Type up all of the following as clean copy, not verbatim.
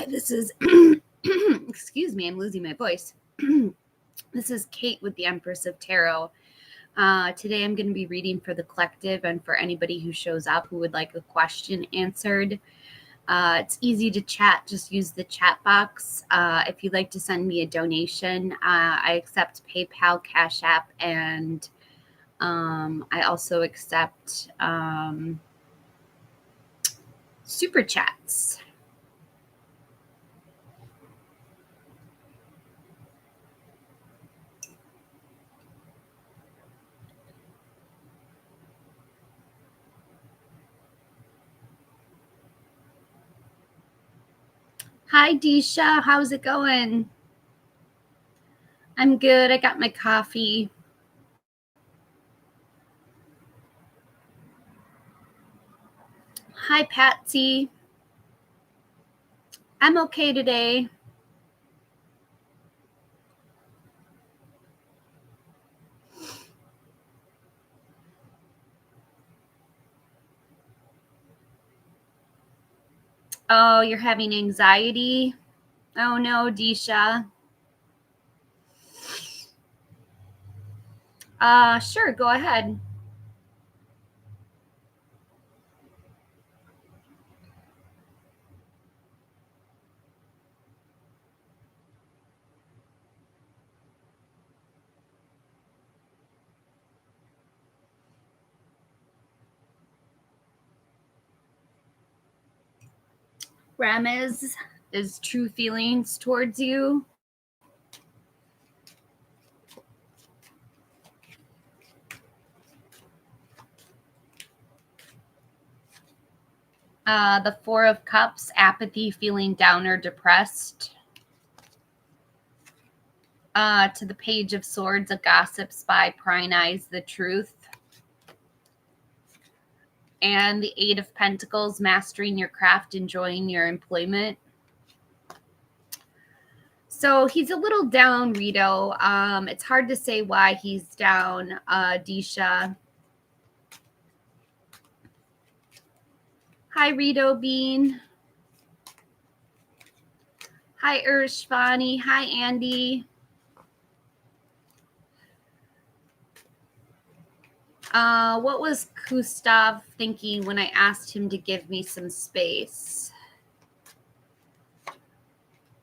This is, excuse me, I'm losing my voice. This is Kate with the Empress of Tarot. Today I'm going to be reading for the collective and for anybody who shows up who would like a question answered. It's easy to chat. Just use the chat box. If you'd like to send me a donation, I accept PayPal, Cash App, and I also accept Superchats. Hi, Disha. How's it going? I'm good. I got my coffee. Hi, Patsy. I'm okay today. Oh, you're having anxiety? Oh no, Disha. Sure, go ahead. Ramez is true feelings towards you. The Four of Cups, apathy, feeling down or depressed. To the Page of Swords, a gossip, spy, prying eyes, the truth. And the Eight of Pentacles, mastering your craft, enjoying your employment. So he's a little down, Rito. It's hard to say why he's down, Disha. Hi, Rito Bean. Hi, Urshvani. Hi, Andy. What was Gustav thinking when I asked him to give me some space?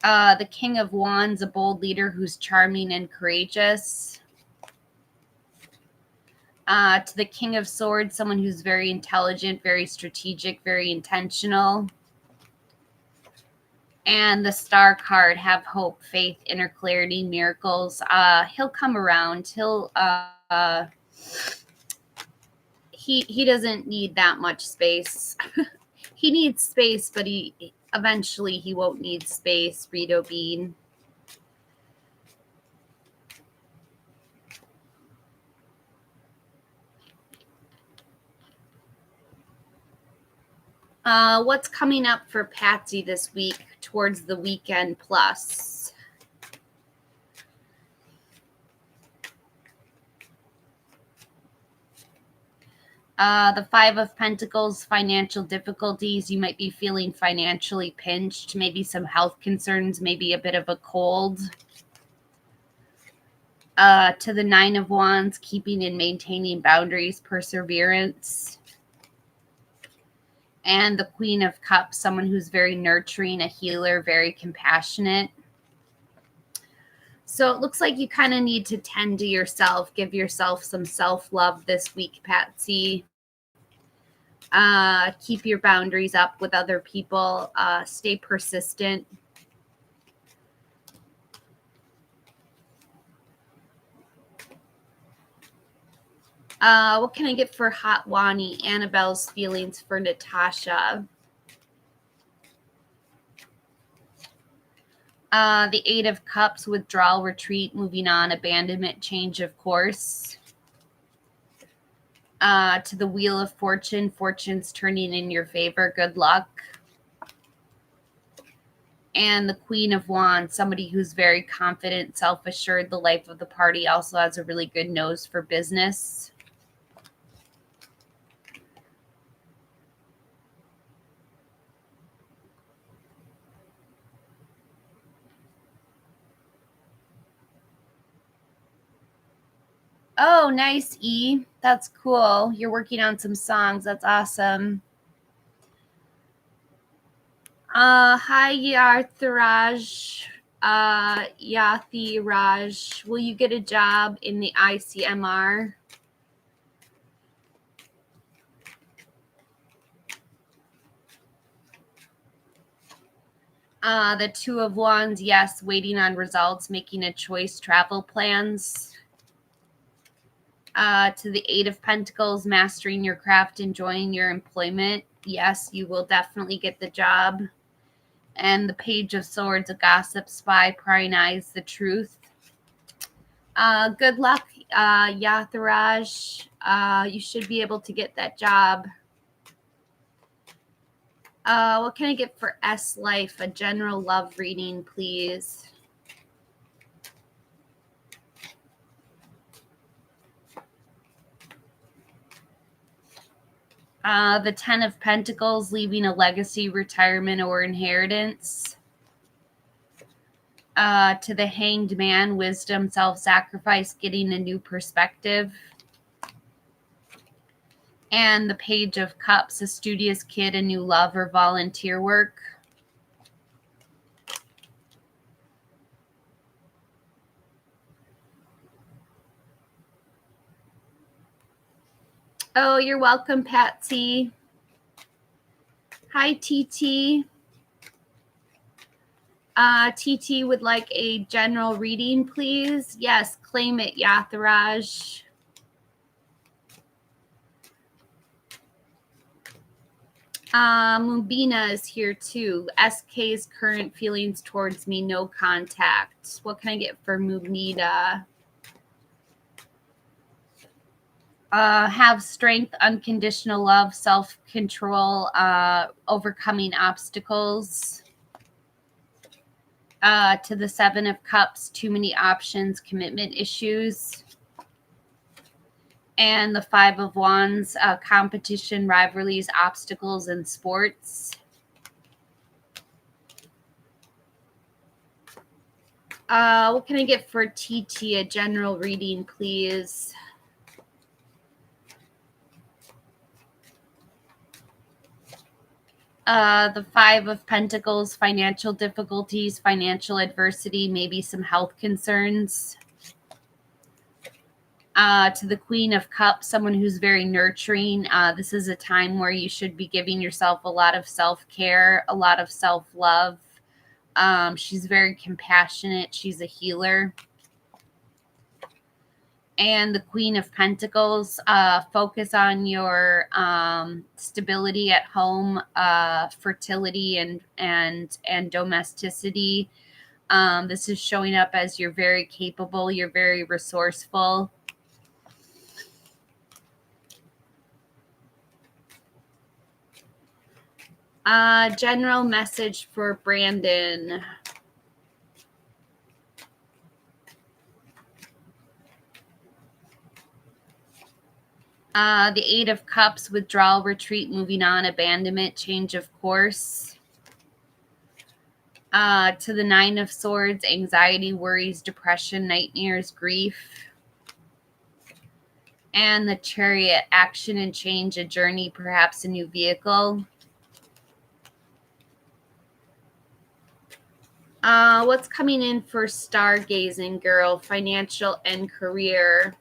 The King of Wands, a bold leader who's charming and courageous. To the King of Swords, someone who's very intelligent, very strategic, very intentional. And the Star card, have hope, faith, inner clarity, miracles. He'll come around. He doesn't need that much space. He needs space, but eventually he won't need space, Rito Bean. What's coming up for Patsy this week towards the weekend plus? The Five of Pentacles, financial difficulties. You might be feeling financially pinched, maybe some health concerns, maybe a bit of a cold. To the Nine of Wands, keeping and maintaining boundaries, perseverance. And the Queen of Cups, someone who's very nurturing, a healer, very compassionate. So it looks like you kind of need to tend to yourself, give yourself some self-love this week, Patsy. Keep your boundaries up with other people. Stay persistent. What can I get for Hot Wani? Annabelle's feelings for Natasha. The Eight of Cups, withdrawal, retreat, moving on, abandonment, change of course. To the Wheel of Fortune, fortune's turning in your favor, good luck. And the Queen of Wands, somebody who's very confident, self-assured, the life of the party, also has a really good nose for business. Oh, nice, E. That's cool. You're working on some songs. That's awesome. Hi, Yartharaj. Yathi Raj. Will you get a job in the ICMR? The Two of Wands, yes, waiting on results, making a choice, travel plans. To the Eight of Pentacles, mastering your craft, enjoying your employment. Yes, you will definitely get the job. And the Page of Swords, a gossip, spy, prying eyes, the truth. Good luck, Yatharaj. You should be able to get that job. What can I get for S Life? A general love reading, please. The Ten of Pentacles, leaving a legacy, retirement, or inheritance. To the Hanged Man, wisdom, self-sacrifice, getting a new perspective. And the Page of Cups, a studious kid, a new love, or volunteer work. Oh, you're welcome, Patsy. Hi, TT. TT would like a general reading, please. Yes, claim it, Yatharaj. Mubina is here too. SK's current feelings towards me, no contact. What can I get for Mubina? Have strength, unconditional love, self-control, overcoming obstacles. To the Seven of Cups, too many options, commitment issues. And the Five of Wands, competition, rivalries, obstacles, and sports. What can I get for TT? A general reading, please. The Five of Pentacles, financial difficulties, financial adversity, maybe some health concerns. To the Queen of Cups, someone who's very nurturing. This is a time where you should be giving yourself a lot of self-care, a lot of self-love. She's very compassionate. She's a healer. And the Queen of Pentacles, focus on your stability at home, fertility, and domesticity. This is showing up as you're very capable, you're very resourceful. General message for Brandon. The Eight of Cups, withdrawal, retreat, moving on, abandonment, change of course. To the Nine of Swords, anxiety, worries, depression, nightmares, grief. And the Chariot, action and change, a journey, perhaps a new vehicle. What's coming in for Stargazing Girl, financial and career?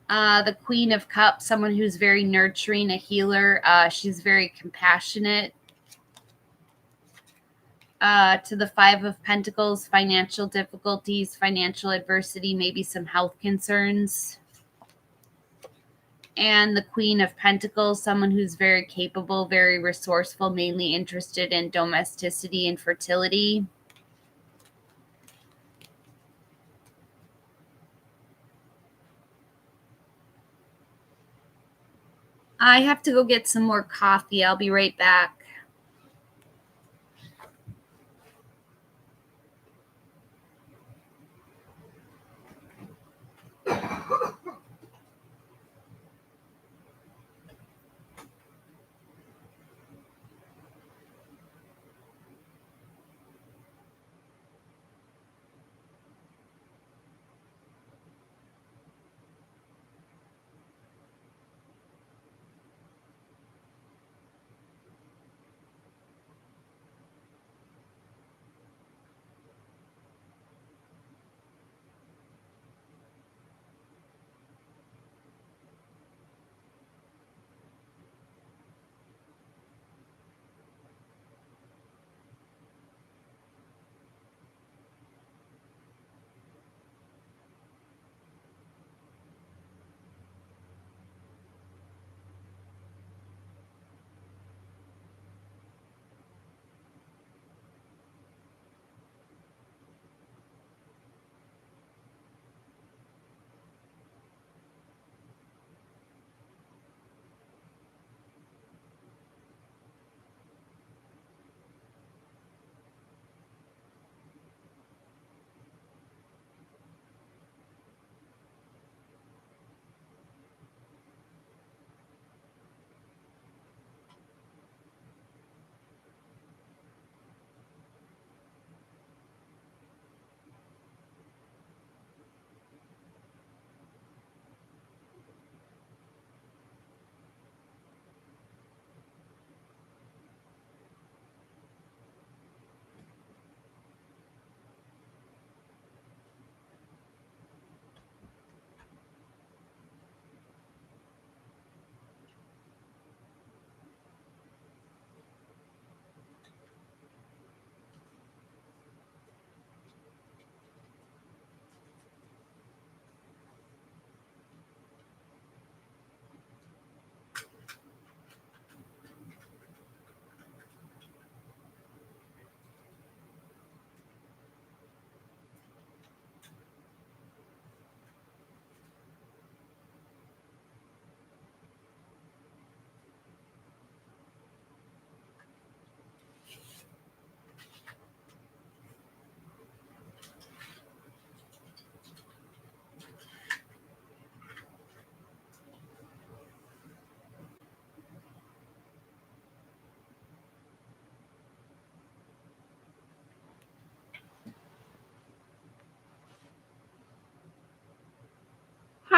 The Queen of Cups, someone who's very nurturing, a healer. She's very compassionate. To the Five of Pentacles, financial difficulties, financial adversity, maybe some health concerns. And the Queen of Pentacles, someone who's very capable, very resourceful, mainly interested in domesticity and fertility. I have to go get some more coffee. I'll be right back.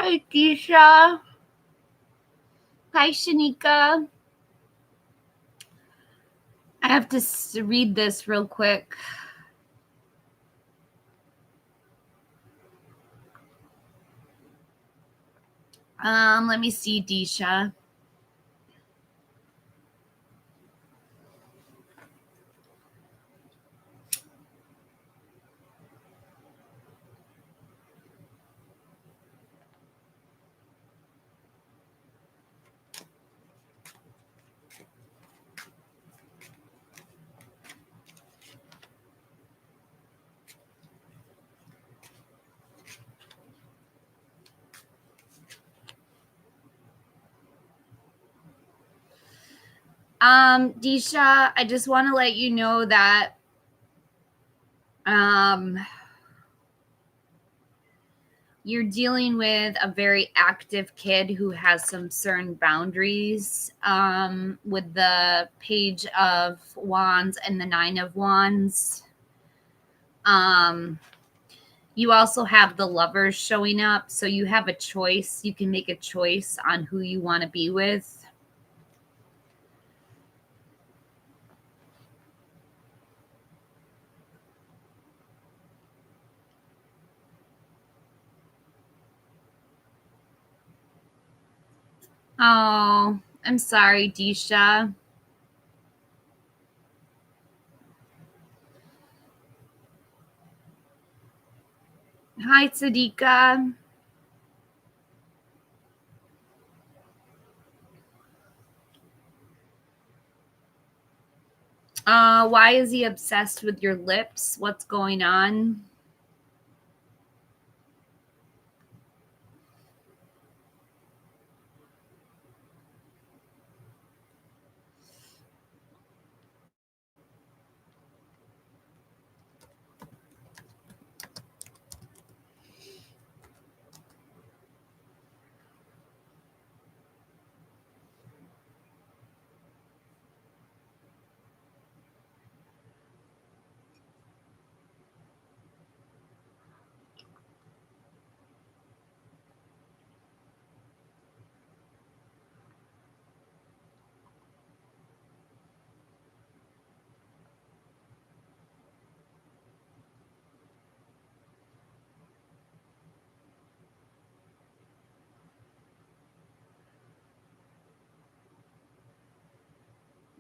Hi, Keisha. Hi, Shanika. I have to read this real quick. Let me see, Disha. Disha, I just want to let you know that you're dealing with a very active kid who has some certain boundaries with the Page of Wands and the Nine of Wands. You also have the Lovers showing up, so you have a choice. You can make a choice on who you want to be with. Oh, I'm sorry, Disha. Hi, Sadika. Why is he obsessed with your lips? What's going on?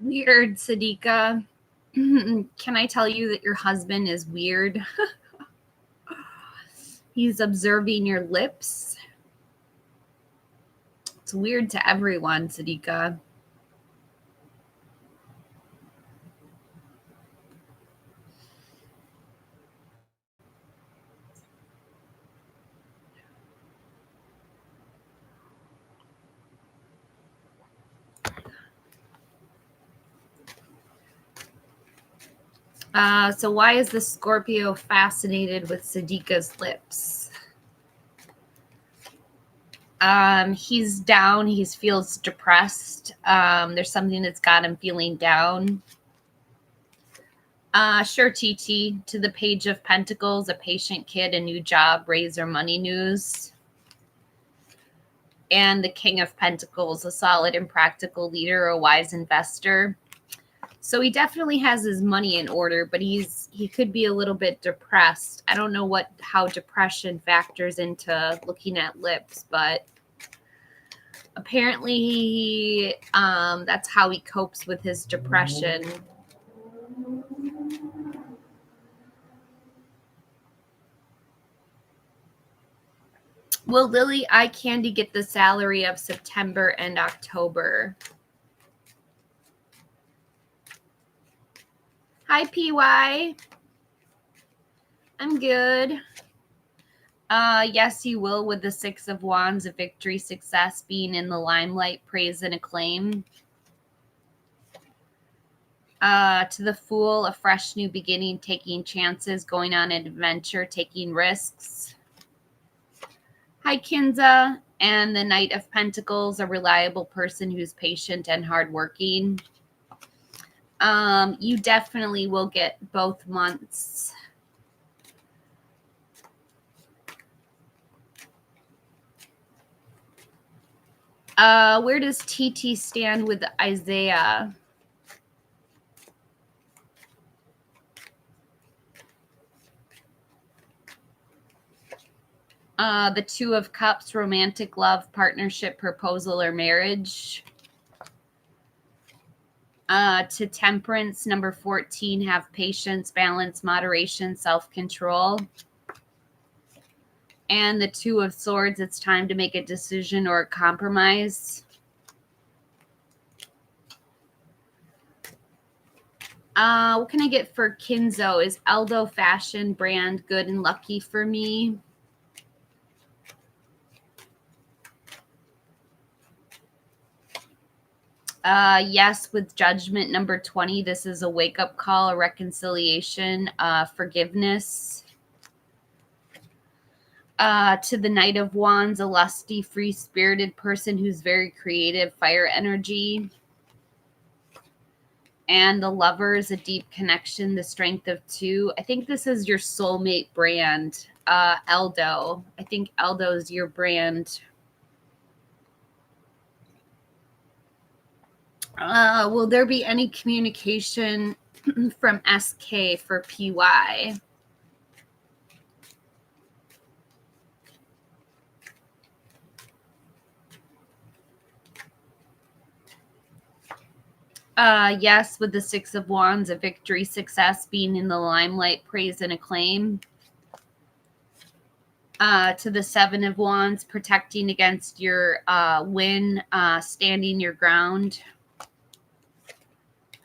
Weird, Sadika. Can I tell you that your husband is weird? He's observing your lips. It's weird to everyone, Sadika. So why is the Scorpio fascinated with Sadika's lips? He's down. He feels depressed. There's something that's got him feeling down. Sure, TT. To the Page of Pentacles, a patient kid, a new job, raise or money news. And the King of Pentacles, a solid and practical leader, a wise investor. So he definitely has his money in order, but he could be a little bit depressed. I don't know how depression factors into looking at lips, but apparently that's how he copes with his depression. Will Lily Eye Candy get the salary of September and October? Hi, PY. I'm good. Yes, you will, with the Six of Wands, a victory, success, being in the limelight, praise, and acclaim. To the Fool, a fresh new beginning, taking chances, going on an adventure, taking risks. Hi, Kinza. And the Knight of Pentacles, a reliable person who's patient and hardworking. You definitely will get both months. Where does TT stand with Isaiah? The Two of Cups, romantic love, partnership, proposal, or marriage. To Temperance, number 14, have patience, balance, moderation, self-control. And the Two of Swords, it's time to make a decision or a compromise. What can I get for Kinzo? Is Eldo fashion brand good and lucky for me? Yes, with Judgment, number 20, this is a wake-up call, a reconciliation, forgiveness. To the Knight of Wands, a lusty, free-spirited person who's very creative, fire energy. And the Lovers, a deep connection, the Strength of Two. I think this is your soulmate brand, Eldo. I think Eldo is your brand. Will there be any communication from SK for PY? Yes, with the Six of Wands, a victory, success, being in the limelight, praise and acclaim. To the Seven of Wands, protecting against your win, standing your ground.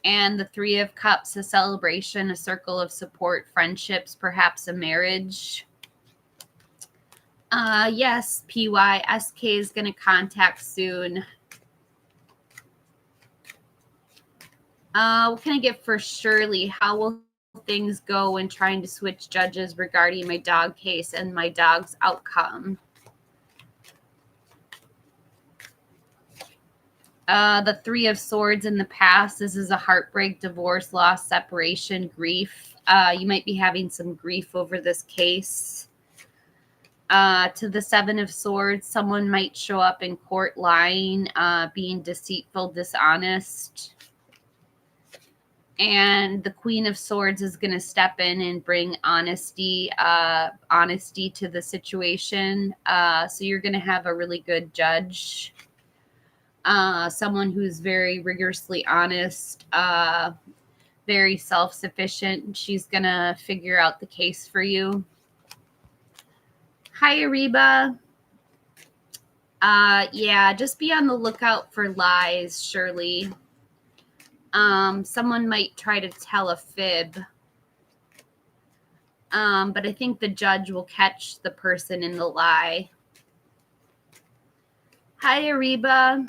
And the Three of Cups, a celebration, a circle of support, friendships, perhaps a marriage. Yes, PY, SK is going to contact soon. What can I get for Shirley? How will things go when trying to switch judges regarding my dog case and my dog's outcome? The Three of Swords in the past. This is a heartbreak, divorce, loss, separation, grief. You might be having some grief over this case. To the Seven of Swords, someone might show up in court lying, being deceitful, dishonest. And the Queen of Swords is going to step in and bring honesty to the situation. So you're going to have a really good judge. Someone who's very rigorously honest, very self-sufficient. She's going to figure out the case for you. Hi, Ariba. Yeah, just be on the lookout for lies, Shirley. Someone might try to tell a fib. But I think the judge will catch the person in the lie. Hi, Ariba.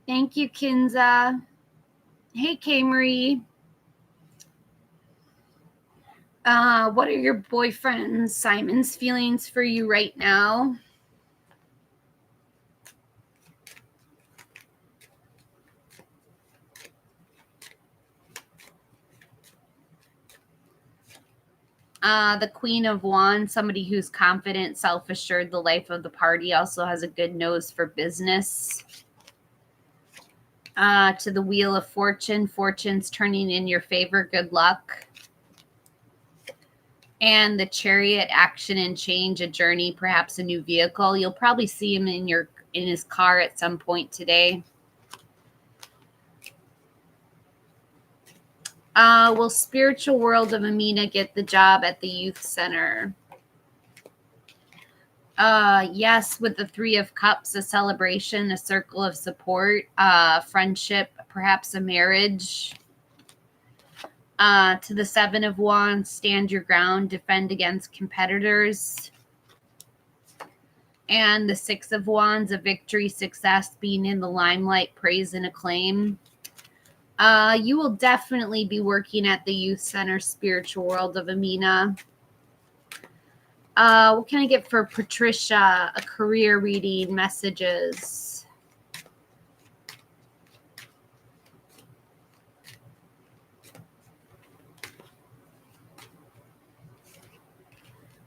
Thank you, Kinza. Hey, K-Marie. What are your boyfriend Simon's feelings for you right now? The Queen of Wands, somebody who's confident, self-assured, the life of the party, also has a good nose for business. To the Wheel of Fortune, fortune's turning in your favor, good luck. And the Chariot, action and change, a journey, perhaps a new vehicle. You'll probably see him in his car at some point today. Will Spiritual World of Amina get the job at the youth center? Yes, with the Three of Cups, a celebration, a circle of support, friendship, perhaps a marriage. To the Seven of Wands, stand your ground, defend against competitors. And the Six of Wands, a victory, success, being in the limelight, praise, and acclaim. You will definitely be working at the Youth Center Spiritual World of Amina. What can I get for Patricia? A career reading, messages.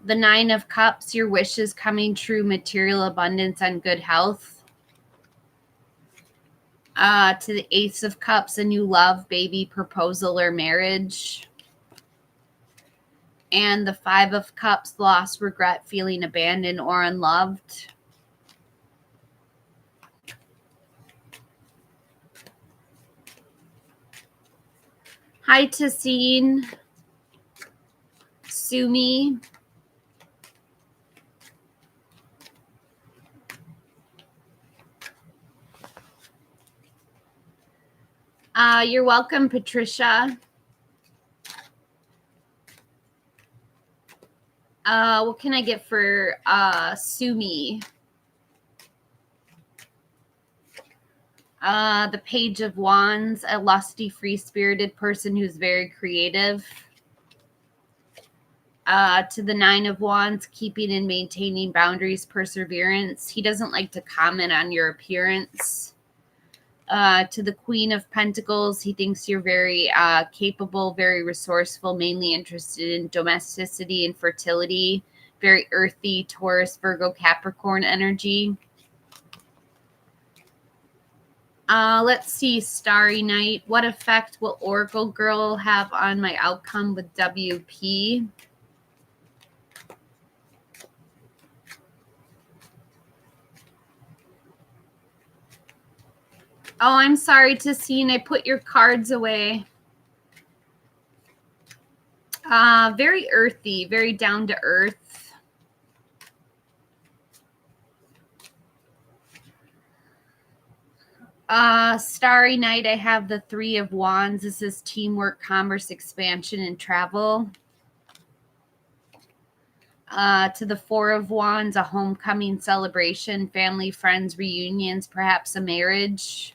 The Nine of Cups, your wishes coming true, material abundance and good health. To the Ace of Cups, a new love, baby, proposal, or marriage. And the Five of Cups, loss, regret, feeling abandoned or unloved. Hi, Tassine. Sumi. You're welcome, Patricia. What can I get for Sumi? The Page of Wands, a lusty, free-spirited person who's very creative. To the Nine of Wands, keeping and maintaining boundaries, perseverance. He doesn't like to comment on your appearance. To the Queen of Pentacles, he thinks you're very capable, very resourceful, mainly interested in domesticity and fertility. Very earthy, Taurus, Virgo, Capricorn energy. Let's see, Starry Night. What effect will Oracle Girl have on my outcome with WP? Oh, I'm sorry, Tassine. I put your cards away. Very earthy, very down to earth. Starry Night, I have the Three of Wands. This is teamwork, commerce, expansion, and travel. To the Four of Wands, a homecoming celebration, family, friends, reunions, perhaps a marriage.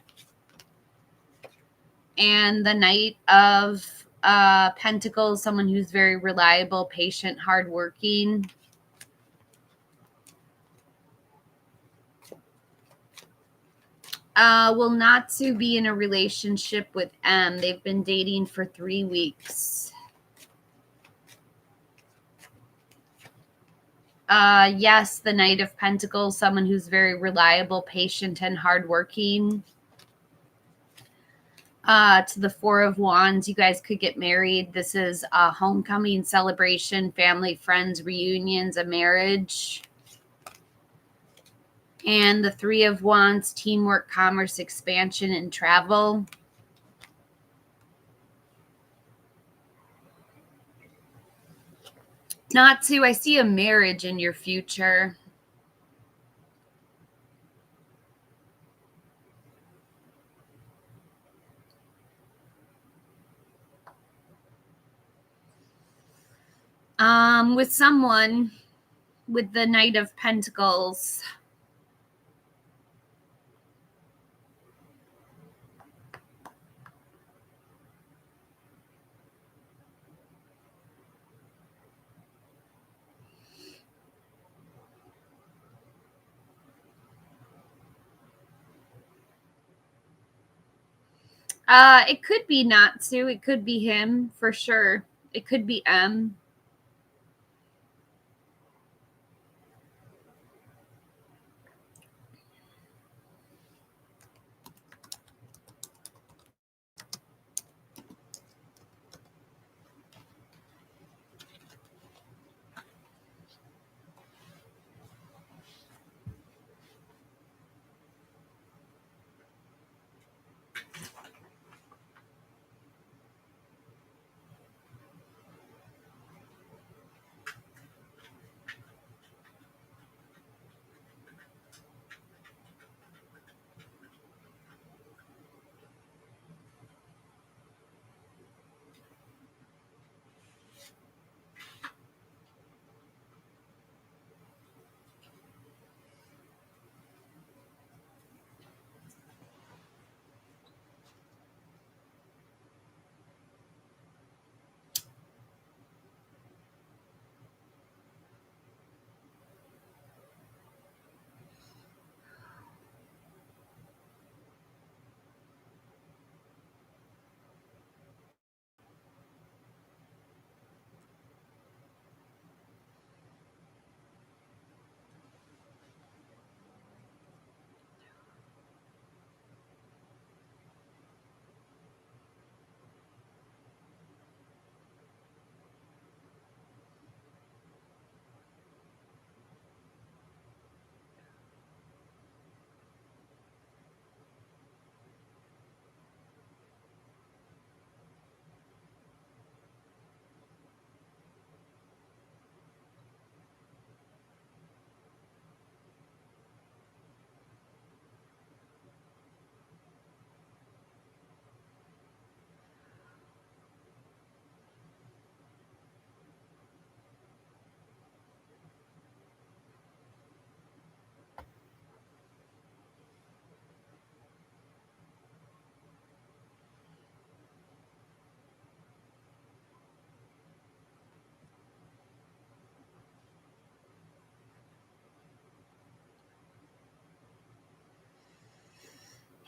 And the Knight of Pentacles, someone who's very reliable, patient, hardworking. Will Natsu be in a relationship with M? They've been dating for 3 weeks. Yes, the Knight of Pentacles, someone who's very reliable, patient, and hardworking. To the Four of Wands, you guys could get married. This is a homecoming celebration, family, friends, reunions, a marriage. And the Three of Wands, teamwork, commerce, expansion, and travel. Natsu, I see a marriage in your future. With someone with the Knight of Pentacles. It could be Natsu. It could be him for sure. It could be M.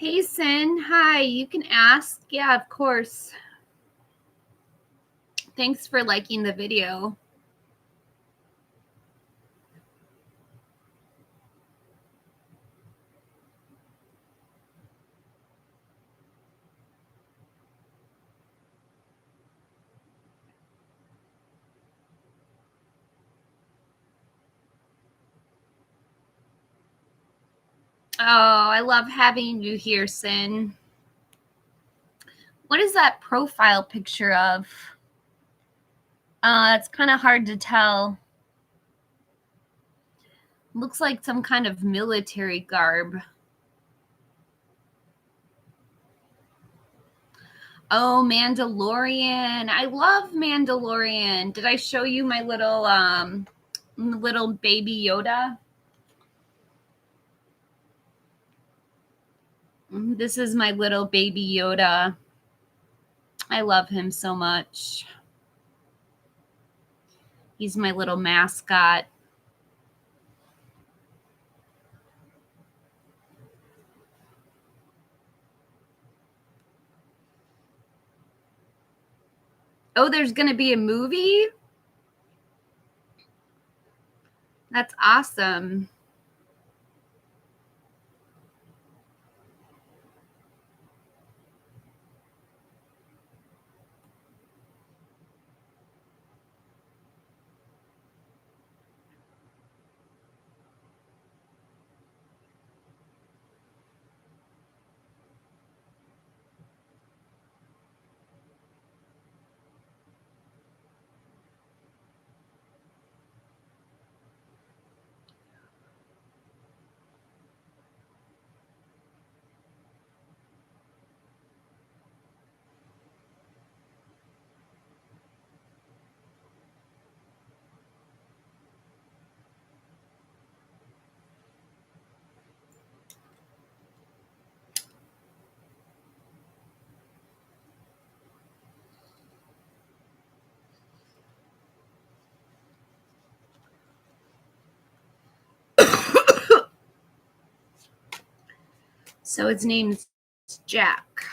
Hey, Sin. Hi. You can ask. Yeah, of course. Thanks for liking the video. Oh, I love having you here, Sin. What is that profile picture of? It's kind of hard to tell. Looks like some kind of military garb. Oh, Mandalorian. I love Mandalorian. Did I show you my little baby Yoda? This is my little baby Yoda. I love him so much. He's my little mascot. Oh, there's going to be a movie? That's awesome. So his name's Jack.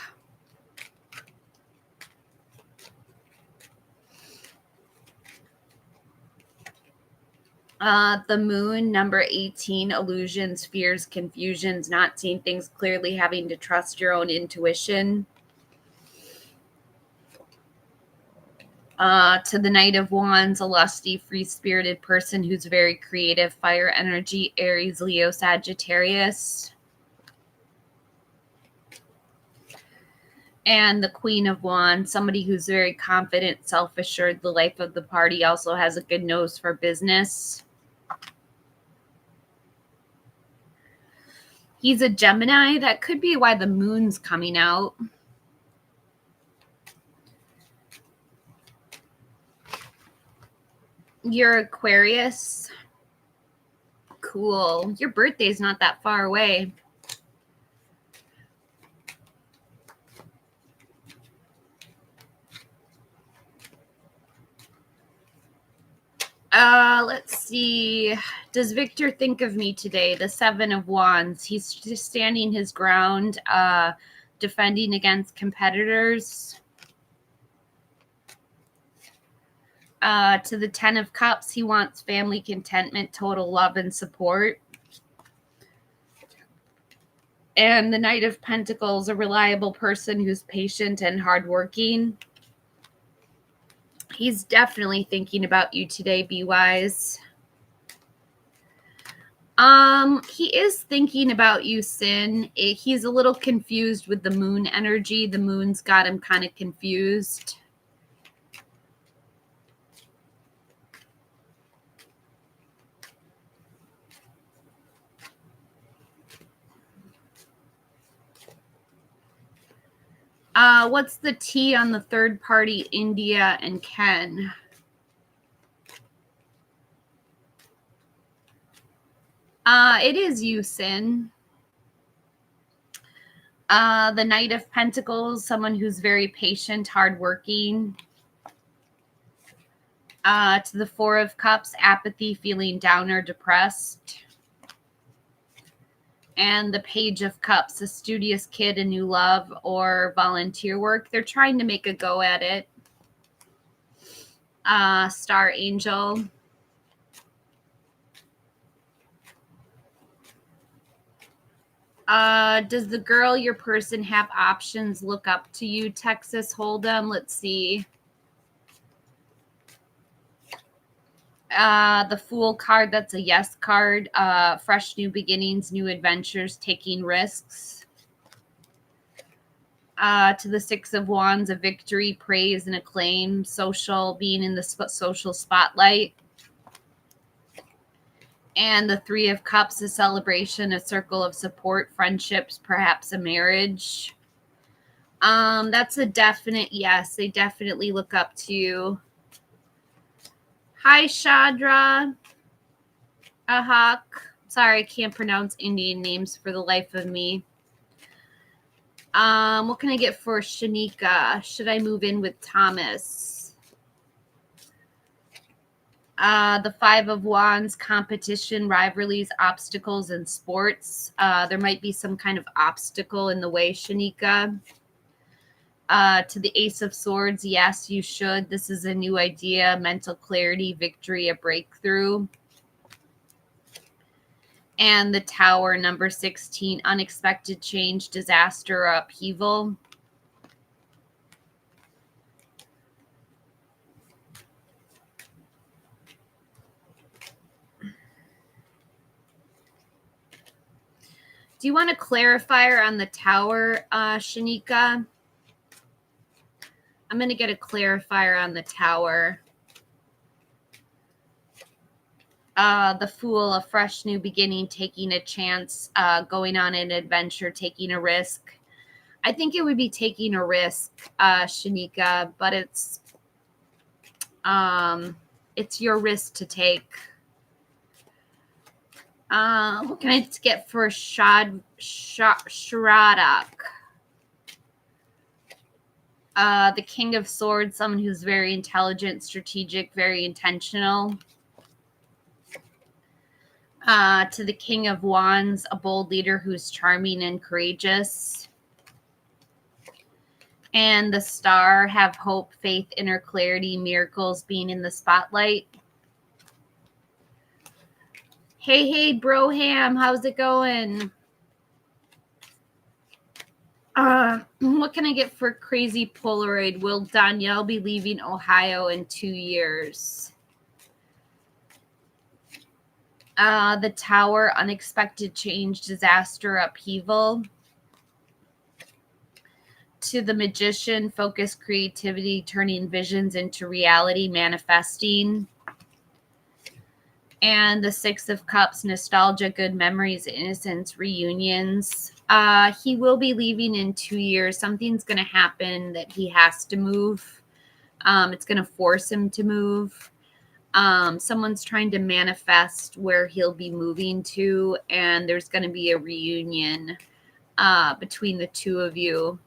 The moon, number 18, illusions, fears, confusions, not seeing things clearly, having to trust your own intuition. To the Knight of Wands, a lusty, free-spirited person who's very creative, fire energy, Aries, Leo, Sagittarius. And the Queen of Wands, somebody who's very confident, self-assured, the life of the party, also has a good nose for business. He's a Gemini. That could be why the moon's coming out. You're Aquarius. Cool. Your birthday's not that far away. Let's see. Does Victor think of me today? The Seven of Wands. He's just standing his ground, defending against competitors. To the Ten of Cups, he wants family contentment, total love and support. And the Knight of Pentacles, a reliable person who's patient and hardworking. He's definitely thinking about you today, Be Wise. He is thinking about you, Sin. He's a little confused with the moon energy. The moon's got him kind of confused. What's the T on the third party, India and Ken? It is you, Sin. The Knight of Pentacles, someone who's very patient, hardworking. To the Four of Cups, apathy, feeling down or depressed. And the Page of Cups, a studious kid, a new love, or volunteer work. They're trying to make a go at it. Star Angel. Does the girl, your person, have options? Look up to you, Texas Hold'em. Let's see. The Fool card, that's a yes card. Fresh new beginnings, new adventures, taking risks. To the Six of Wands, a victory, praise, and acclaim. Social, being in the social spotlight. And the Three of Cups, a celebration, a circle of support, friendships, perhaps a marriage. That's a definite yes. They definitely look up to you. Hi, Shadra. Ahak. Sorry, I can't pronounce Indian names for the life of me. What can I get for Shanika? Should I move in with Thomas? The Five of Wands, competition, rivalries, obstacles, and sports. There might be some kind of obstacle in the way, Shanika. To the Ace of Swords, yes, you should. This is a new idea, mental clarity, victory, a breakthrough. And the Tower, number 16, unexpected change, disaster, or upheaval. Do you want a clarifier on the Tower, Shanika? I'm going to get a clarifier on the Tower. The Fool, a fresh new beginning, taking a chance, going on an adventure, taking a risk. I think it would be taking a risk, Shanika, but it's your risk to take. What can I get for Shradak? The King of Swords, someone who's very intelligent, strategic, very intentional. To the King of Wands, a bold leader who's charming and courageous. And the Star, have hope, faith, inner clarity, miracles, being in the spotlight. Hey, Broham, how's it going? What can I get for Crazy Polaroid? Will Danielle be leaving Ohio in 2 years? The Tower, unexpected change, disaster, upheaval. To the Magician, focus, creativity, turning visions into reality, manifesting. And the Six of Cups, nostalgia, good memories, innocence, reunions. He will be leaving in 2 years. Something's going to happen that he has to move. It's going to force him to move. Someone's trying to manifest where he'll be moving to, and there's going to be a reunion between the two of you.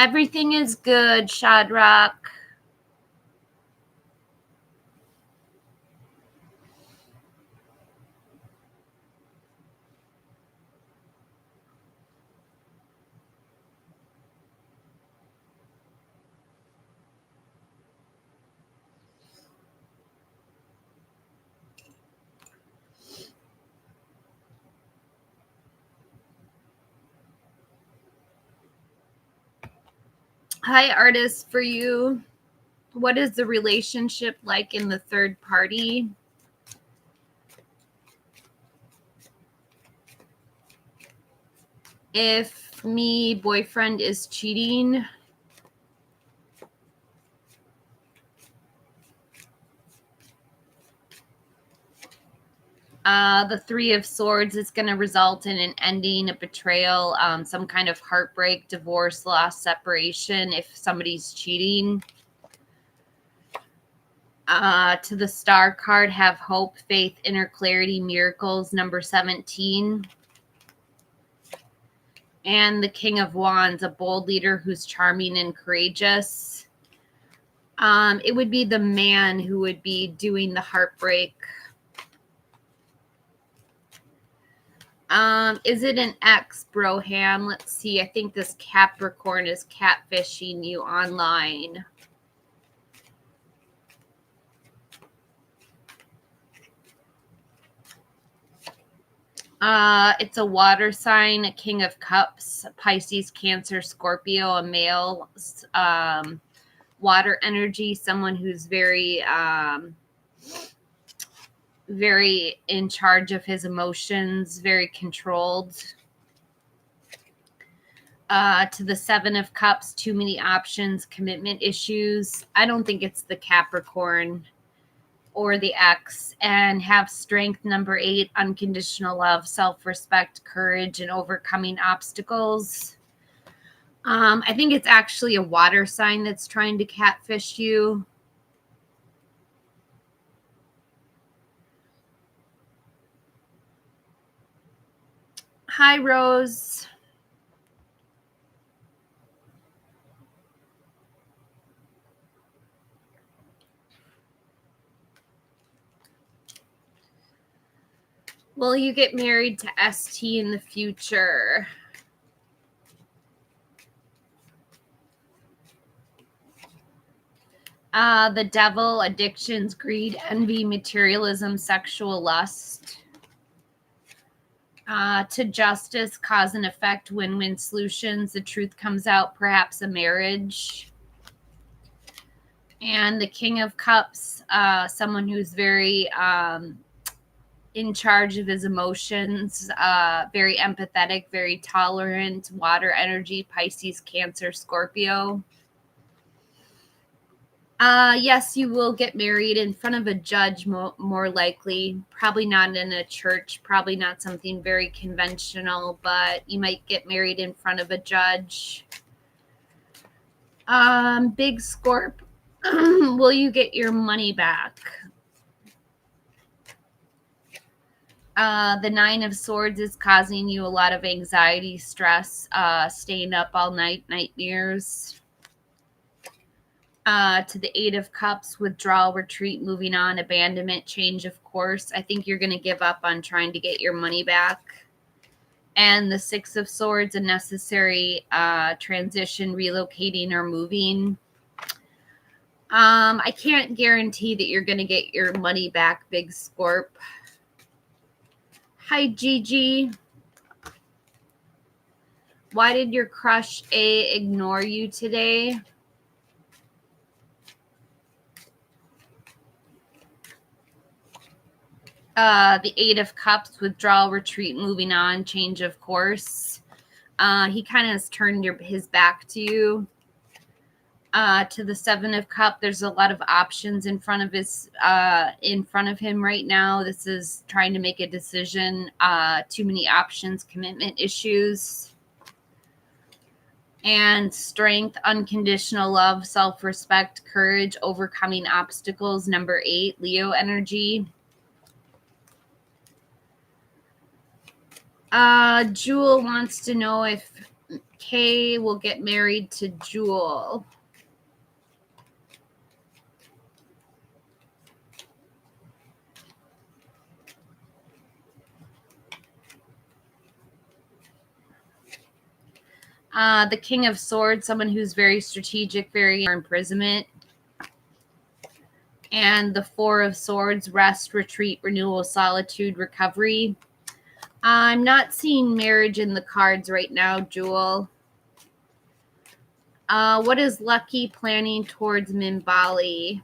Everything is good, Shadrach. Hi, artist, for you. What is the relationship like in the third party? If me boyfriend is cheating, the Three of Swords is going to result in an ending, a betrayal, some kind of heartbreak, divorce, loss, separation if somebody's cheating. To the star card, have hope, faith, inner clarity, miracles, number 17. And the King of Wands, a bold leader who's charming and courageous. It would be the man who would be doing the heartbreak. Is it an ex, Broham? Let's see. I think this Capricorn is catfishing you online. It's a water sign, a King of Cups, Pisces, Cancer, Scorpio, a male, water energy, someone who's very, very in charge of his emotions, very controlled. To the Seven of Cups, too many options, commitment issues. I don't think it's the Capricorn or the X. And have strength, number 8, unconditional love, self-respect, courage, and overcoming obstacles. I think it's actually a water sign that's trying to catfish you. Hi, Rose. Will you get married to ST in the future? The devil, addictions, greed, envy, materialism, sexual lust. To justice, cause and effect, win-win solutions. The truth comes out, perhaps a marriage. And the King of Cups, someone who's very in charge of his emotions, very empathetic, very tolerant, water energy, Pisces, Cancer, Scorpio. Yes, you will get married in front of a judge, more likely. Probably not in a church, probably not something very conventional, but you might get married in front of a judge. Big Scorp, will you get your money back? The Nine of Swords is causing you a lot of anxiety, stress, staying up all night, nightmares. To the Eight of Cups, withdrawal, retreat, moving on, abandonment, change of course. I think you're going to give up on trying to get your money back. And the Six of Swords, a necessary transition, relocating or moving. I can't guarantee that you're going to get your money back, Big Scorp. Hi, Gigi. Why did your crush A ignore you today? The Eight of Cups, withdrawal, retreat, moving on, change of course. He kind of has turned his back to you. To the Seven of Cups, there's a lot of options in front of him right now. This is trying to make a decision. Too many options, commitment issues. And strength, unconditional love, self-respect, courage, overcoming obstacles, number 8, Leo energy. Jewel wants to know if Kay will get married to Jewel. The King of Swords, someone who's very strategic, very imprisonment. And the Four of Swords, rest, retreat, renewal, solitude, recovery. I'm not seeing marriage in the cards right now, Jewel. What is Lucky planning towards Mimbali?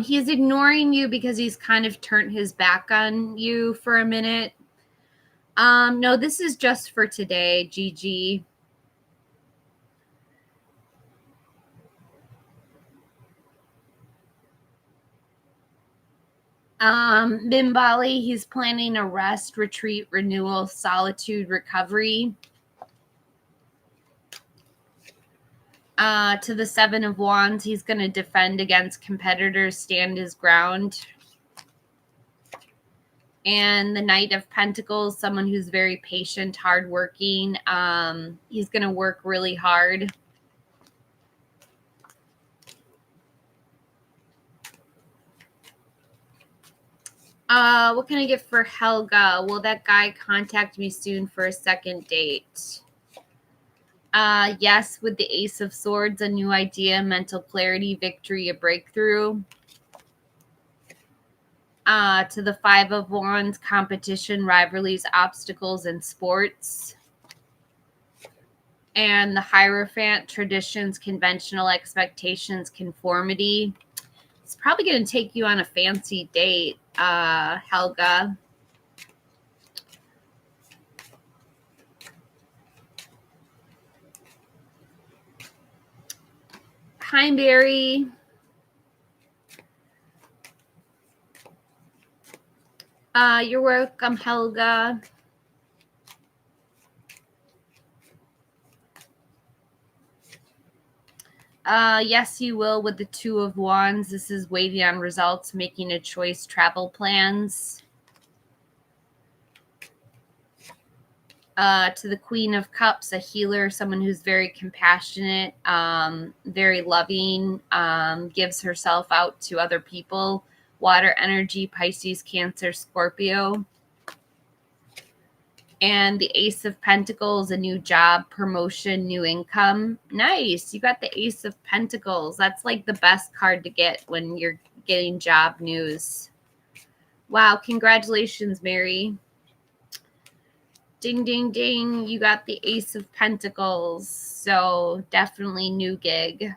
He's ignoring you because he's kind of turned his back on you for a minute. No, this is just for today, Gigi. Bimbali, he's planning a rest, retreat, renewal, solitude, recovery. To the Seven of Wands, he's going to defend against competitors, stand his ground. And the Knight of Pentacles, someone who's very patient, hardworking. He's going to work really hard. What can I get for Helga? Will that guy contact me soon for a second date? Yes, with the Ace of Swords, a new idea, mental clarity, victory, a breakthrough. To the Five of Wands, competition, rivalries, obstacles, and sports. And the Hierophant, traditions, conventional expectations, conformity. It's probably going to take you on a fancy date, Helga. Hi, Mary. You're welcome, Helga. Yes, you will with the Two of Wands. This is waiting on results, making a choice, travel plans. To the Queen of Cups, a healer, someone who's very compassionate, very loving, gives herself out to other people. Water energy, Pisces, Cancer, Scorpio. And the Ace of Pentacles, a new job, promotion, new income. Nice. You got the Ace of Pentacles. That's like the best card to get when you're getting job news. Wow. Congratulations, Mary. Ding, ding, ding. You got the Ace of Pentacles. So definitely new gig.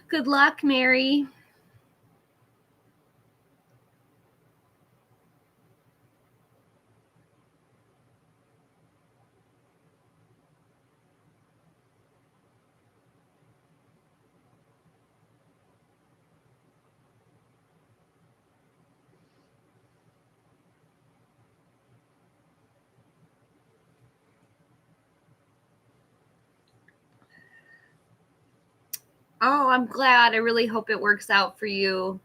Good luck, Mary. Oh, I'm glad. I really hope it works out for you.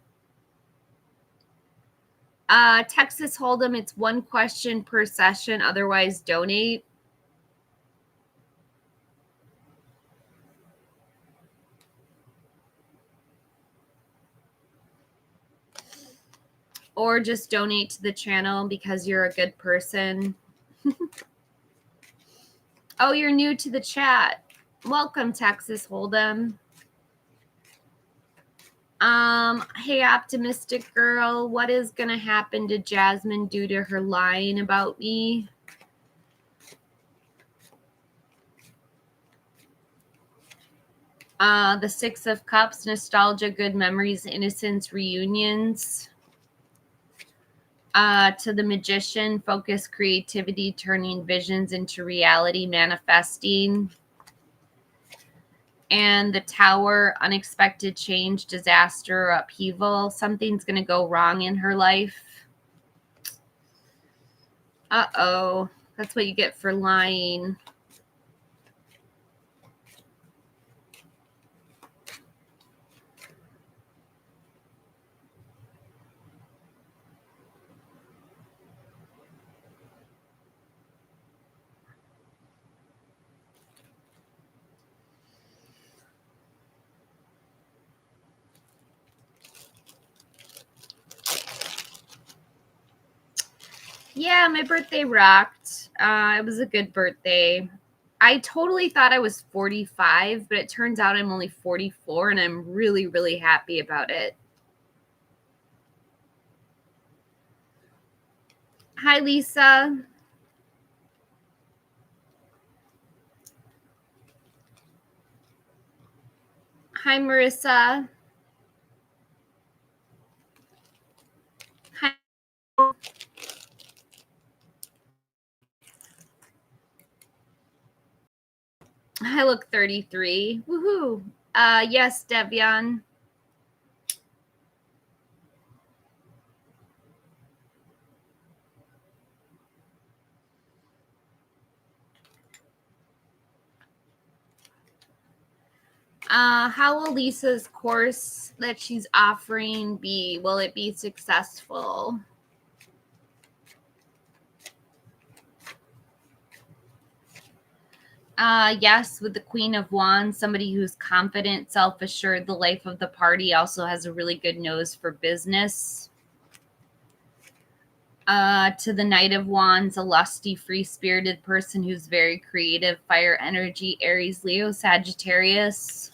Texas Hold'em, it's one question per session. Otherwise, donate. Or just donate to the channel because you're a good person. Oh, you're new to the chat. Welcome, Texas Hold'em. Hey, optimistic girl, what is going to happen to Jasmine due to her lying about me? The Six of Cups, nostalgia, good memories, innocence, reunions. To the Magician, focus, creativity, turning visions into reality, manifesting. And the Tower, unexpected change, disaster, upheaval. Something's going to go wrong in her life. Uh-oh. That's what you get for lying. Yeah, my birthday rocked. It was a good birthday. I totally thought I was 45, but it turns out I'm only 44, and I'm really, really happy about it. Hi, Lisa. Hi, Marissa. Hi, I look 33. Woohoo. Yes, Devian. How will Lisa's course that she's offering be? Will it be successful? Yes, with the Queen of Wands, somebody who's confident, self-assured, the life of the party, also has a really good nose for business. To the Knight of Wands, a lusty, free-spirited person who's very creative, fire energy, Aries, Leo, Sagittarius.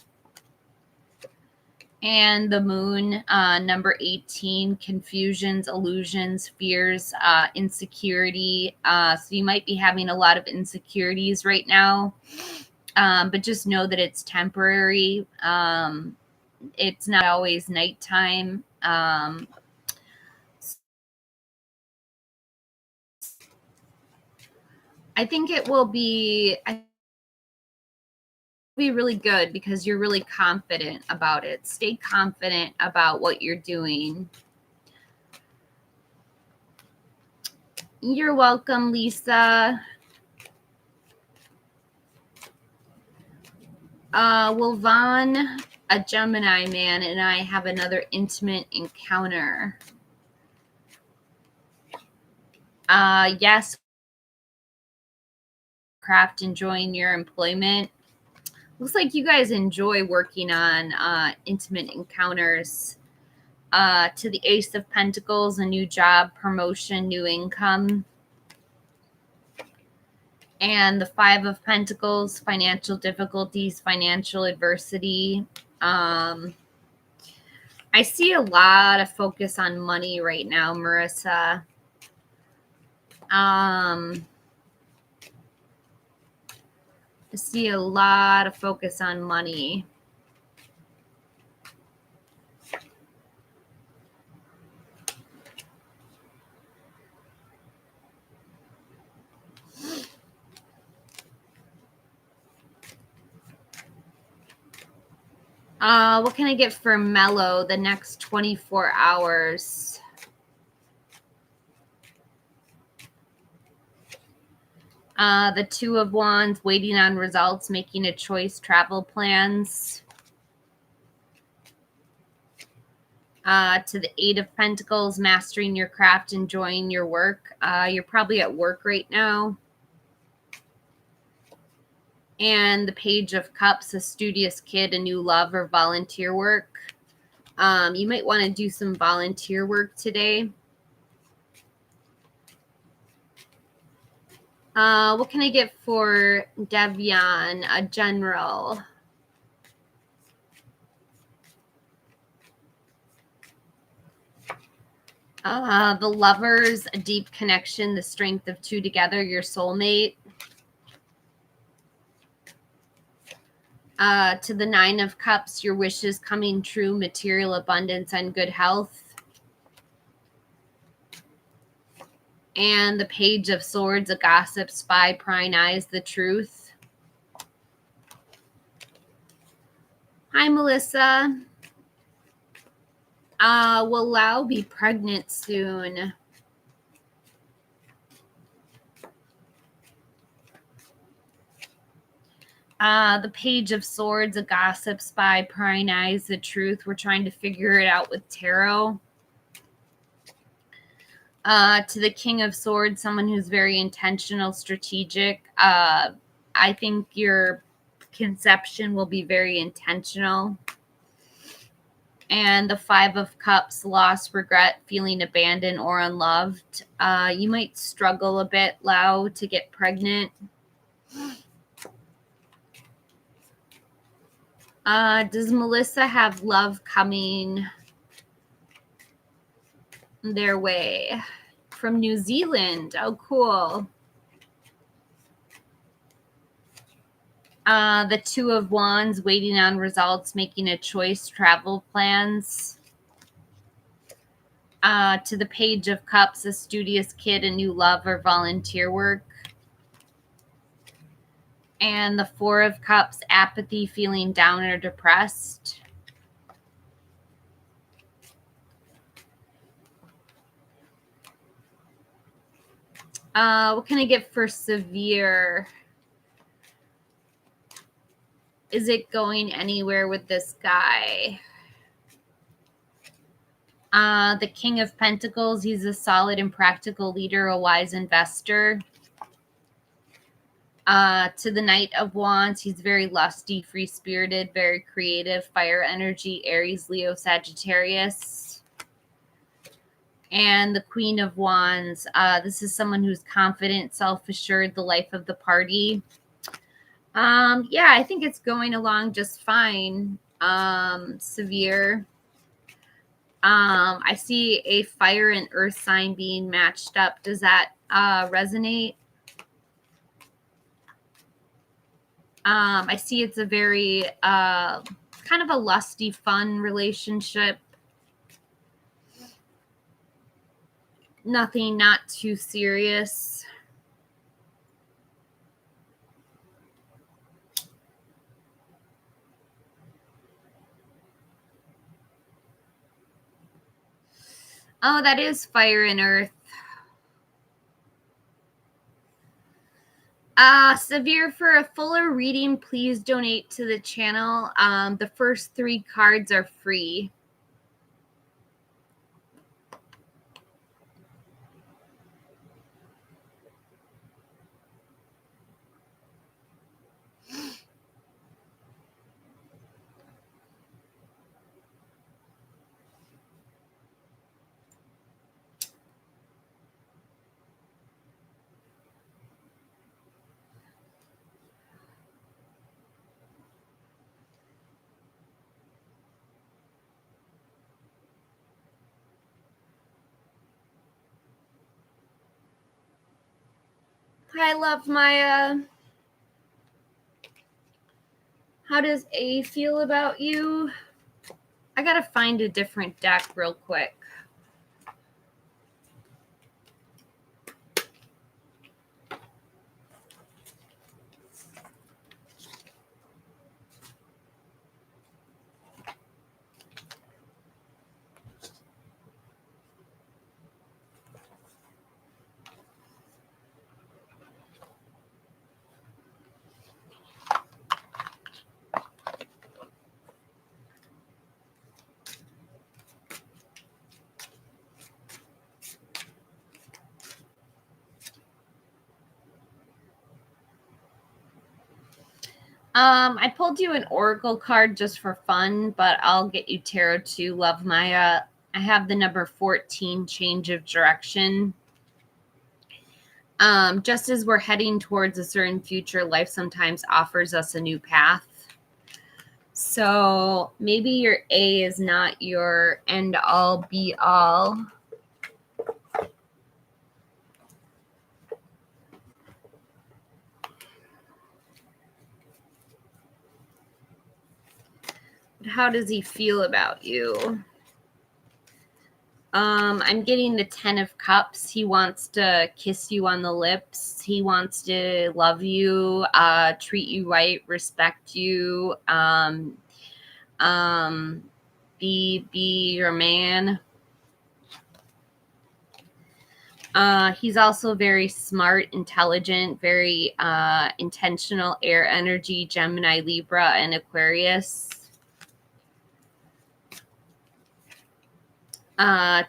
And the Moon, number 18, confusions, illusions, fears, insecurity. So you might be having a lot of insecurities right now, but just know that it's temporary. It's not always nighttime. I think it will be really good because you're really confident about it. Stay confident about what you're doing. You're welcome, Lisa. Will Vaughn, a Gemini man, and I have another intimate encounter? Yes. Craft, enjoying your employment. Looks like you guys enjoy working on intimate encounters. To the Ace of Pentacles, a new job, promotion, new income. And the Five of Pentacles, financial difficulties, financial adversity. I see a lot of focus on money right now, Marissa. I see a lot of focus on money. What can I get for Mellow the next 24 hours? The Two of Wands, waiting on results, making a choice, travel plans. To the Eight of Pentacles, mastering your craft, enjoying your work. You're probably at work right now. And the Page of Cups, a studious kid, a new love, or volunteer work. You might want to do some volunteer work today. What can I get for Devian, a general? The Lovers, a deep connection, the strength of two together, your soulmate. To the Nine of Cups, your wishes coming true, material abundance and good health. And the Page of Swords, a gossip, spy, prying eyes, the truth. Hi, Melissa. Will Lau be pregnant soon? The Page of Swords, a gossip, spy, prying eyes, the truth. We're trying to figure it out with tarot. To the King of Swords, someone who's very intentional, strategic. I think your conception will be very intentional. And the Five of Cups, loss, regret, feeling abandoned or unloved. You might struggle a bit, Lau, to get pregnant. Does Melissa have love coming their way? From New Zealand. Oh, cool. The Two of Wands, waiting on results, making a choice, travel plans. To the Page of Cups, a studious kid, a new love, or volunteer work. And the Four of Cups, apathy, feeling down or depressed. What can I get for severe? Is it going anywhere with this guy? The King of Pentacles, he's a solid and practical leader, a wise investor. To the Knight of Wands, he's very lusty, free-spirited, very creative, fire energy, Aries, Leo, Sagittarius. And the Queen of Wands, this is someone who's confident, self-assured, the life of the party. Yeah, I think it's going along just fine. Severe. I see a fire and earth sign being matched up. Does that resonate? I see it's a very kind of a lusty, fun relationship. Nothing not too serious. Oh, that is fire and earth. Severe, for a fuller reading, please donate to the channel. The first 3 cards are free. Hi, Love Maya. How does A feel about you? I gotta find a different deck real quick. I pulled you an oracle card just for fun, but I'll get you tarot too, Love Maya. I have the number 14, change of direction. Just as we're heading towards a certain future, life sometimes offers us a new path. So maybe your A is not your end all be all. How does he feel about you? I'm getting the 10 of Cups. He wants to kiss you on the lips. He wants to love you, treat you right, respect you, be your man. He's also very smart, intelligent, very intentional, air energy, Gemini, Libra, and Aquarius.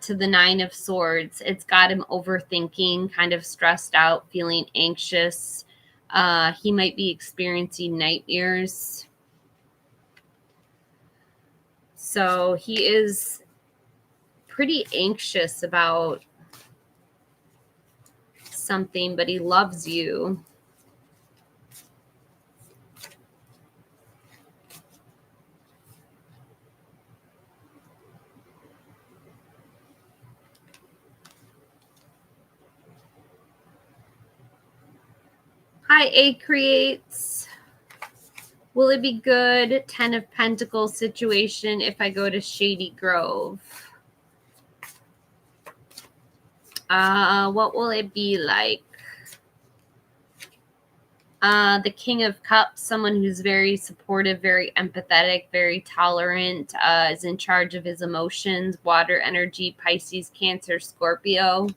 To the 9 of Swords, it's got him overthinking, kind of stressed out, feeling anxious. He might be experiencing nightmares. So he is pretty anxious about something, but he loves you. Hi, A Creates. Will it be good? 10 of Pentacles situation if I go to Shady Grove. What will it be like? The King of Cups, someone who's very supportive, very empathetic, very tolerant, is in charge of his emotions. Water energy, Pisces, Cancer, Scorpio.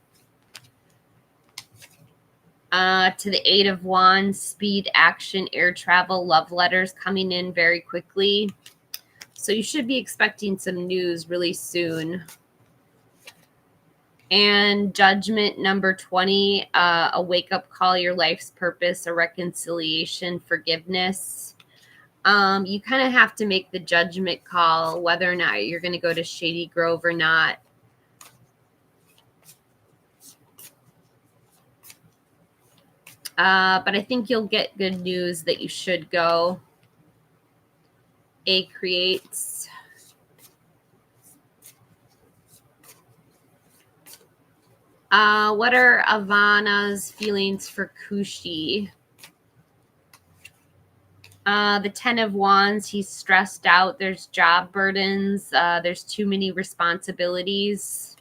To the Eight of Wands, speed, action, air travel, love letters coming in very quickly. So you should be expecting some news really soon. And Judgment, number 20, a wake-up call, your life's purpose, a reconciliation, forgiveness. You kind of have to make the judgment call whether or not you're going to go to Shady Grove or not. But I think you'll get good news that you should go. A creates. What are Ivana's feelings for Kushi? The 10 of Wands, he's stressed out. There's job burdens. There's too many responsibilities.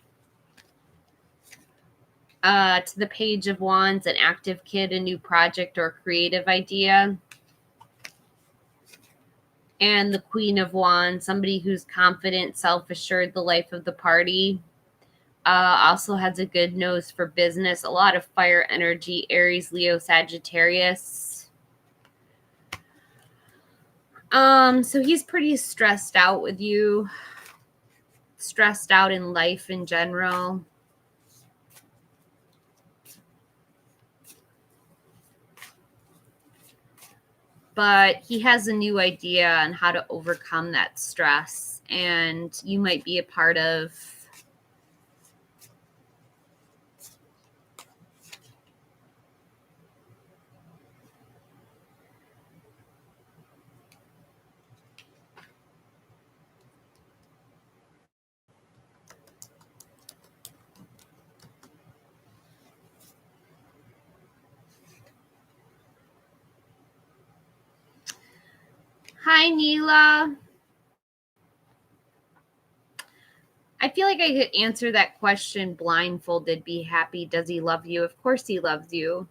To the Page of Wands, an active kid, a new project or creative idea. And the Queen of Wands, somebody who's confident, self-assured, the life of the party. Also has a good nose for business. A lot of fire energy, Aries, Leo, Sagittarius. So he's pretty stressed out with you. Stressed out in life in general. But he has a new idea on how to overcome that stress. And you might be a part of Hi, Neela. I feel like I could answer that question blindfolded. Be happy. Does he love you? Of course he loves you.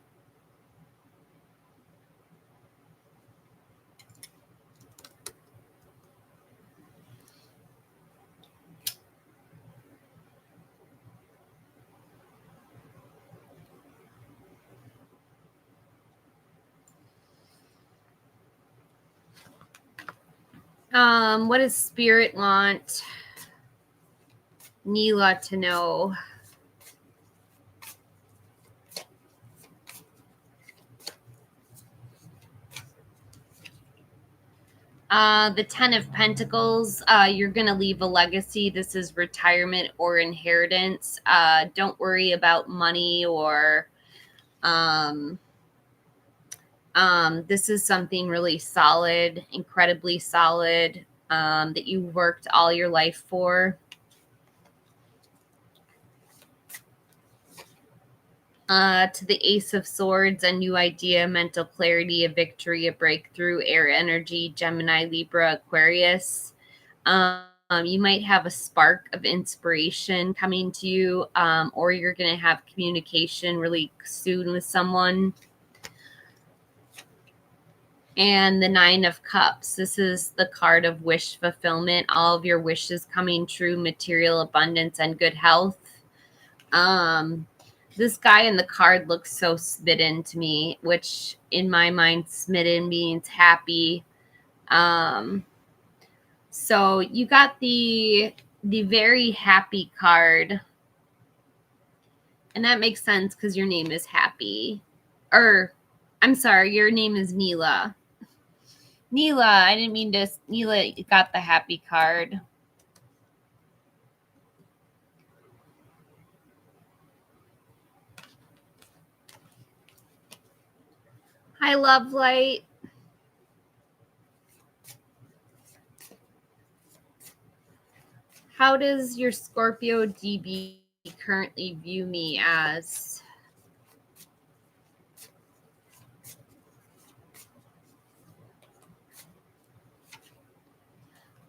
What does Spirit want Neela to know? The 10 of Pentacles, you're going to leave a legacy. This is retirement or inheritance. Don't worry about money or this is something really solid, incredibly solid, that you worked all your life for. To the Ace of Swords, a new idea, mental clarity, a victory, a breakthrough, air energy, Gemini, Libra, Aquarius. You might have a spark of inspiration coming to you, or you're going to have communication really soon with someone. And the 9 of Cups. This is the card of wish fulfillment. All of your wishes coming true, material abundance and good health. This guy in the card looks so smitten to me, which in my mind, smitten means happy. So you got the very happy card. And that makes sense because your name is Happy. Or, I'm sorry, your name is Neela. Neela, I didn't mean to. Neela got the happy card. Hi, Love Light. How does your Scorpio DB currently view me as?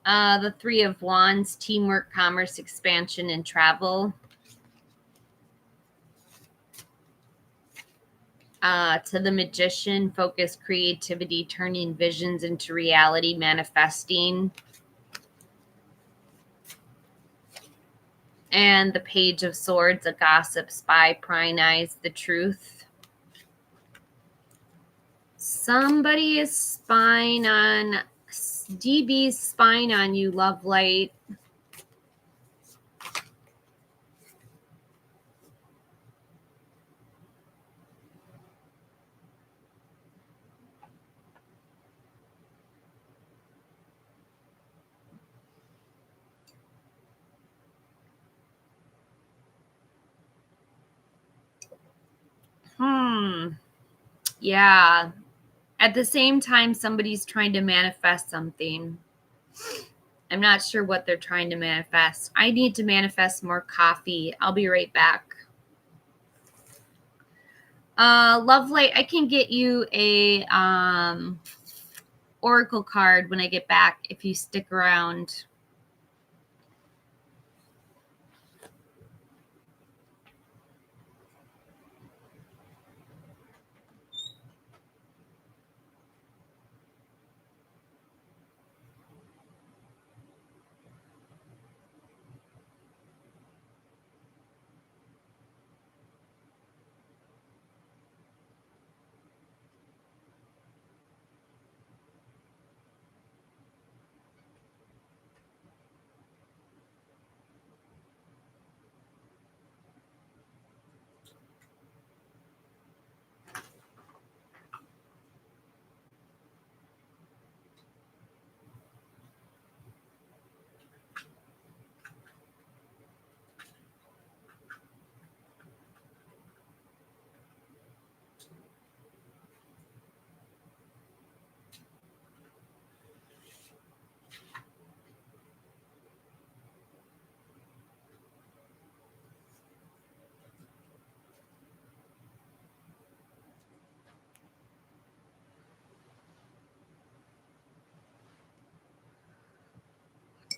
The 3 of Wands, teamwork, commerce, expansion, and travel. To the Magician, focus, creativity, turning visions into reality, manifesting. And the Page of Swords, a gossip, spy, prying eyes, the truth. Somebody is spying on, DB's spying on you, love light. Yeah. At the same time, somebody's trying to manifest something. I'm not sure what they're trying to manifest. I need to manifest more coffee. I'll be right back. Lovely. I can get you a oracle card when I get back if you stick around.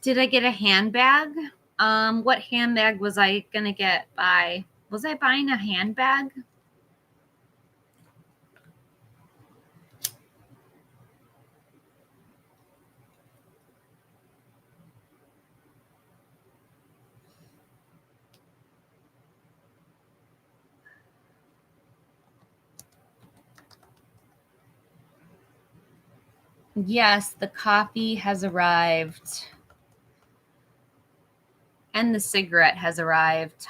Did I get a handbag? What handbag was I gonna was I buying a handbag? Yes, the coffee has arrived. And the cigarette has arrived.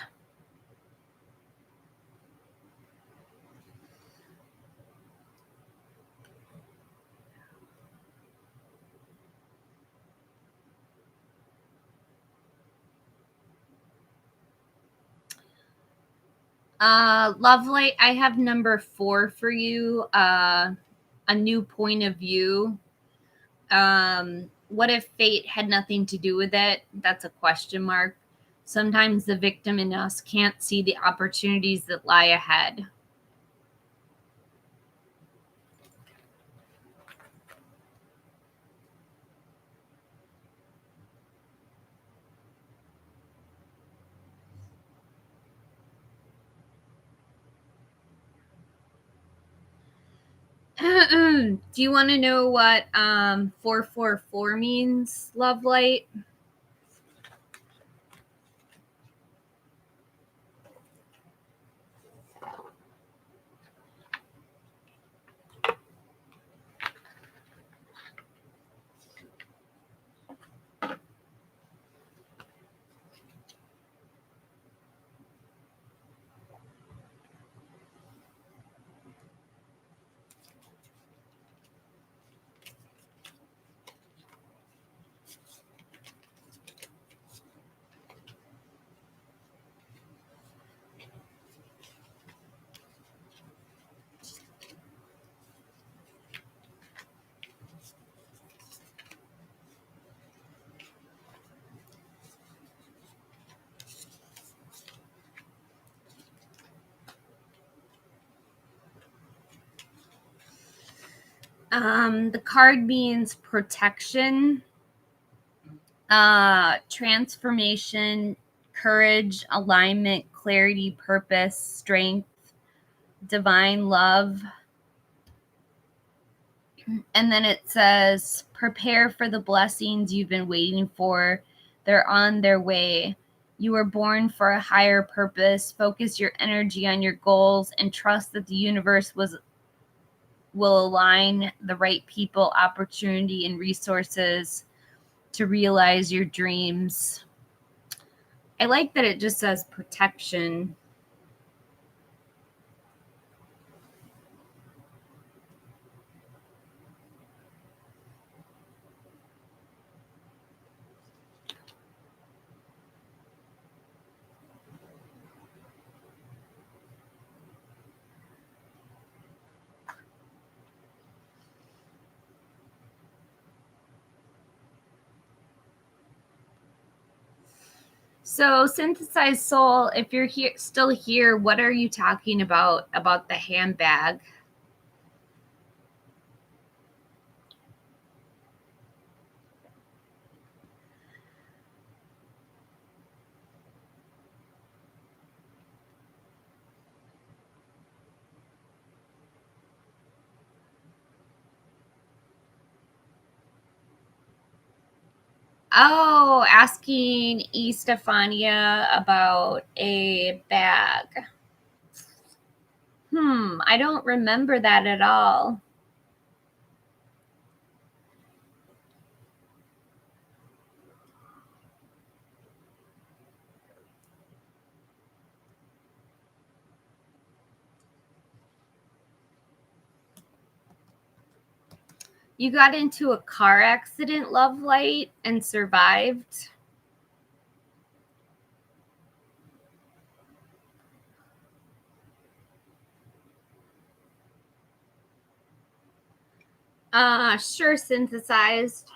Lovely. I have number 4 for you. A new point of view. What if fate had nothing to do with it? That's a question mark. Sometimes the victim in us can't see the opportunities that lie ahead. Do you want to know what 444 means, love light? The card means protection, transformation, courage, alignment, clarity, purpose, strength. divine love. And then it says, prepare for the blessings you've been waiting for. They're on their way. You were born for a higher purpose. Focus your energy on your goals and trust that the universe will align the right people, opportunity, and resources to realize your dreams. I like that it just says protection. So, synthesized soul, if you're here, still here, what are you talking about the handbag? Oh, asking Estefania about a bag. I don't remember that at all. You got into a car accident, Love Light, and survived? Sure, synthesized.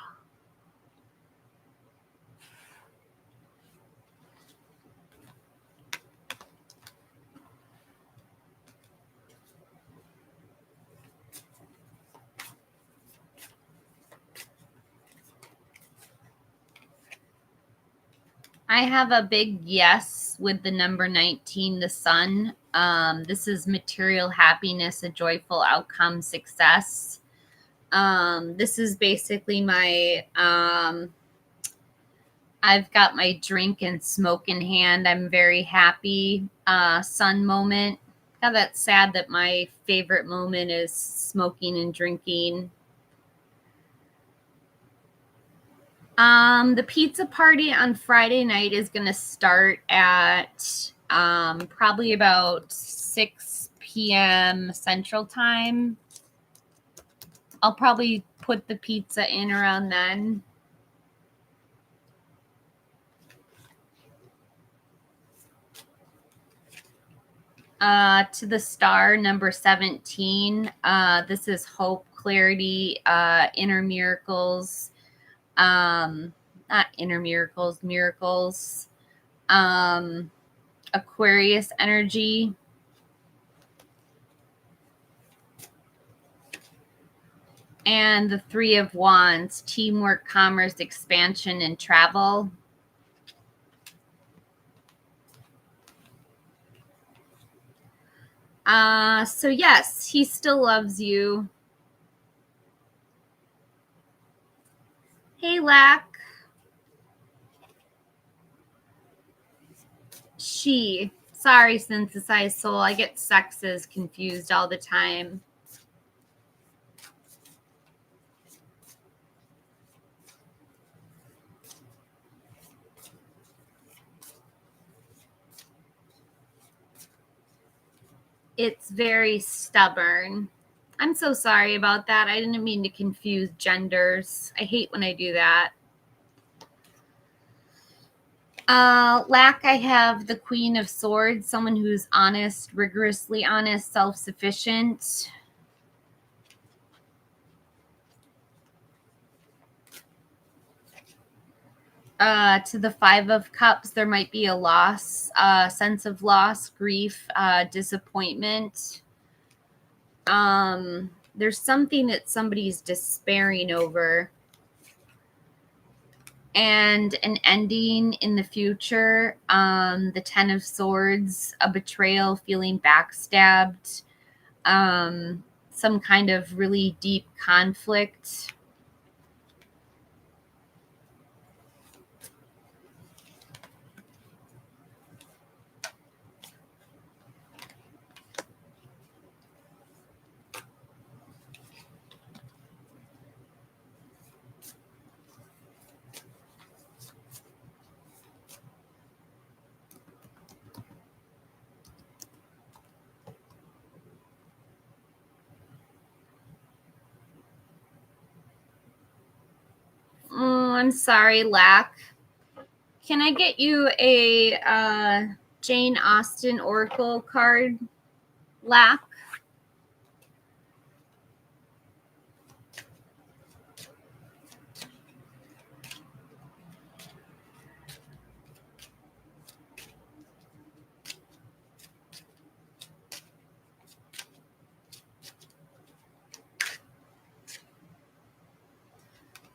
I have a big yes with the number 19, the sun. This is material happiness, a joyful outcome, success. This is basically my, I've got my drink and smoke in hand. I'm very happy. Sun moment. God, that's sad that my favorite moment is smoking and drinking. The pizza party on Friday night is going to start at probably about 6 p.m. Central Time. I'll probably put the pizza in around then. To the star, number 17. This is hope, clarity, inner miracles. Not inner miracles, miracles. Aquarius energy. And the Three of Wands, teamwork, commerce, expansion, and travel. So yes, he still loves you. Hey, Lack. She. Sorry, synthesized soul. I get sexes confused all the time. It's very stubborn. I'm so sorry about that. I didn't mean to confuse genders. I hate when I do that. Lack, I have the Queen of Swords, someone who's honest, rigorously honest, self-sufficient. To the Five of Cups, there might be a loss, sense of loss, grief, disappointment. There's something that somebody's despairing over. And an ending in the future. The Ten of Swords, a betrayal, feeling backstabbed. some kind of really deep conflict. Oh, I'm sorry, Lack. Can I get you a Jane Austen Oracle card, Lack?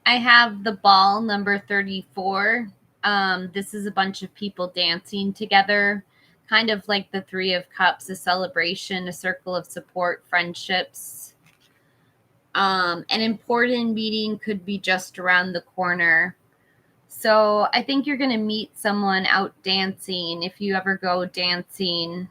I have the ball number 34. This is a bunch of people dancing together, kind of like the Three of Cups, a celebration, a circle of support, friendships. An important meeting could be just around the corner. So I think you're going to meet someone out dancing if you ever go dancing.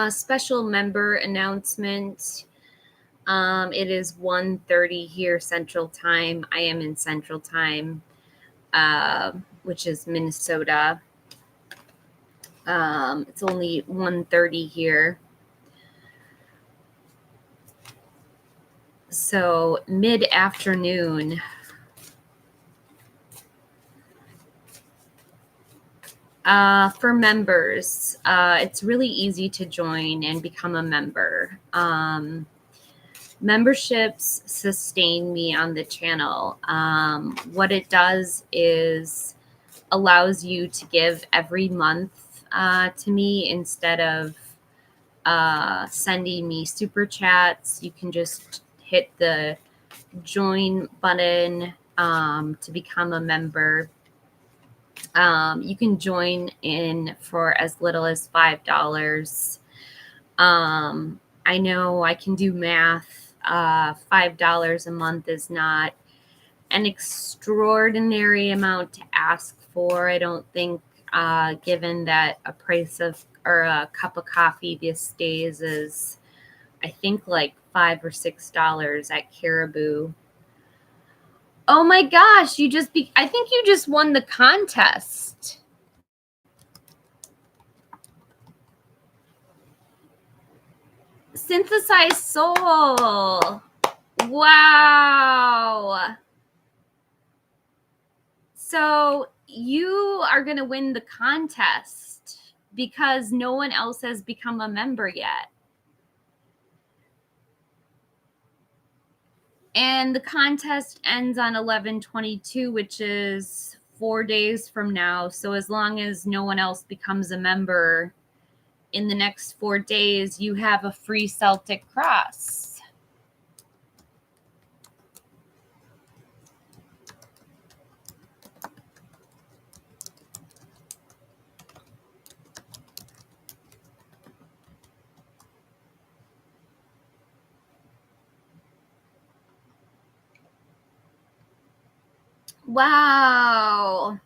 Special member announcement. It is 1:30 here Central Time. I am in Central Time, which is Minnesota. It's only 1:30 here. So mid-afternoon. For members, it's really easy to join and become a member. Memberships sustain me on the channel. What it does is allows you to give every month to me instead of sending me super chats. You can just hit the join button to become a member. You can join in for as little as $5. I know I can do math. $5 a month is not an extraordinary amount to ask for. I don't think, given that a price of or a cup of coffee these days is, I think, like $5 or $6 at Caribou. Oh my gosh, I think you just won the contest. Synthesized Soul. Wow. So you are going to win the contest. because no one else has become a member yet. And the contest ends on 11/22, which is 4 days from now. So as long as no one else becomes a member in the next 4 days, you have a free Celtic cross. Wow.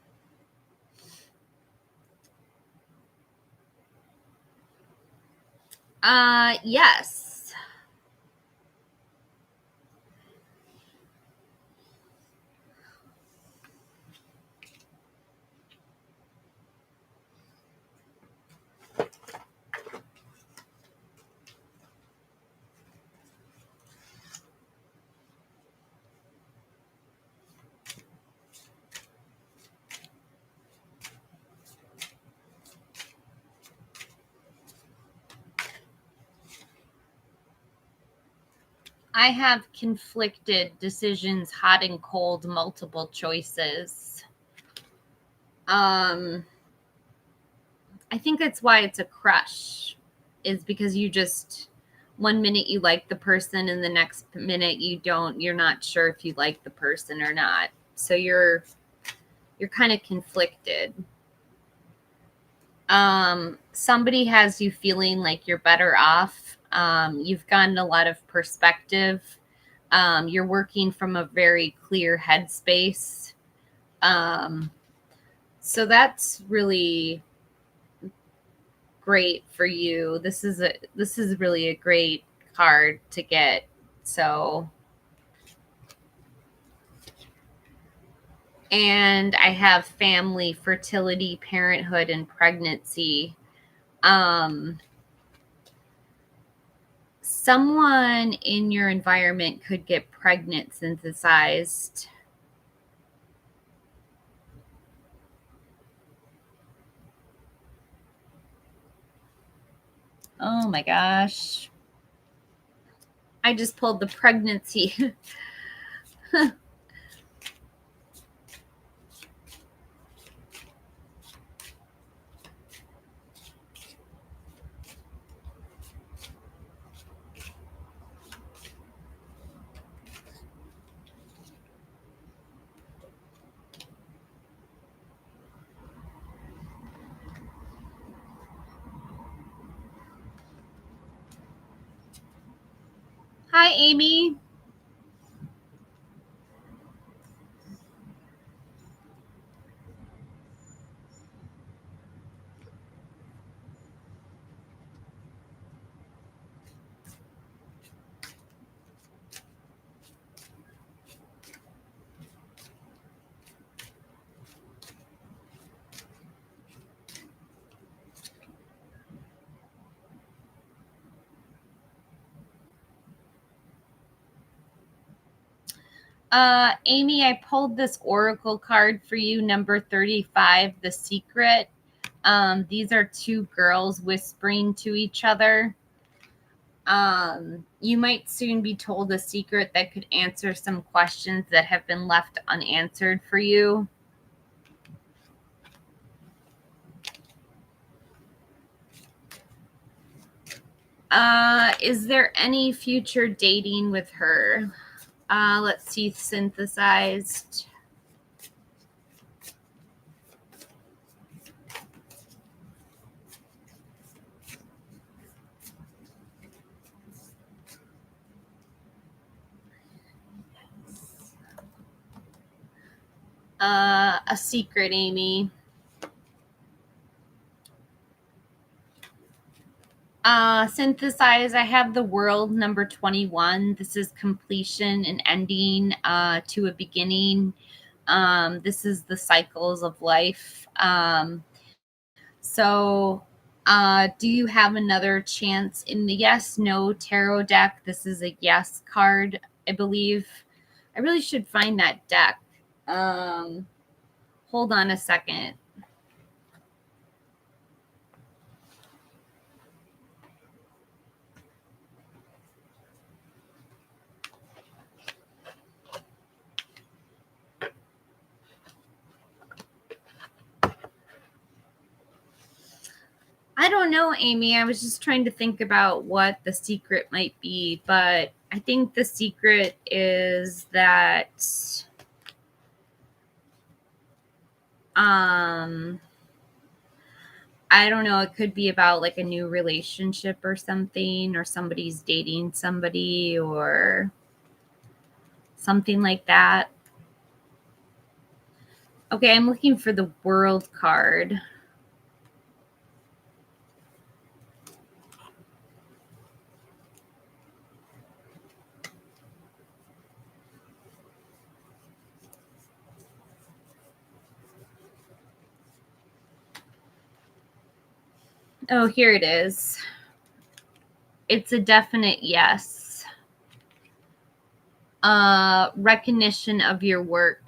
Yes. I have conflicted decisions, hot and cold, multiple choices. I think that's why it's a crush, is because you just, one minute you like the person and the next minute you don't. You're not sure if you like the person or not. So you're kind of conflicted. Somebody has you feeling like you're better off. You've gotten a lot of perspective. You're working from a very clear headspace. So that's really great for you. This is really a great card to get. So, and I have family, fertility, parenthood, and pregnancy. Someone in your environment could get pregnant synthesized. Oh my gosh. I just pulled the pregnancy. Hi, Amy. Amy, I pulled this oracle card for you, number 35, The Secret. These are two girls whispering to each other. You might soon be told a secret that could answer some questions that have been left unanswered for you. Is there any future dating with her? Let's see, synthesized. A secret, Amy. Synthesize, I have the world, number 21. This is completion and ending to a beginning. This is the cycles of life. So do you have another chance in the yes, no tarot deck? This is a yes card, I believe. I really should find that deck. Hold on a second. don't know, Amy. I was just trying to think about what the secret might be, but I think the secret is that I don't know, it could be about like a new relationship or something, or somebody's dating somebody or something like that. Okay, I'm looking for the World card. Oh, here it is. It's a definite yes. Recognition of your work.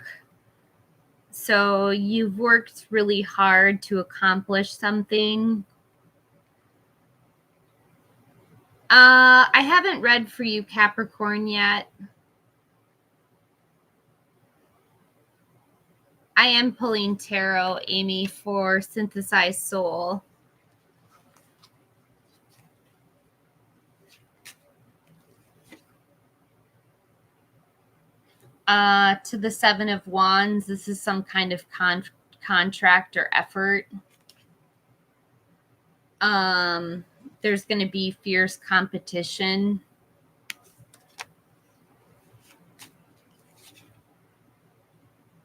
So you've worked really hard to accomplish something. I haven't read for you, Capricorn, yet. I am pulling tarot, Amy, for Synthesized Soul. To the Seven of Wands, this is some kind of contract or effort. There's going to be fierce competition.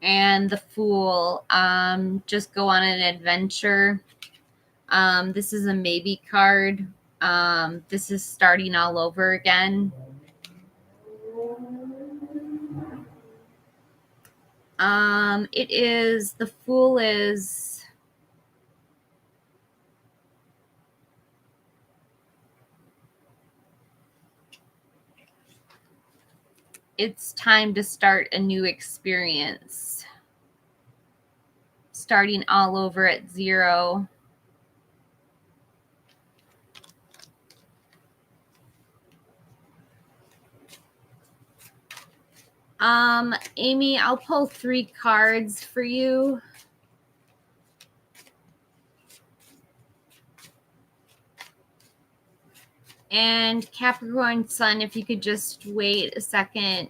And the Fool, just go on an adventure. This is a maybe card. This is starting all over again. It is, the Fool is, it's time to start a new experience. Starting all over at zero. Amy, I'll pull 3 cards for you. And Capricorn Sun, if you could just wait a second.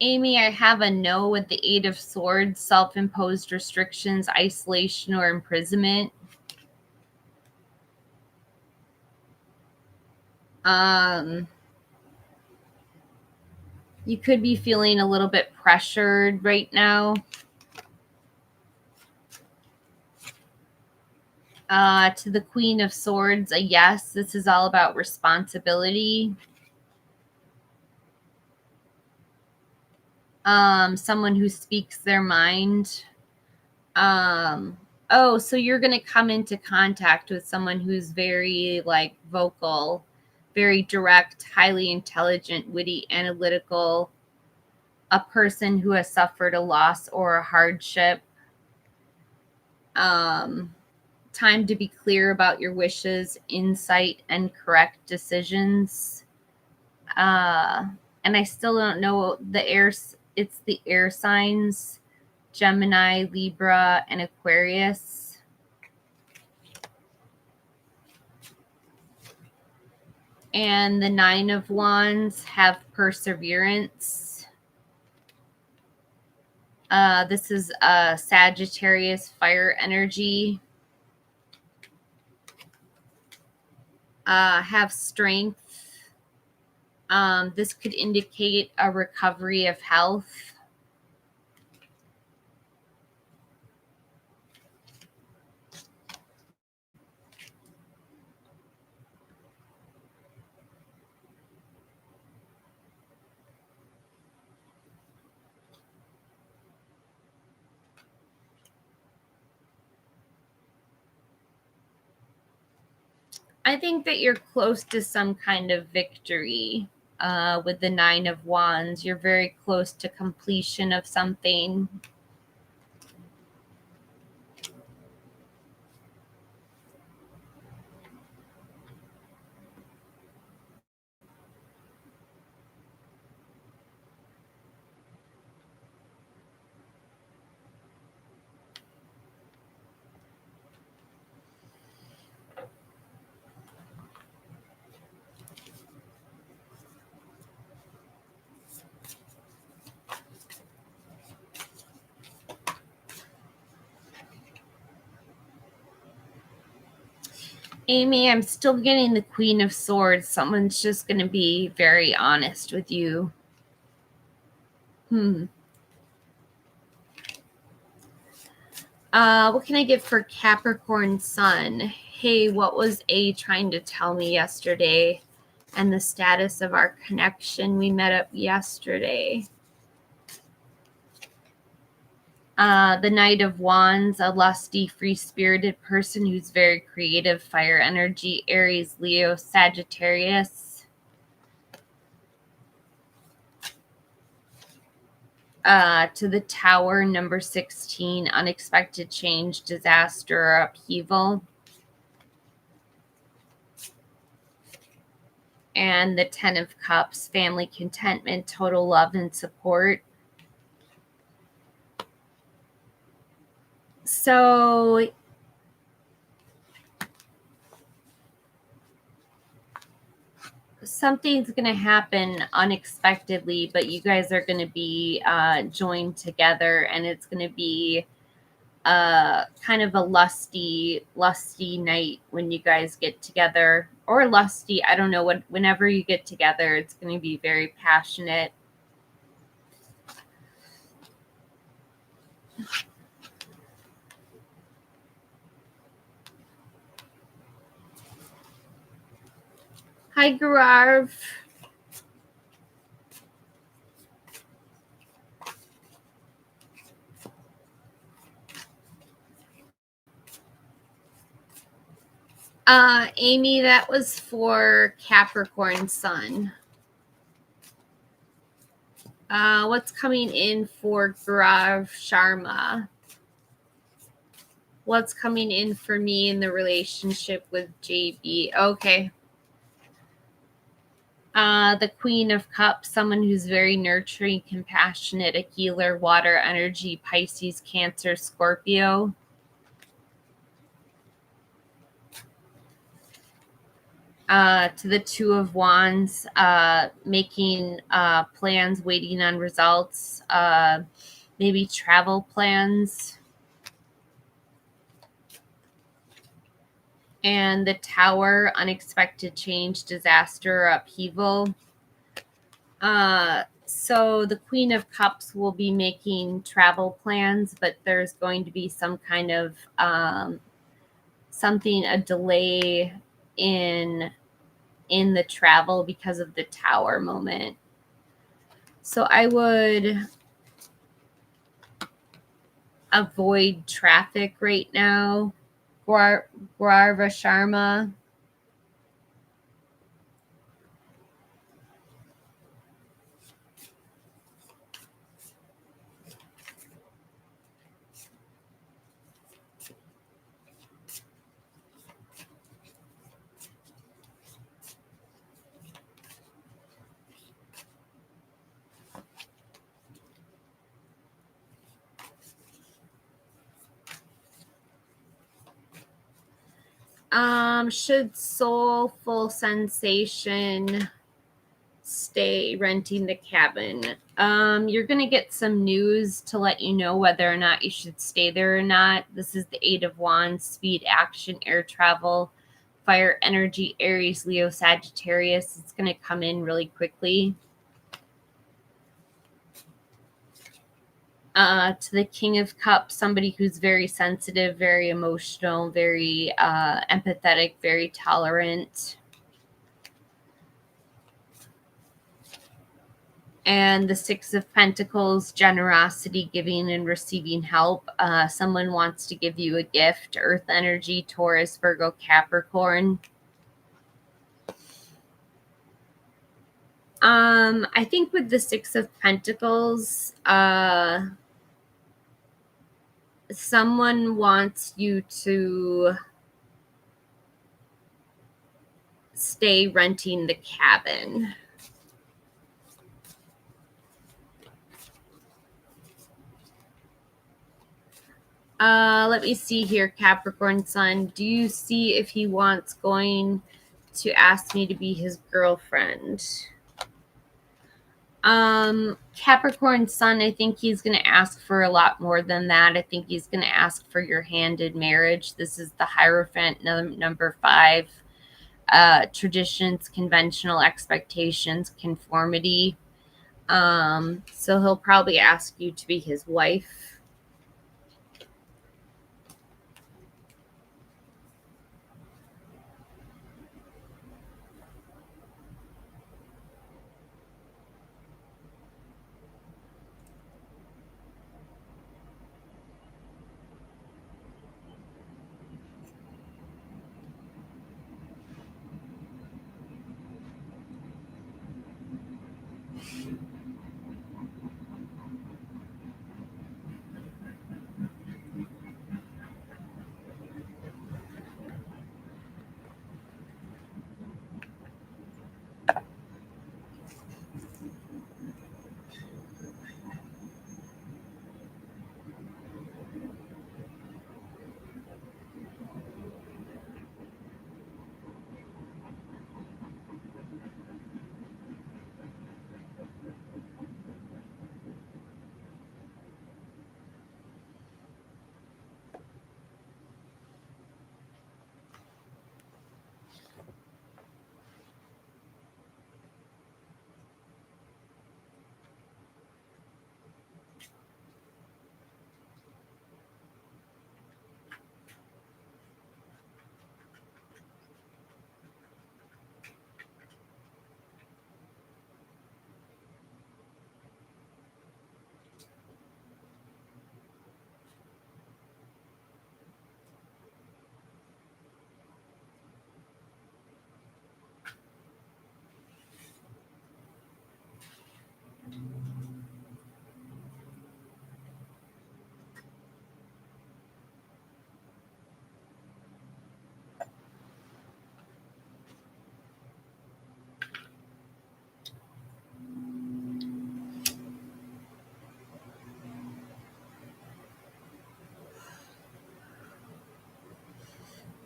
Amy, I have a no with the 8 of Swords, self-imposed restrictions, isolation, or imprisonment. You could be feeling a little bit pressured right now. To the Queen of Swords, a yes. This is all about responsibility. Someone who speaks their mind. Oh, so you're going to come into contact with someone who's very like vocal, very direct, highly intelligent, witty, analytical, a person who has suffered a loss or a hardship. Time to be clear about your wishes, insight, and correct decisions. And I still don't know the air. It's the air signs, Gemini, Libra, and Aquarius. And the 9 of Wands have perseverance. This is a Sagittarius fire energy. Have strength. This could indicate a recovery of health. I think that you're close to some kind of victory with the 9 of Wands. You're very close to completion of something. Amy, I'm still getting the Queen of Swords. Someone's just going to be very honest with you. What can I get for Capricorn Sun? Hey, what was A trying to tell me yesterday? And the status of our connection. We met up yesterday. The Knight of Wands, a lusty, free-spirited person who's very creative, fire energy, Aries, Leo, Sagittarius. To the Tower, number 16, unexpected change, disaster, or upheaval. And the 10 of Cups, family contentment, total love and support. So something's going to happen unexpectedly, but you guys are going to be joined together, and it's going to be kind of a lusty night when you guys get together, or lusty, I don't know, whenever you get together, it's going to be very passionate. Hi, Garav. Amy, that was for Capricorn Sun. What's coming in for Garav Sharma? What's coming in for me in the relationship with JB? Okay. The Queen of Cups, someone who's very nurturing, compassionate, a healer, water energy, Pisces, Cancer, Scorpio. To the Two of Wands, making plans, waiting on results, maybe travel plans. And the Tower, unexpected change, disaster, upheaval. So the Queen of Cups will be making travel plans, but there's going to be some kind of a delay in the travel because of the Tower moment. So I would avoid traffic right now. Garva Sharma. Should Soulful Sensation stay renting the cabin? You're going to get some news to let you know whether or not you should stay there or not. This is the Eight of Wands, speed, action, air travel, fire energy, Aries, Leo, Sagittarius. It's going to come in really quickly. To the King of Cups, somebody who's very sensitive, very emotional, very empathetic, very tolerant. And the Six of Pentacles, generosity, giving and receiving help. Someone wants to give you a gift. Earth energy, Taurus, Virgo, Capricorn. I think with the Six of Pentacles, someone wants you to stay renting the cabin. Let me see here, Capricorn Sun. Do you see if he wants going to ask me to be his girlfriend? Capricorn Sun, I think he's going to ask for a lot more than that. I think he's going to ask for your hand in marriage. This is the Hierophant, number 5. Traditions, conventional expectations, conformity. So he'll probably ask you to be his wife.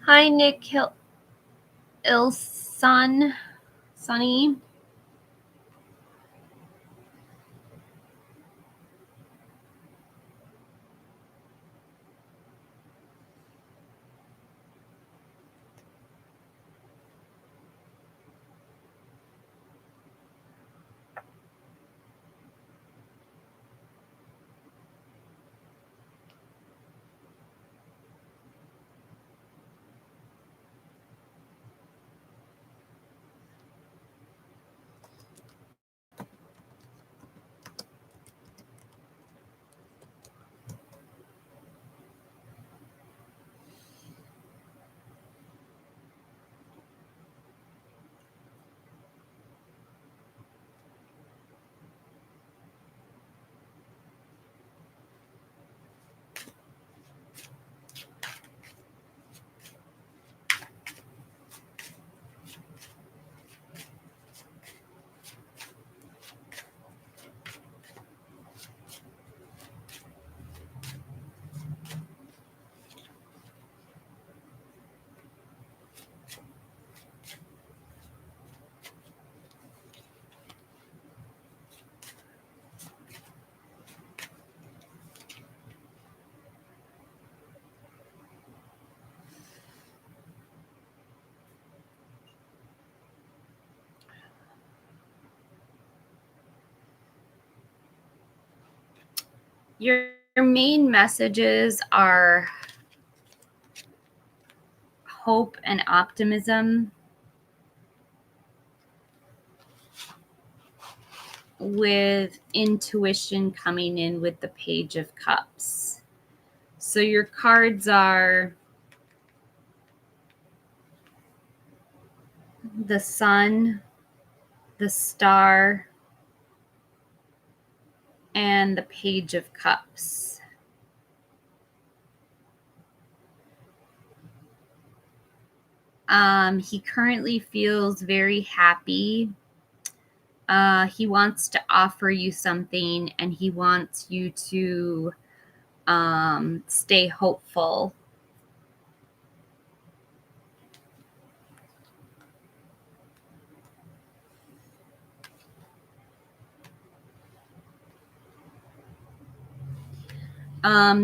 Hi, Nick Ilson, Sunny. Your main messages are hope and optimism, with intuition coming in with the Page of Cups. So your cards are the Sun, the Star, and the Page of Cups. He currently feels very happy. He wants to offer you something, and he wants you to stay hopeful.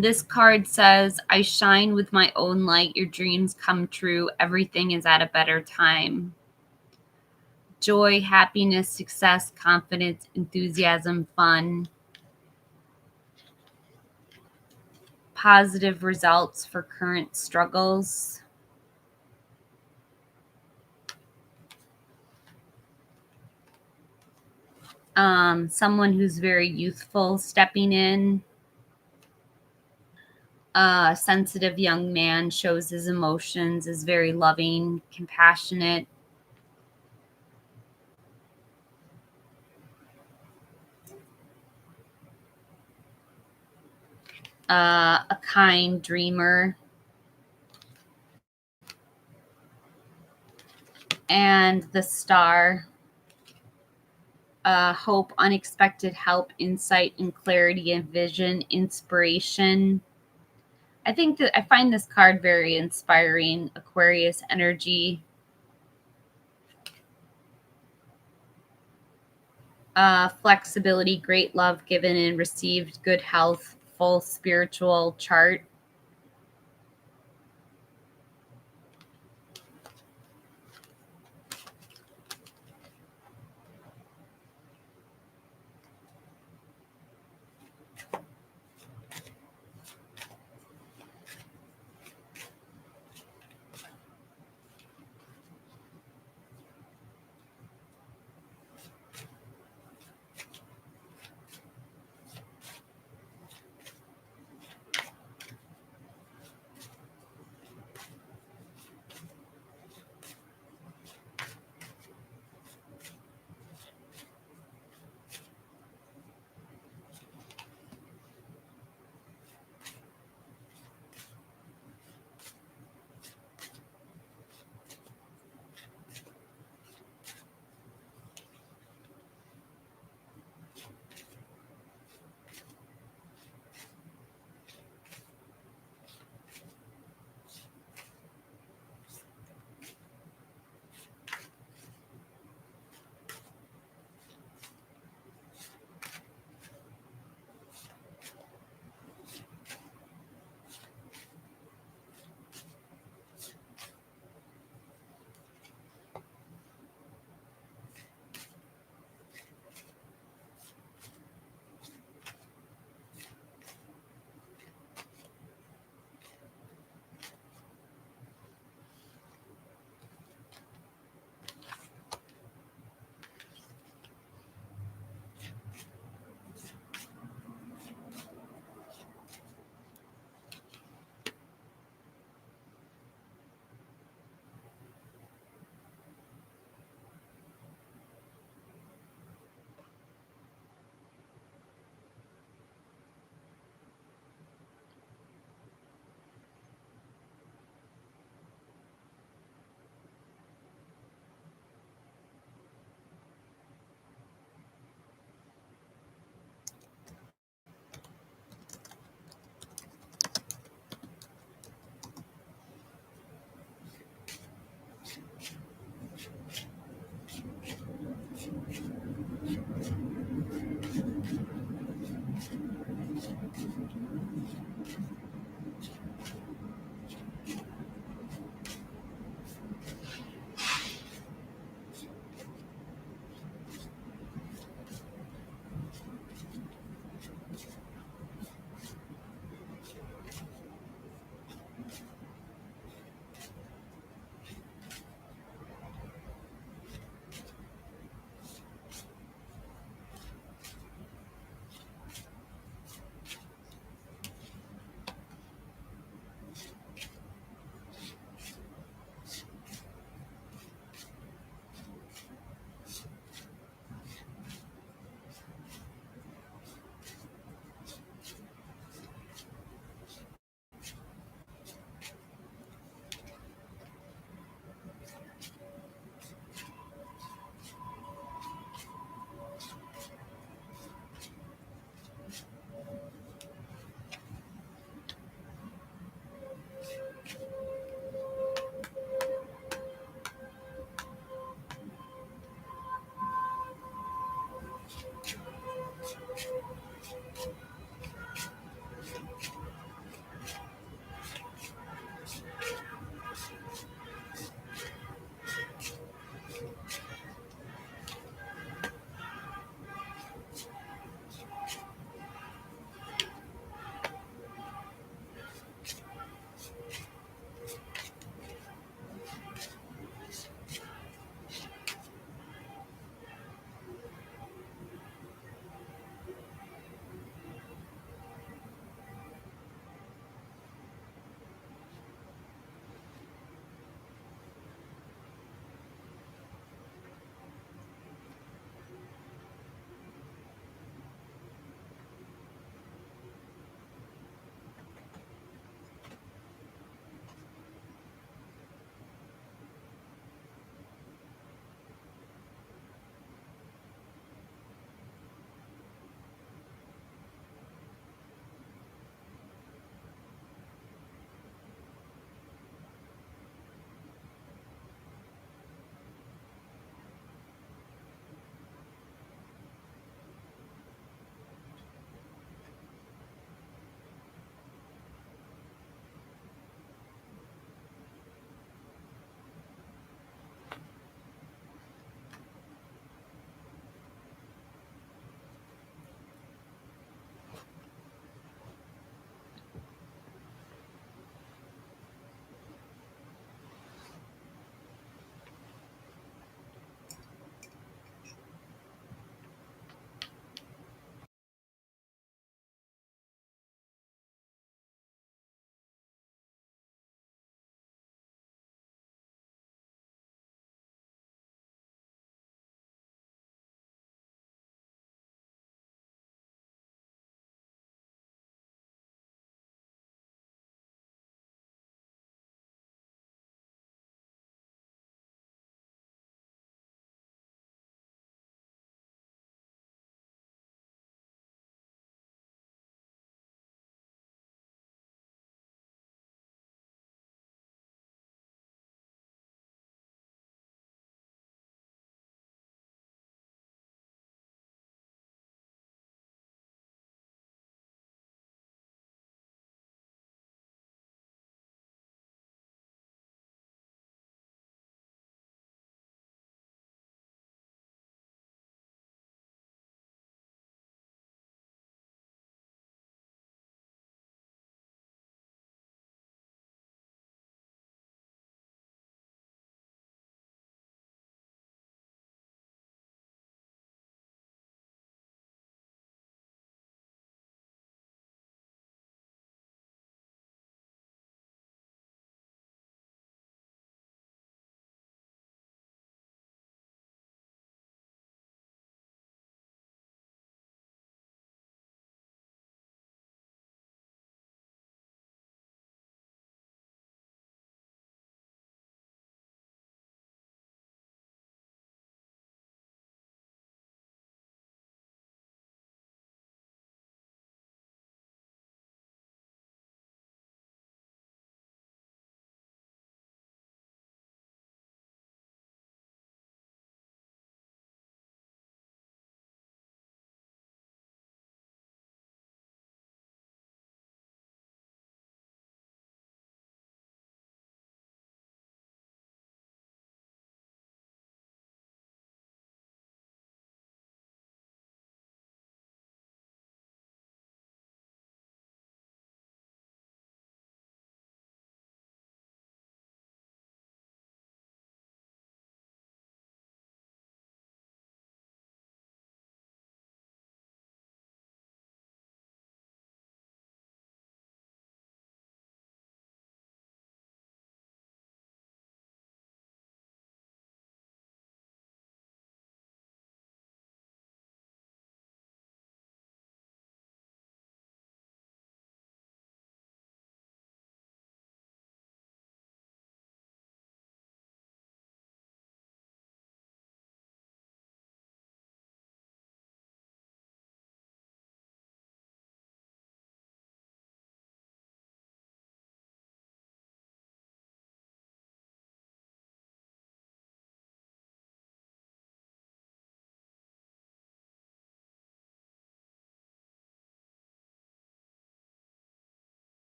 This card says, I shine with my own light. Your dreams come true. Everything is at a better time. Joy, happiness, success, confidence, enthusiasm, fun. Positive results for current struggles. Someone who's very youthful stepping in. A sensitive young man shows his emotions, is very loving, compassionate. A kind dreamer. And the star. Hope, unexpected help, insight, and clarity and vision, inspiration. I think that I find this card very inspiring. Aquarius energy. Flexibility, great love given and received, good health, full spiritual chart.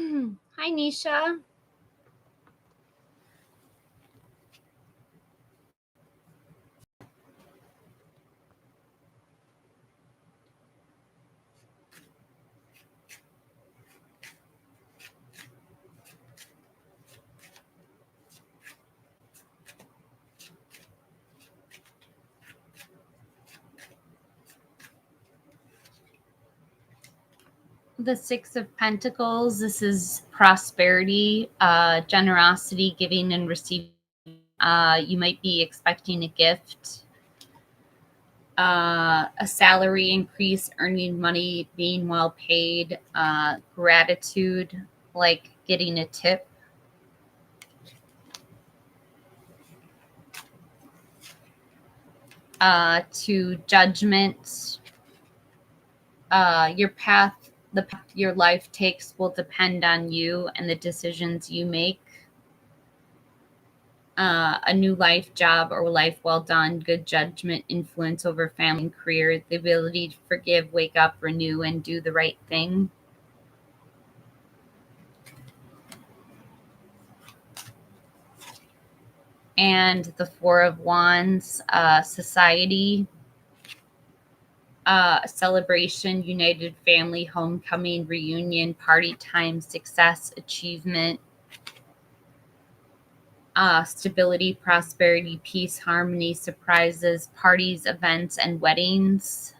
Hi, Nisha. The Six of Pentacles. This is prosperity, generosity, giving and receiving. You might be expecting a gift, a salary increase, earning money, being well paid, gratitude, like getting a tip. To judgment. Your path, the path your life takes will depend on you and the decisions you make. A new life, job, or life well done, good judgment, influence over family and career, the ability to forgive, wake up, renew, and do the right thing. And the Four of Wands, society, celebration, united family, homecoming, reunion, party time, success, achievement, stability, prosperity, peace, harmony, surprises, parties, events, and weddings.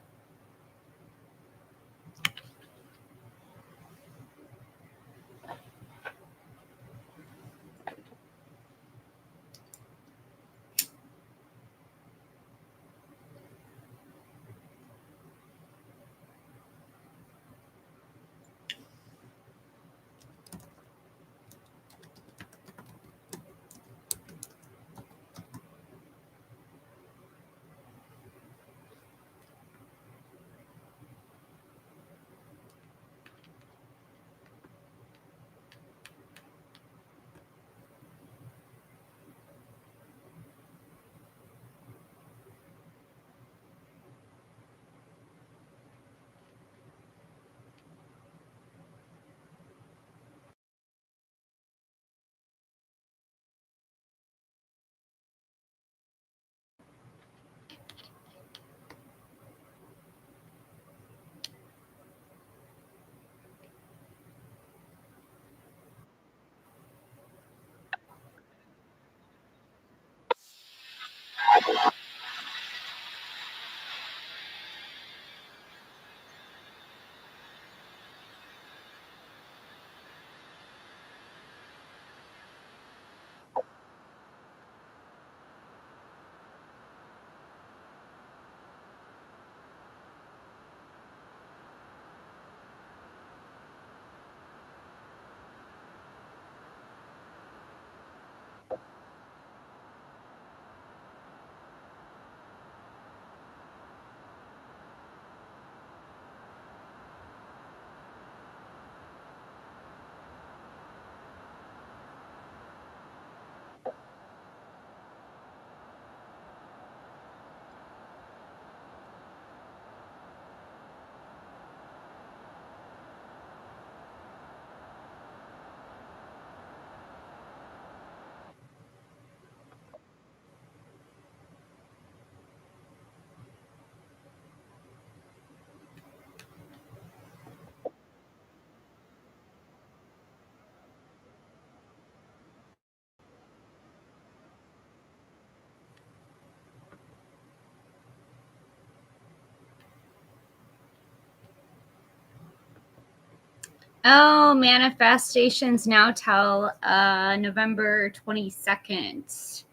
Oh, manifestations now till November 22nd.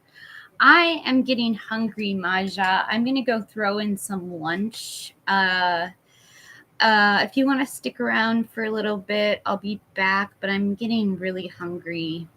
I am getting hungry, Maja. I'm going to go throw in some lunch. If you want to stick around for a little bit, I'll be back, but I'm getting really hungry.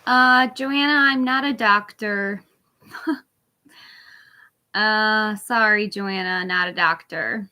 Joanna, I'm not a doctor. Sorry, Joanna, not a doctor.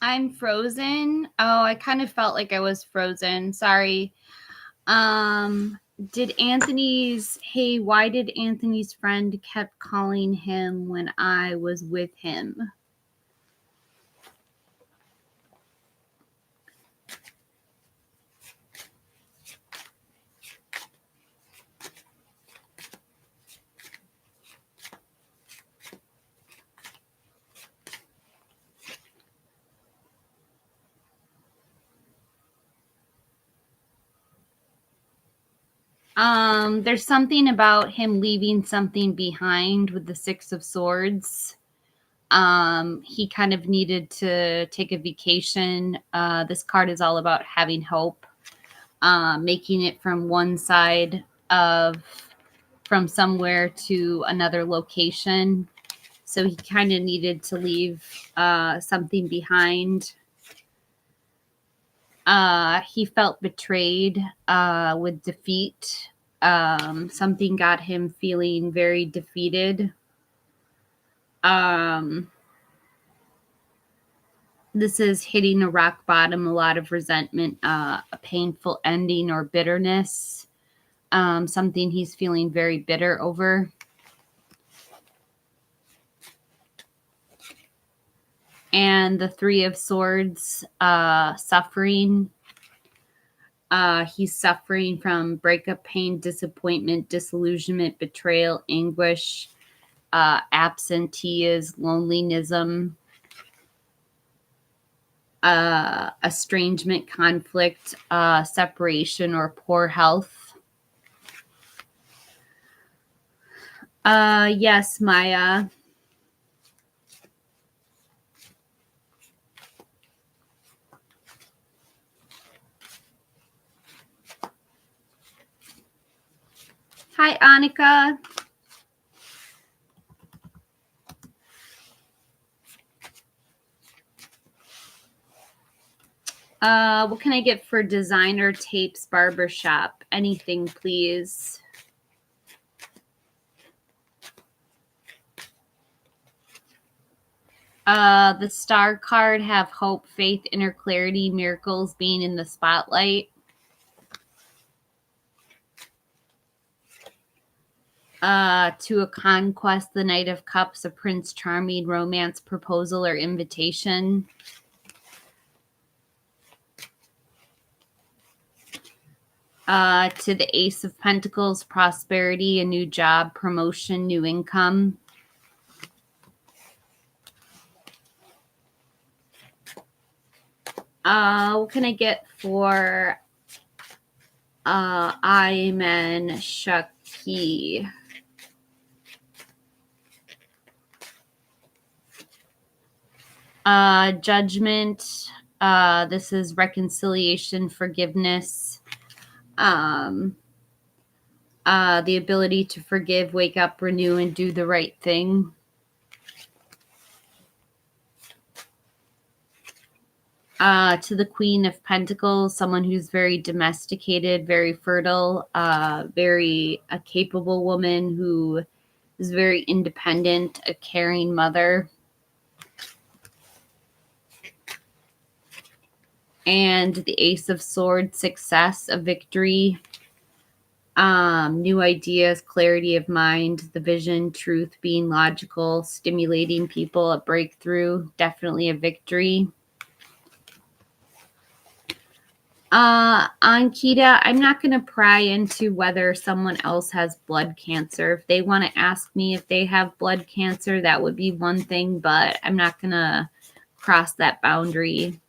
I'm frozen. Oh, I kind of felt like I was frozen. Sorry. Um, why did Anthony's friend kept calling him when I was with him? There's something about him leaving something behind with the Six of Swords. He kind of needed to take a vacation. This card is all about having hope, making it from one side from somewhere to another location. So he kind of needed to leave something behind. He felt betrayed with defeat. Something got him feeling very defeated. This is hitting a rock bottom, a lot of resentment, a painful ending or bitterness, something he's feeling very bitter over. And the Three of Swords, suffering. He's suffering from breakup pain, disappointment, disillusionment, betrayal, anguish, absenteeism, loneliness. estrangement, conflict, separation, or poor health. Yes, Maya. Hi, Annika. What can I get for designer tapes barbershop? Anything, please. The star card have hope, faith, inner clarity, miracles, being in the spotlight. To a conquest, the Knight of Cups, a Prince Charming, romance, proposal, or invitation. To the Ace of Pentacles, prosperity, a new job, promotion, new income. What can I get for Ayman Shaki? Judgment. This is reconciliation, forgiveness. The ability to forgive, wake up, renew, and do the right thing. To the Queen of Pentacles, someone who's very domesticated, very fertile, very a capable woman who is very independent, a caring mother. And the Ace of Swords, success, a victory, new ideas, clarity of mind, the vision, truth, being logical, stimulating people, a breakthrough, definitely a victory. Ankita, I'm not going to pry into whether someone else has blood cancer. If they want to ask me if they have blood cancer, that would be one thing, but I'm not going to cross that boundary.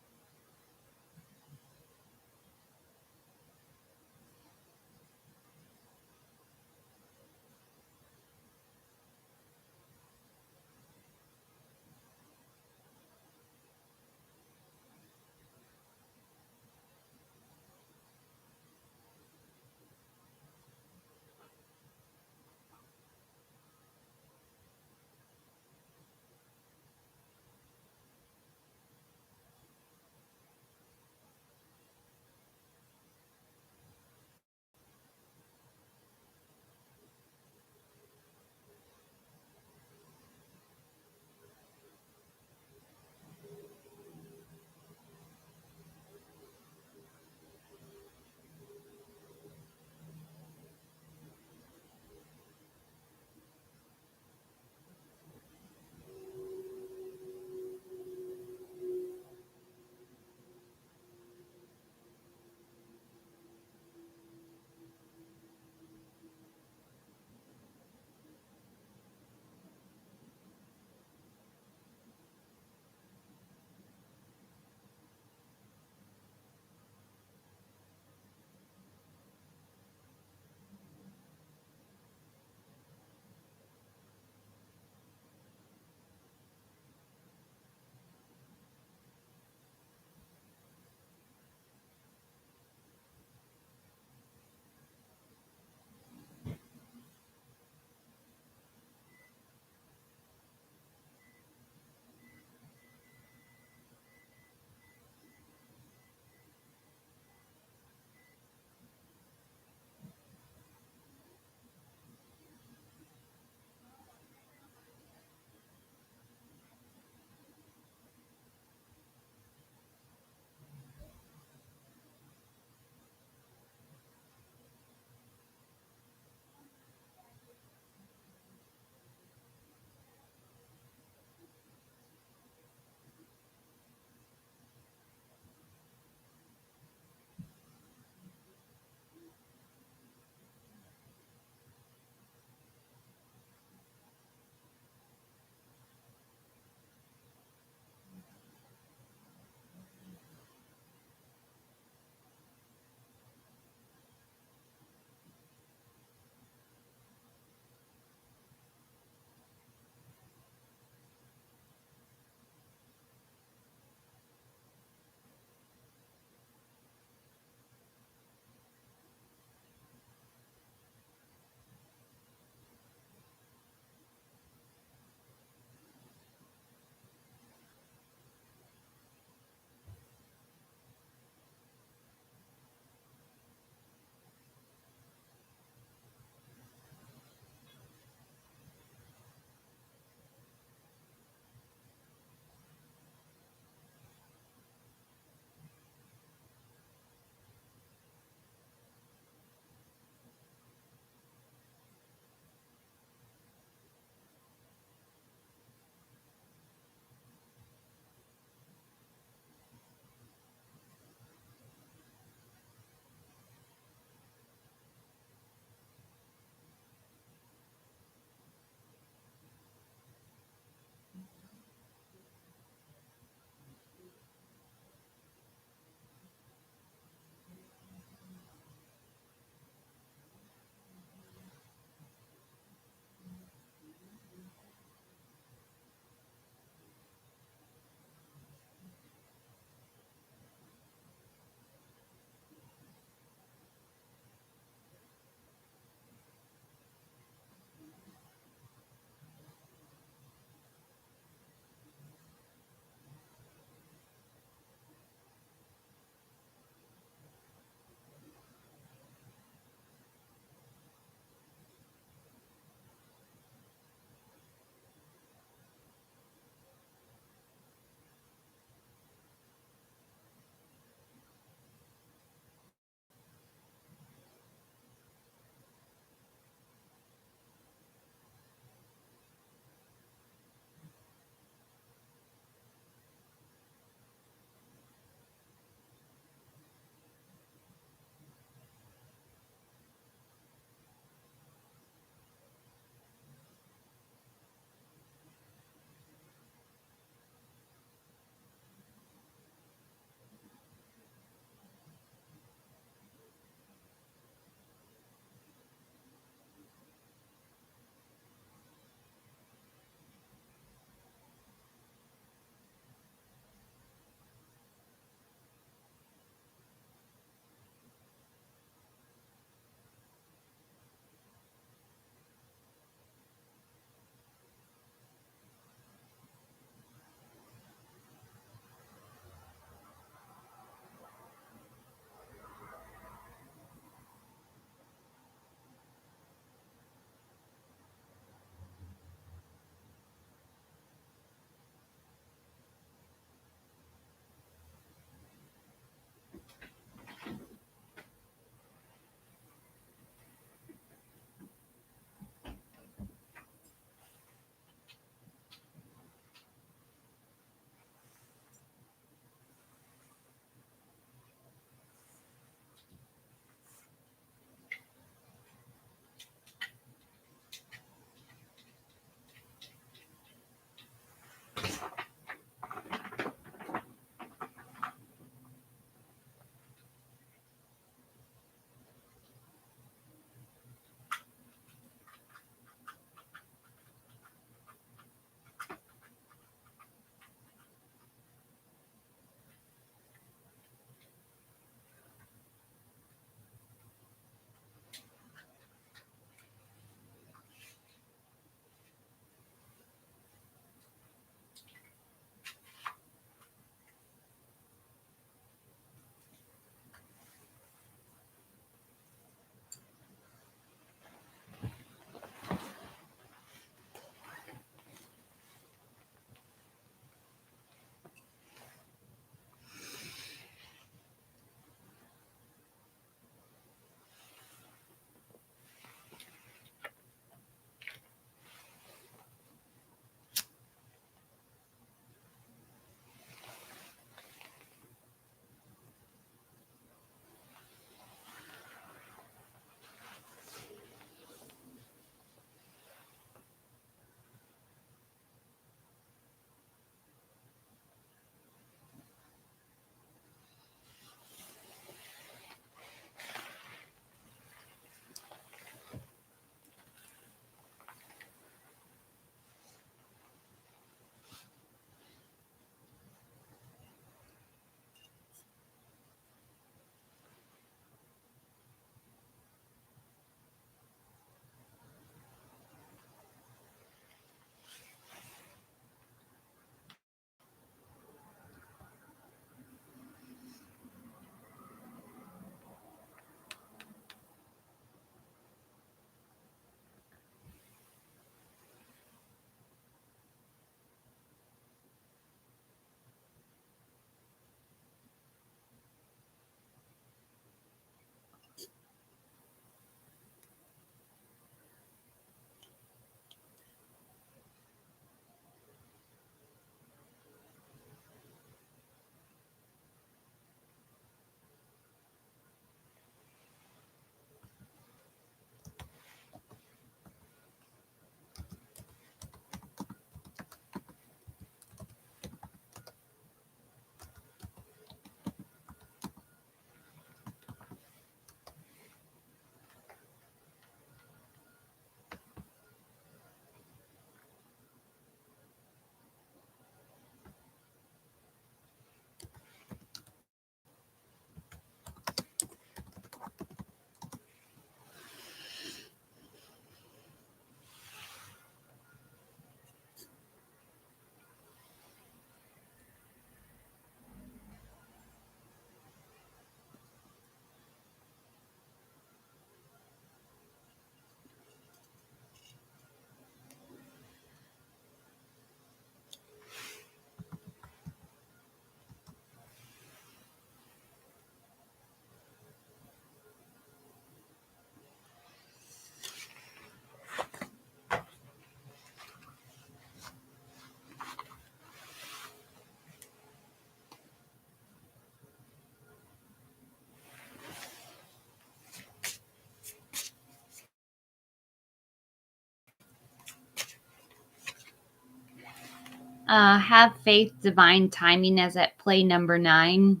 Have faith, divine timing as at play number 9.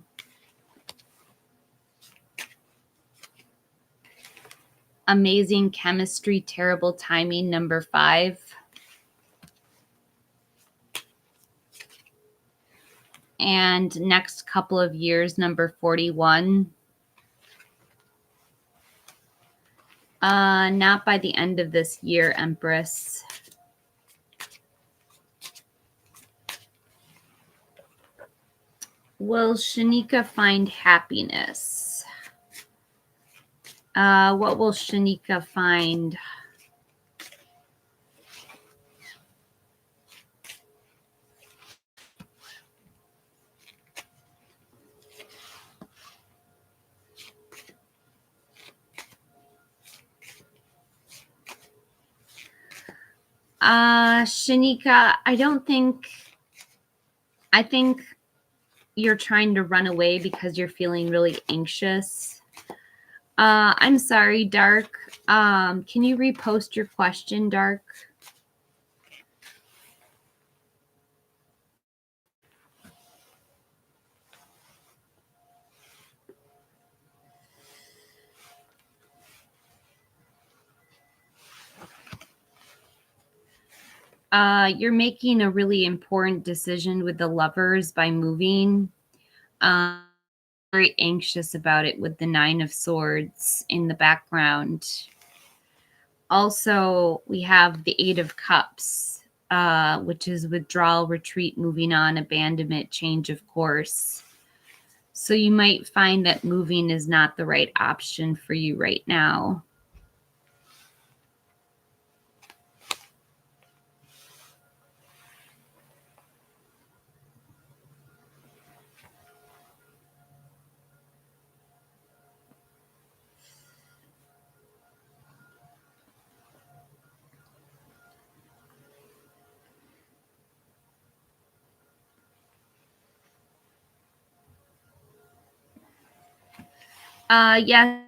Amazing chemistry, terrible timing number 5. And next couple of years number 41. Not by the end of this year, Empress. Will Shanika find happiness? What will Shanika find? Shanika, I think you're trying to run away because you're feeling really anxious. I'm sorry, Dark. Can you repost your question, Dark? You're making a really important decision with the Lovers by moving. Very anxious about it with the 9 of Swords in the background. Also, we have the 8 of Cups, which is withdrawal, retreat, moving on, abandonment, change of course. So you might find that moving is not the right option for you right now. Yes.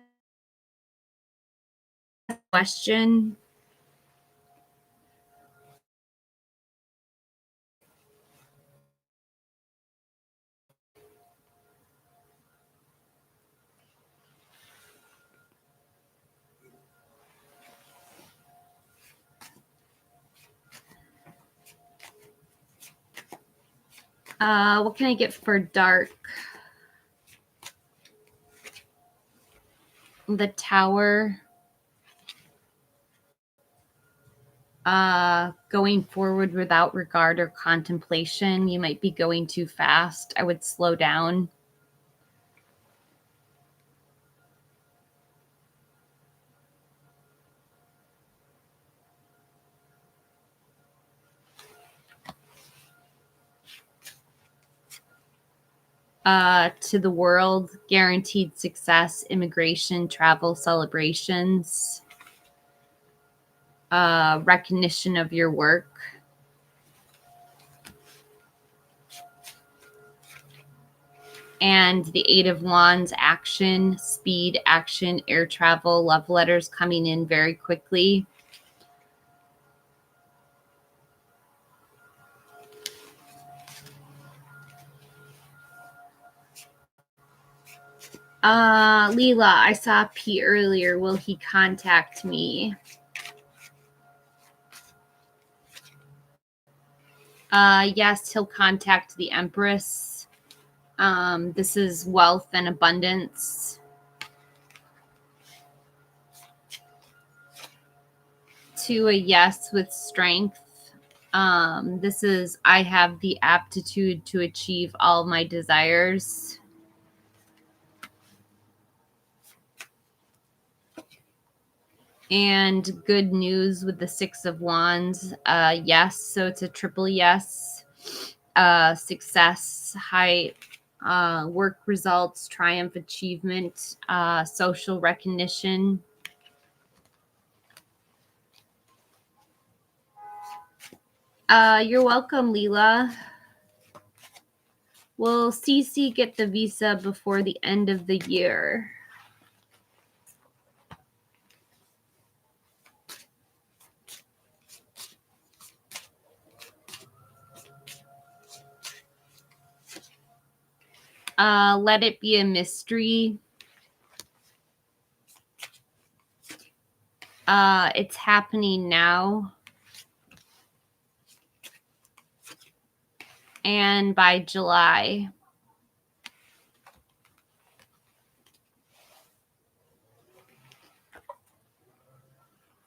Question. What can I get for Dark? The Tower. Going forward without regard or contemplation. You might be going too fast. I would slow down. To the World, guaranteed success, immigration, travel, celebrations, recognition of your work. And the 8 of Wands, action, speed, action, air travel, love letters coming in very quickly. Leela, I saw P earlier. Will he contact me? Yes, he'll contact the Empress. This is wealth and abundance. To a yes with strength. This is, I have the aptitude to achieve all my desires. And good news with the 6 of Wands. Yes, so it's a triple yes. Success, high work results, triumph, achievement, social recognition. You're welcome, Leela. Will Cece get the visa before the end of the year? Let it be a mystery. It's happening now. And by July.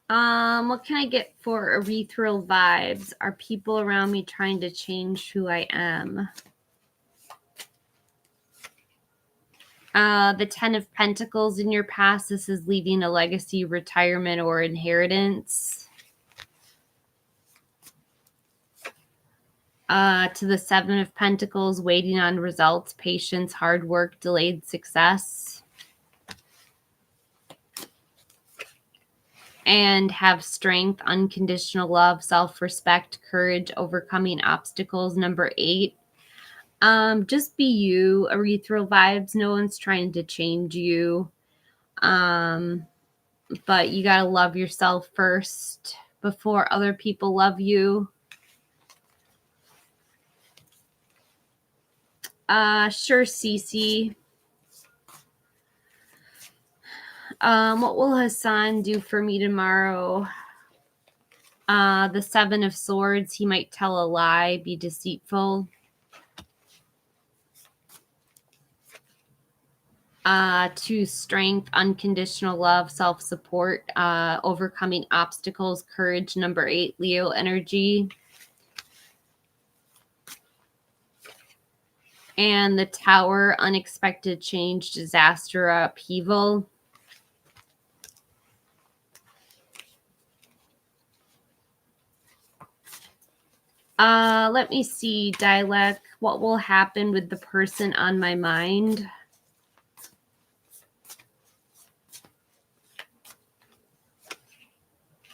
What can I get for ethereal vibes? Are people around me trying to change who I am? The 10 of Pentacles in your past. This is leaving a legacy, retirement, or inheritance. To the 7 of Pentacles, waiting on results, patience, hard work, delayed success. And have strength, unconditional love, self-respect, courage, overcoming obstacles. Number 8. Just be you, ethereal vibes. No one's trying to change you. But you gotta love yourself first before other people love you. Sure, Cece. What will Hassan do for me tomorrow? The 7 of Swords. He might tell a lie, be deceitful. To strength, unconditional love, self-support, overcoming obstacles, courage. Number 8, Leo energy. And the Tower, unexpected change, disaster, upheaval. Let me see, Dialect. What will happen with the person on my mind?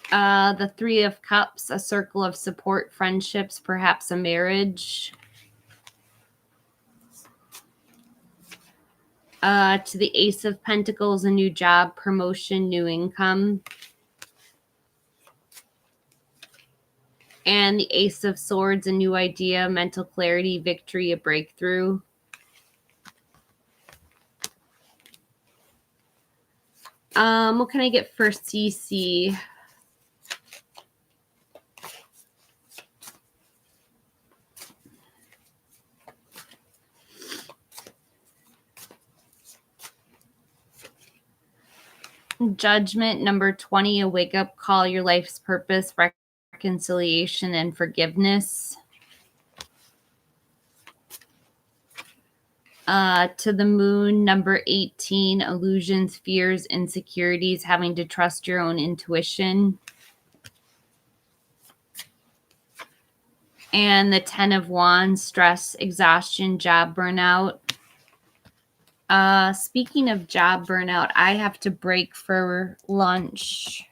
The 3 of Cups, a circle of support, friendships, perhaps a marriage. To the Ace of Pentacles, a new job, promotion, new income. And the Ace of Swords, a new idea, mental clarity, victory, a breakthrough. What can I get for CC? Judgment, number 20, a wake-up call, your life's purpose, reconciliation, and forgiveness. To the Moon, number 18, illusions, fears, insecurities, having to trust your own intuition. And the 10 of Wands, stress, exhaustion, job burnout. Speaking of job burnout, I have to break for lunch.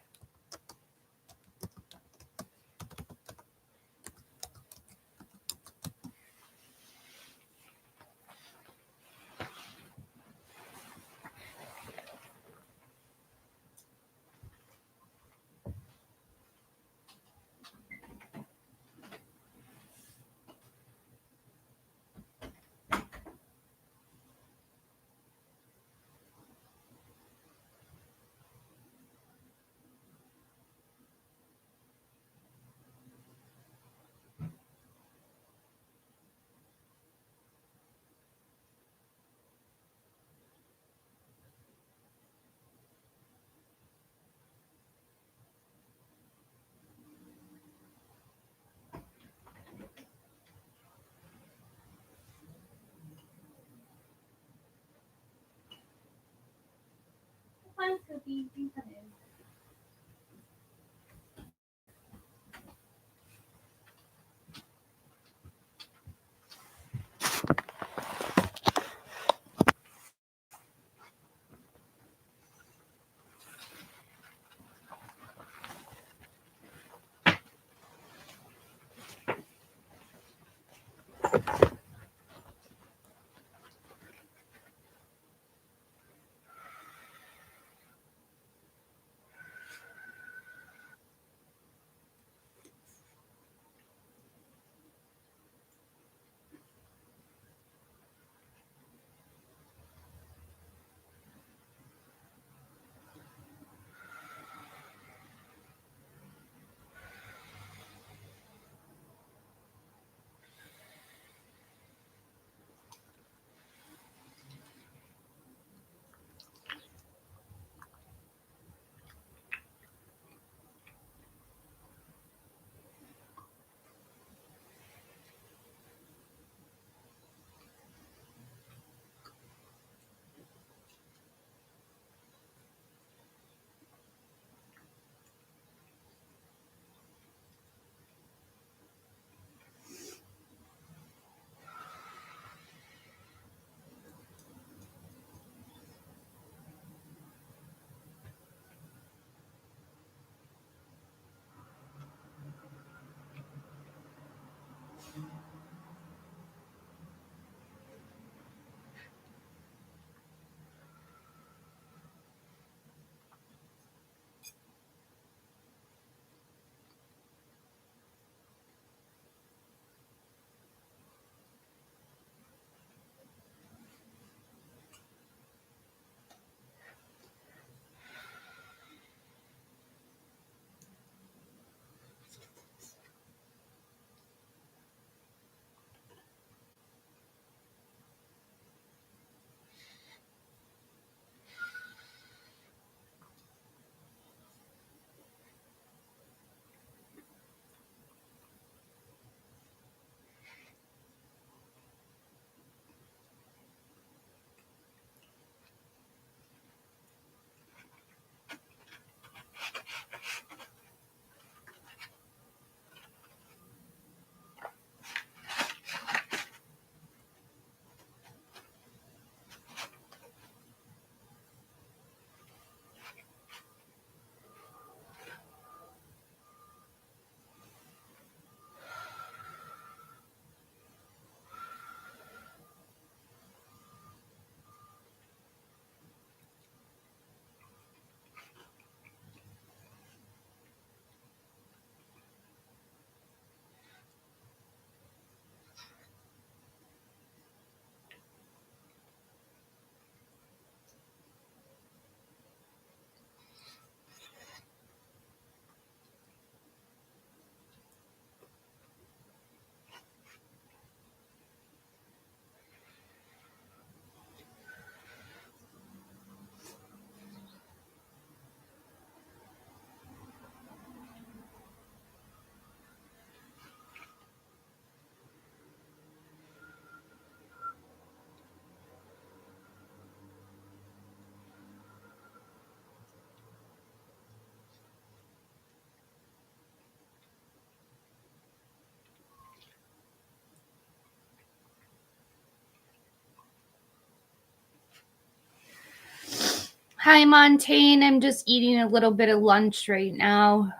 Fine, Sophie, you can come in. Hi, Montaigne. I'm just eating a little bit of lunch right now.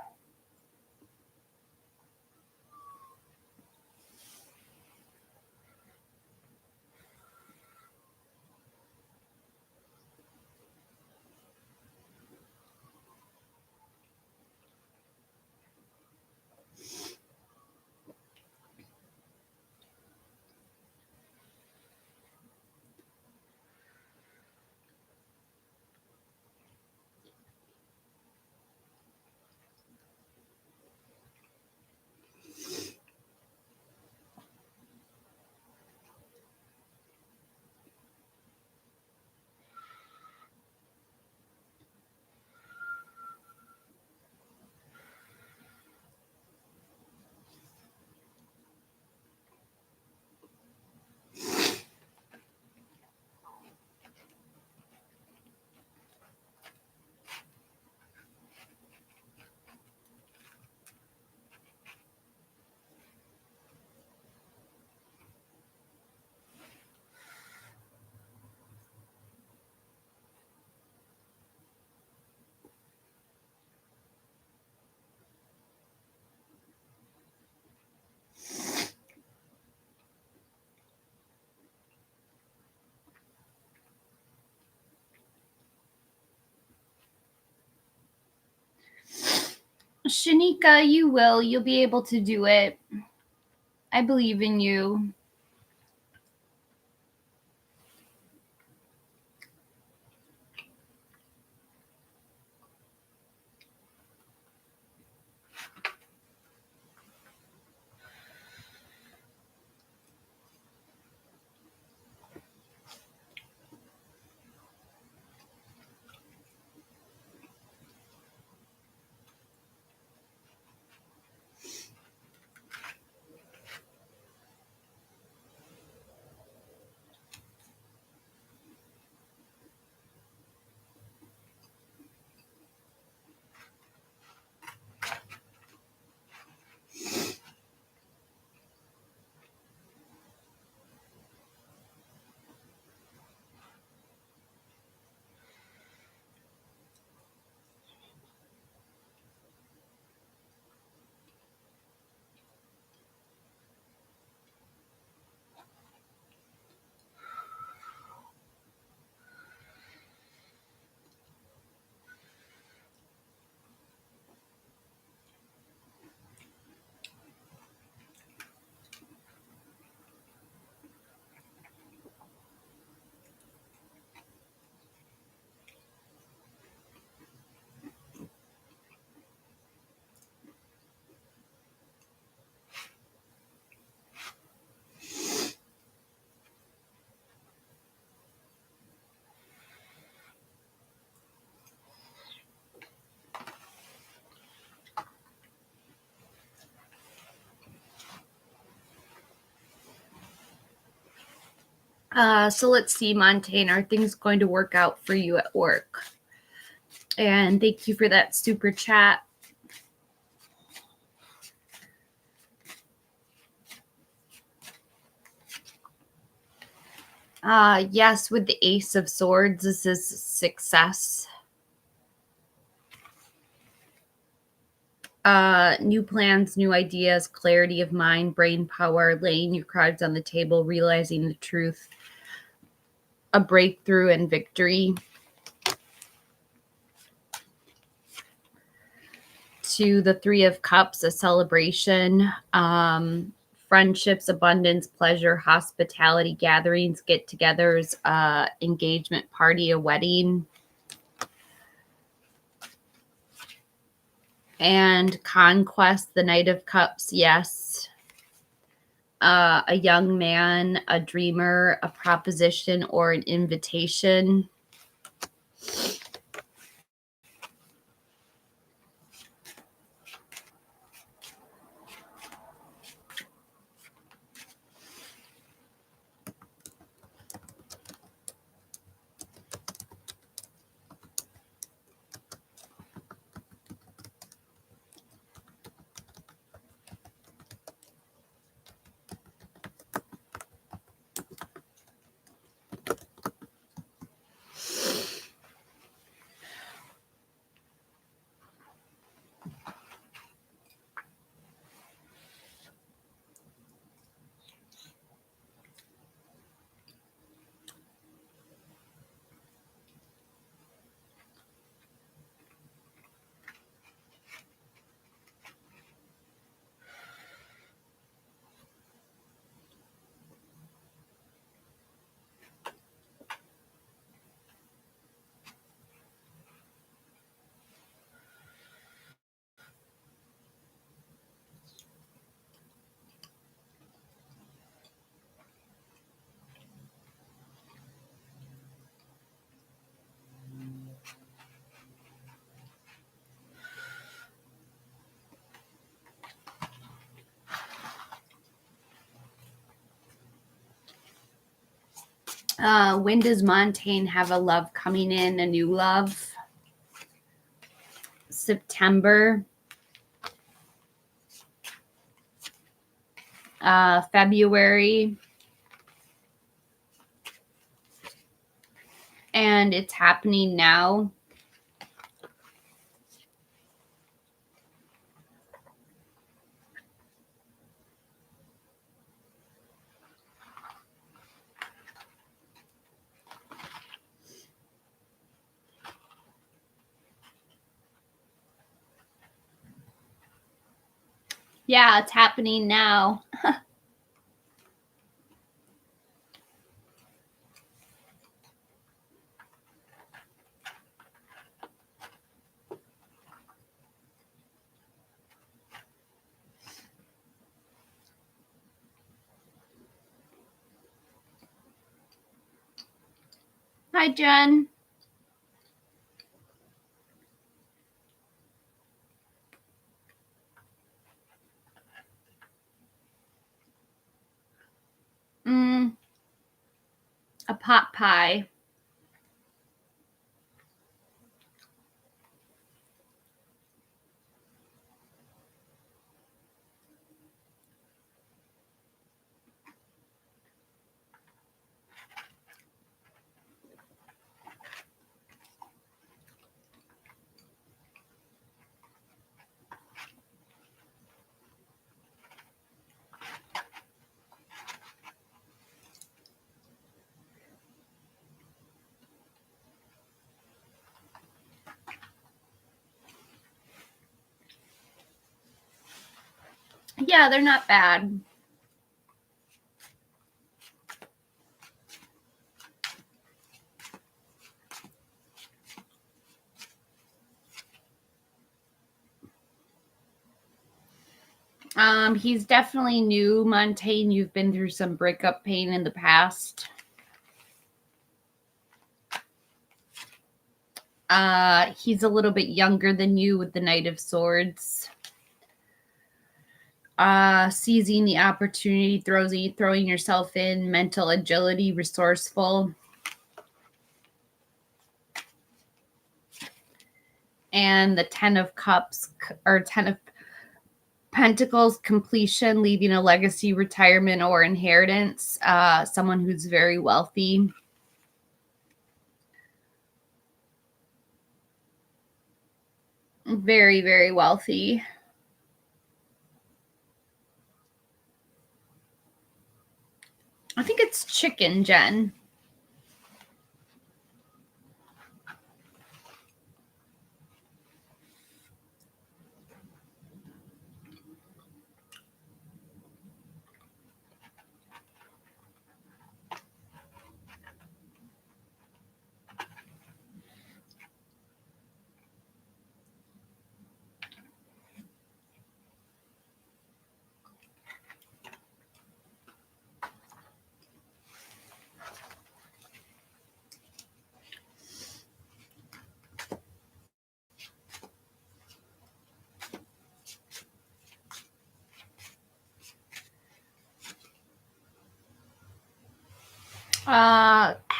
Shanika, you will. You'll be able to do it. I believe in you. So let's see, Montaigne. Are things going to work out for you at work? And thank you for that super chat. Yes, with the Ace of Swords, this is success. New plans, new ideas, clarity of mind, brain power, laying your cards on the table, realizing the truth, a breakthrough and victory. To the Three of Cups, a celebration, friendships, abundance, pleasure, hospitality, gatherings, get-togethers, engagement party, a wedding. And conquest, the Knight of Cups, yes. A young man, a dreamer, a proposition, or an invitation. When does Montaigne have a love coming in, a new love? September. February. And it's happening now. Yeah, it's happening now. Hi, Jen. A pot pie. Yeah, they're not bad. He's definitely new, Montaigne. You've been through some breakup pain in the past. He's a little bit younger than you with the Knight of Swords. Seizing the opportunity, throwing yourself in, mental agility, resourceful. And the 10 of Cups or 10 of Pentacles, completion, leaving a legacy, retirement, or inheritance. Someone who's very wealthy. Very, very wealthy. I think it's chicken, Jen.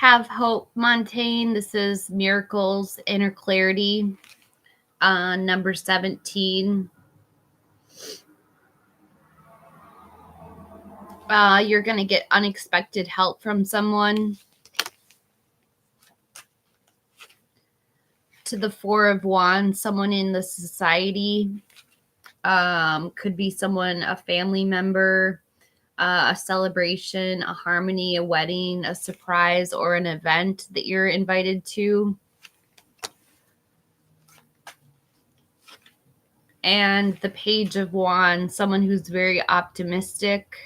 Have hope, Montaigne. This is miracles, inner clarity. Number 17. You're going to get unexpected help from someone. To the 4 of Wands, someone in the society. Could be someone, a family member, a celebration, a harmony, a wedding, a surprise, or an event that you're invited to. And the Page of Wands, someone who's very optimistic,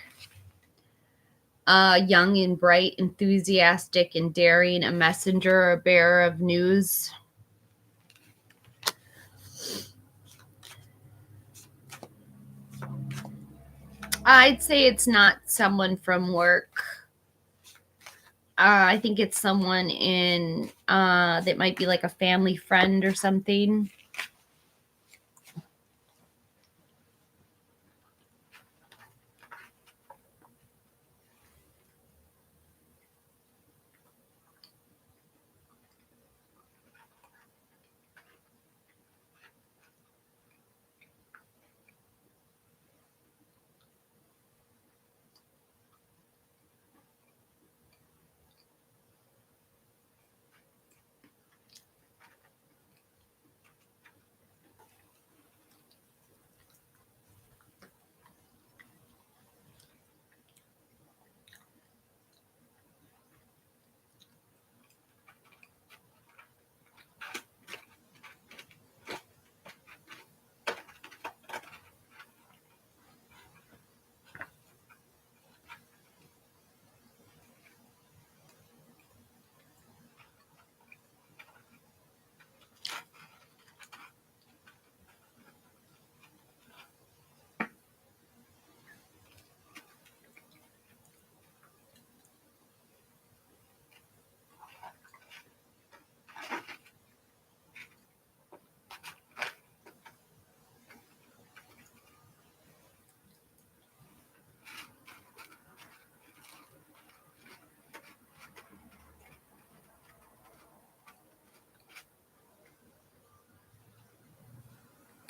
young and bright, enthusiastic and daring, a messenger, a bearer of news. I'd say it's not someone from work. I think it's someone in that might be like a family friend or something.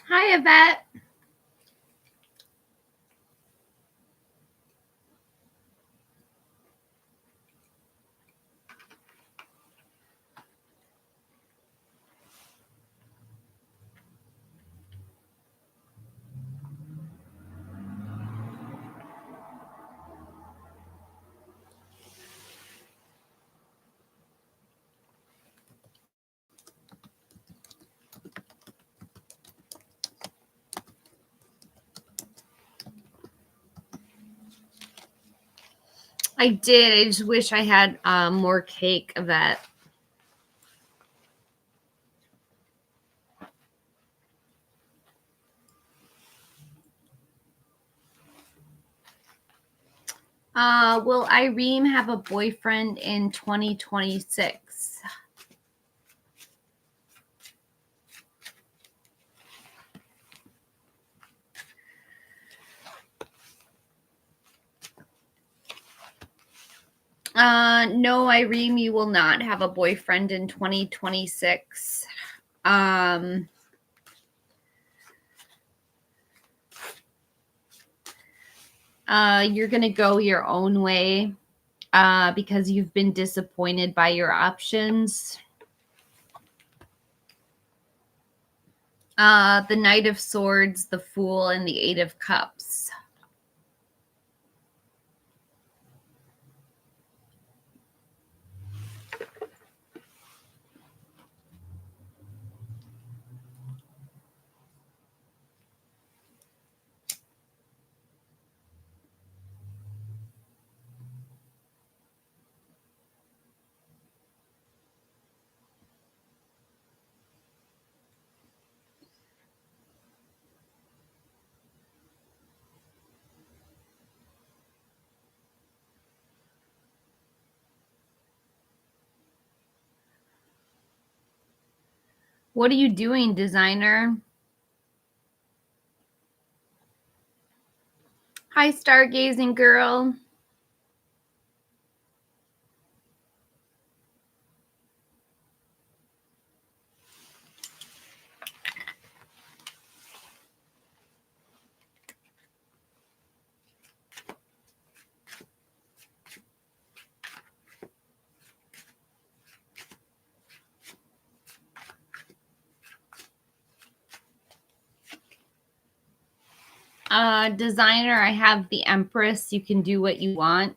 Hi, Yvette. I did. I just wish I had more cake, Yvette. Will Irene have a boyfriend in 2026? No, Irene, you will not have a boyfriend in 2026. You're going to go your own way because you've been disappointed by your options. The Knight of Swords, the Fool, and the Eight of Cups. What are you doing, designer? Hi, stargazing girl. Designer, I have the Empress. You can do what you want.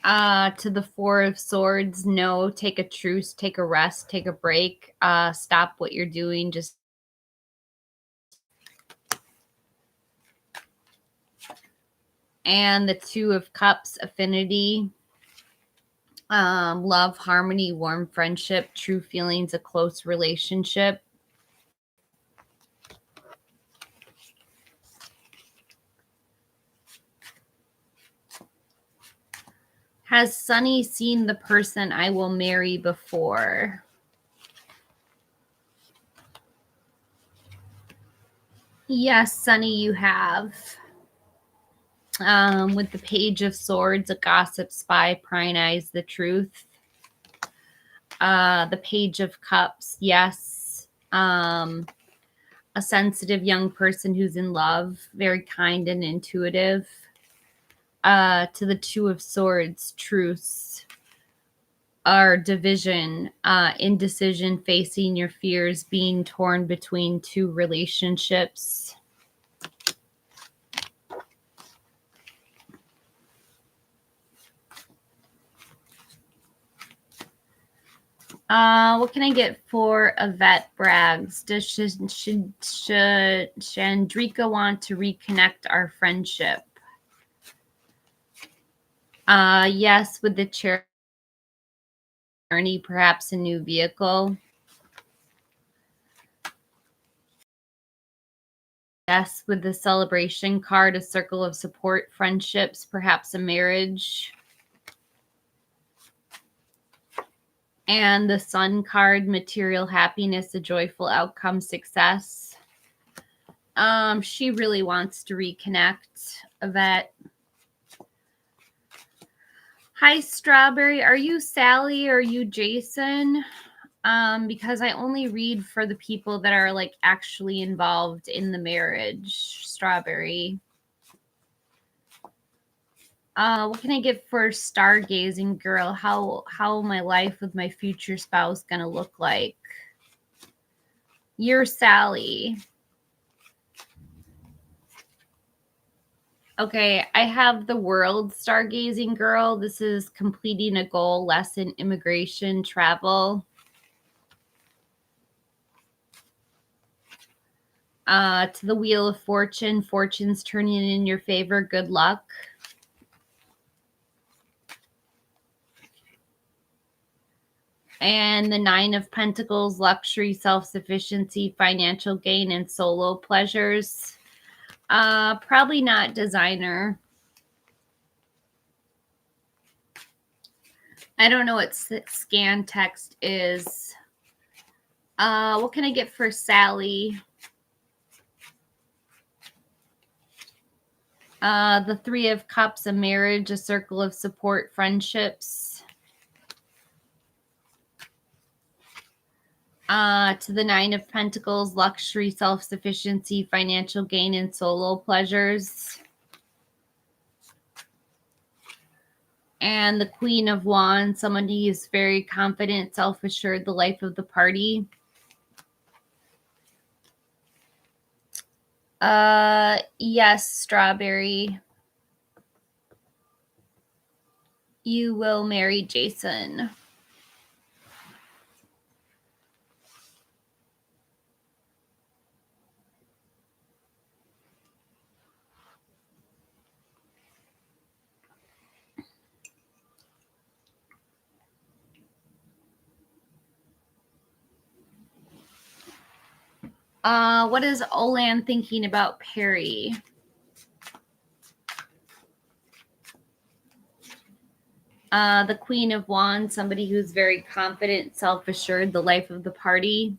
To the Four of Swords, no, take a truce, take a rest, take a break, stop what you're doing, just and the Two of Cups, affinity, love, harmony, warm friendship, true feelings, a close relationship. Has Sunny seen the person I will marry before? Yes, Sunny, you have. With the Page of Swords, a gossip, spy, prying eyes, the truth. The Page of Cups, yes. A sensitive young person who's in love, very kind and intuitive. To the Two of Swords, truce, or division, indecision, facing your fears, being torn between two relationships. What can I get for Yvette Braggs? Does Chandrika want to reconnect our friendship? Yes, with the journey, perhaps a new vehicle. Yes, with the celebration card, a circle of support, friendships, perhaps a marriage. And the Sun card, material happiness, a joyful outcome, success. She really wants to reconnect, Yvette. Hi, Strawberry. Are you Sally or are you Jason? Because I only read for the people that are like actually involved in the marriage. Strawberry. What can I get for stargazing girl? How my life with my future spouse gonna look like? You're Sally. Okay, I have the world stargazing girl. This is completing a goal, lesson, immigration, travel. To the wheel of fortune, fortune's turning in your favor. Good luck. And the 9 of Pentacles, luxury, self-sufficiency, financial gain, and solo pleasures. Probably not designer. I don't know what scan text is. What can I get for Sally? The 3 of Cups, a marriage, a circle of support, friendships. To the 9 of Pentacles, luxury, self-sufficiency, financial gain, and solo pleasures. And the Queen of Wands, someone who is very confident, self-assured, the life of the party. Yes, Strawberry. You will marry Jason. What is Olan thinking about Perry? The Queen of Wands, somebody who's very confident, self-assured, the life of the party.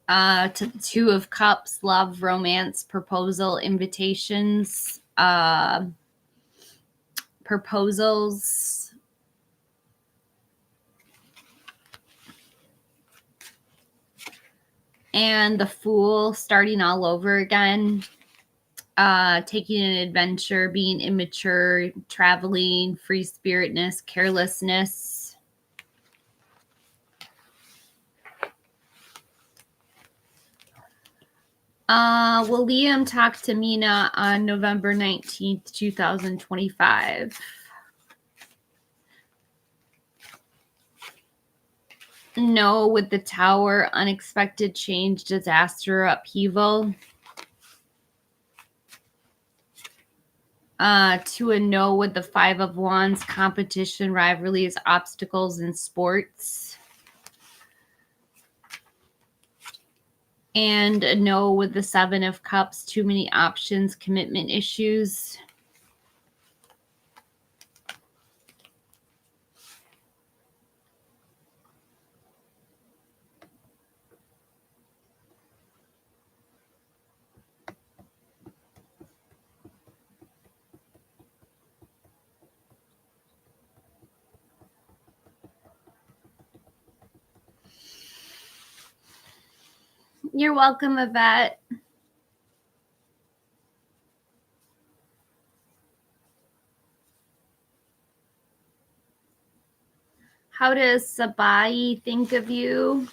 To the 2 of Cups, love, romance, proposal, invitations, proposals. And the Fool, starting all over again. Taking an adventure, being immature, traveling, free spiritness, carelessness. Will Liam talk to Mina on November 19th, 2025? No, with the Tower, unexpected change, disaster, upheaval. To a no with the 5 of Wands, competition, rivalries, obstacles in sports. And a no with the 7 of Cups, too many options, commitment issues. You're welcome, Yvette. How does Sabai think of you?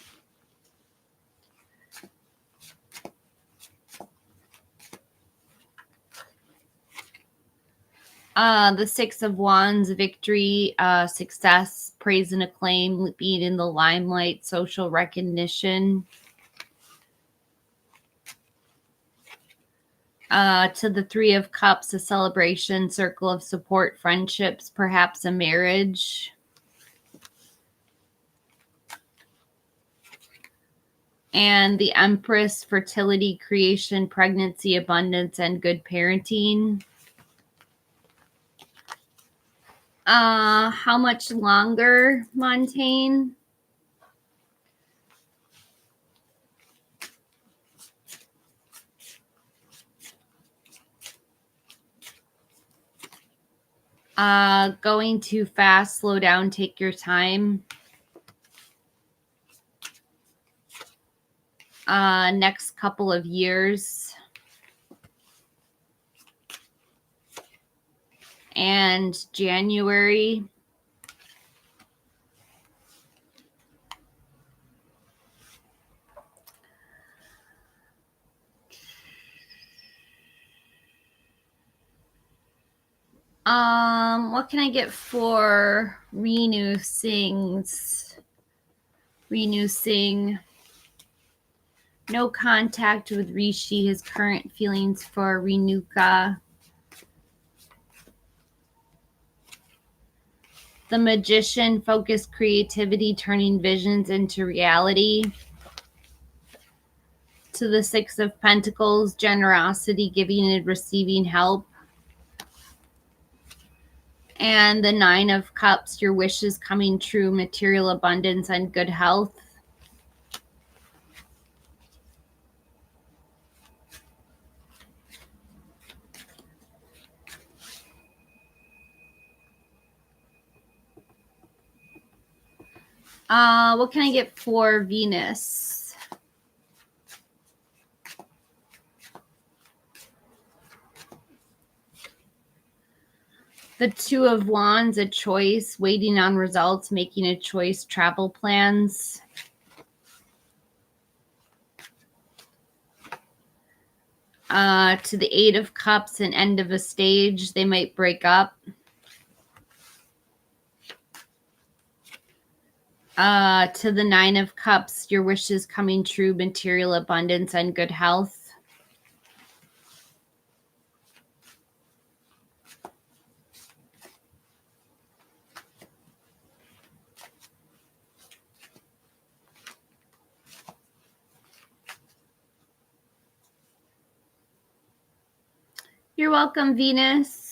The 6 of Wands, victory, success, praise and acclaim, being in the limelight, social recognition. To the 3 of Cups, a celebration, circle of support, friendships, perhaps a marriage. And the Empress, fertility, creation, pregnancy, abundance, and good parenting. How much longer, Montaigne? Going too fast, slow down, take your time. Next couple of years. And January. What can I get for Renew Sings? Renew Sing. No contact with Rishi. His current feelings for Renuka. The Magician. Focused creativity, turning visions into reality. To the Six of Pentacles. Generosity, giving and receiving help. And the Nine of Cups, your wishes coming true, material abundance and good health. What can I get for Venus? The Two of Wands, a choice, waiting on results, making a choice, travel plans. To the Eight of Cups, an end of a stage. They might break up. To the Nine of Cups, your wishes coming true, material abundance and good health. You're welcome, Venus.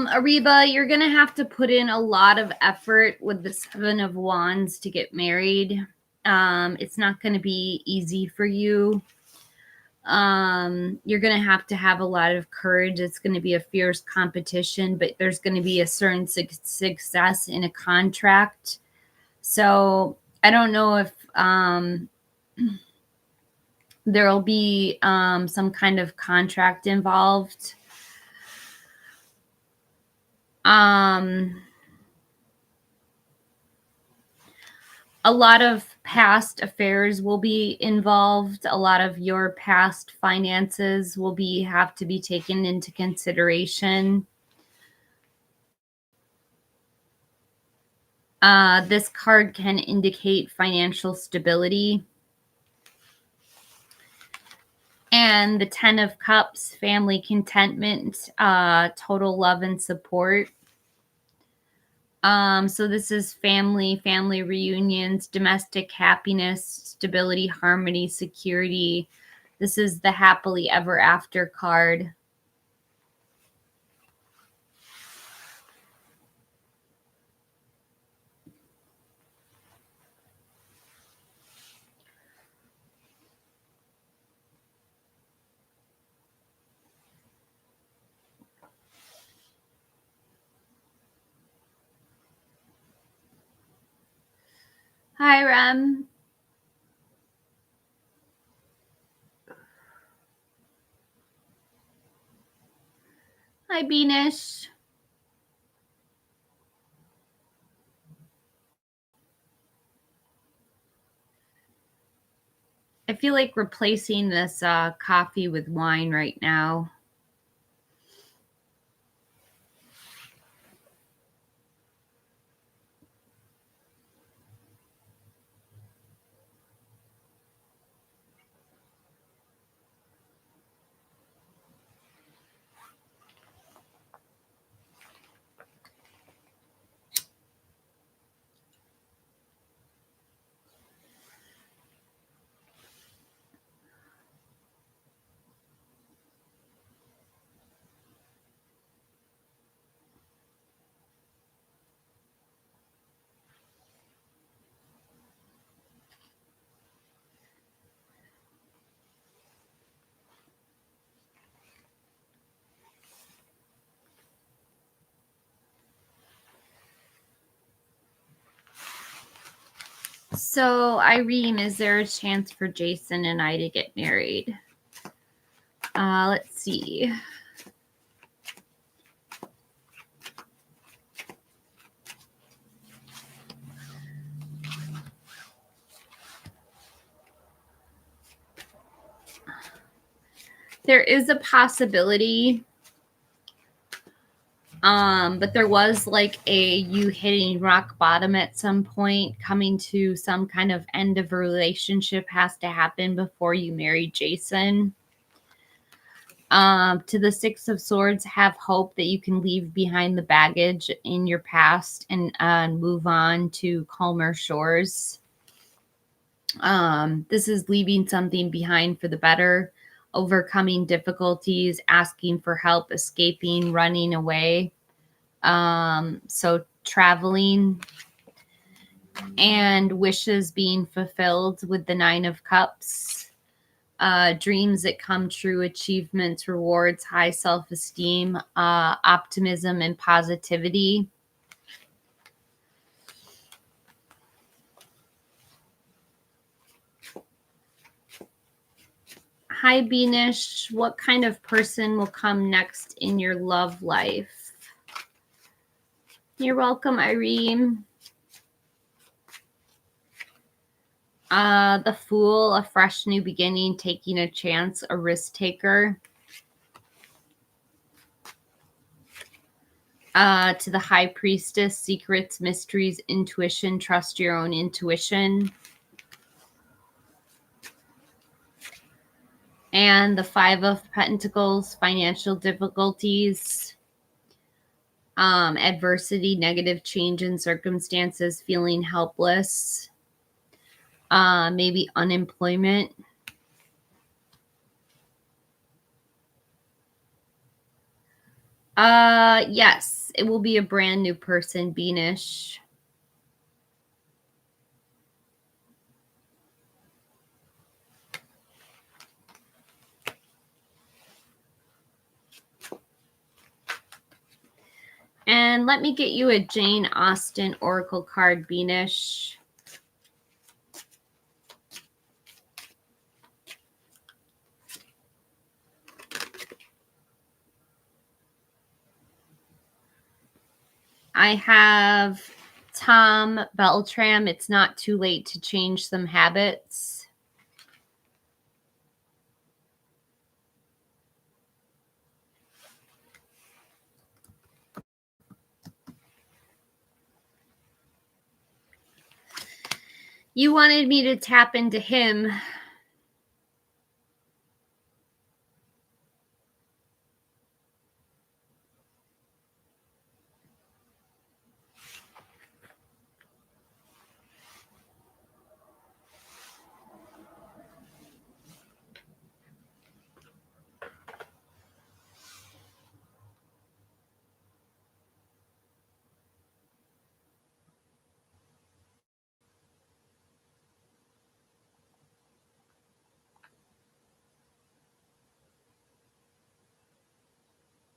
Ariba, you're going to have to put in a lot of effort with the Seven of Wands to get married. It's not going to be easy for you. You're going to have a lot of courage. It's going to be a fierce competition, but there's going to be a certain success in a contract. So I don't know if there'll be some kind of contract involved. A lot of past affairs will be involved. A lot of your past finances will have to be taken into consideration. This card can indicate financial stability. And the 10 of Cups, family contentment, total love and support. So this is family reunions, domestic happiness, stability, harmony, security. This is the happily ever after card. Hi, Rem. Hi, Beanish. I feel like replacing this coffee with wine right now. So, Irene, is there a chance for Jason and I to get married? Let's see. There is a possibility, but there was like you hitting rock bottom at some point. Coming to some kind of end of a relationship has to happen before you marry Jason. To the Six of Swords, have hope that you can leave behind the baggage in your past and move on to calmer shores. This is leaving something behind for the better, overcoming difficulties, asking for help, escaping, running away. So traveling and wishes being fulfilled with the Nine of Cups. Dreams that come true, achievements, rewards, high self-esteem, optimism, and positivity. Hi, Beanish. What kind of person will come next in your love life? You're welcome, Irene. The Fool, a fresh new beginning, taking a chance, a risk taker. To the High Priestess, secrets, mysteries, intuition, trust your own intuition. And the Five of Pentacles, financial difficulties, adversity, negative change in circumstances, feeling helpless, maybe unemployment. Yes, it will be a brand new person, Beanish. And let me get you a Jane Austen Oracle card, Beanish. I have Tom Beltram, it's not too late to change some habits. You wanted me to tap into him.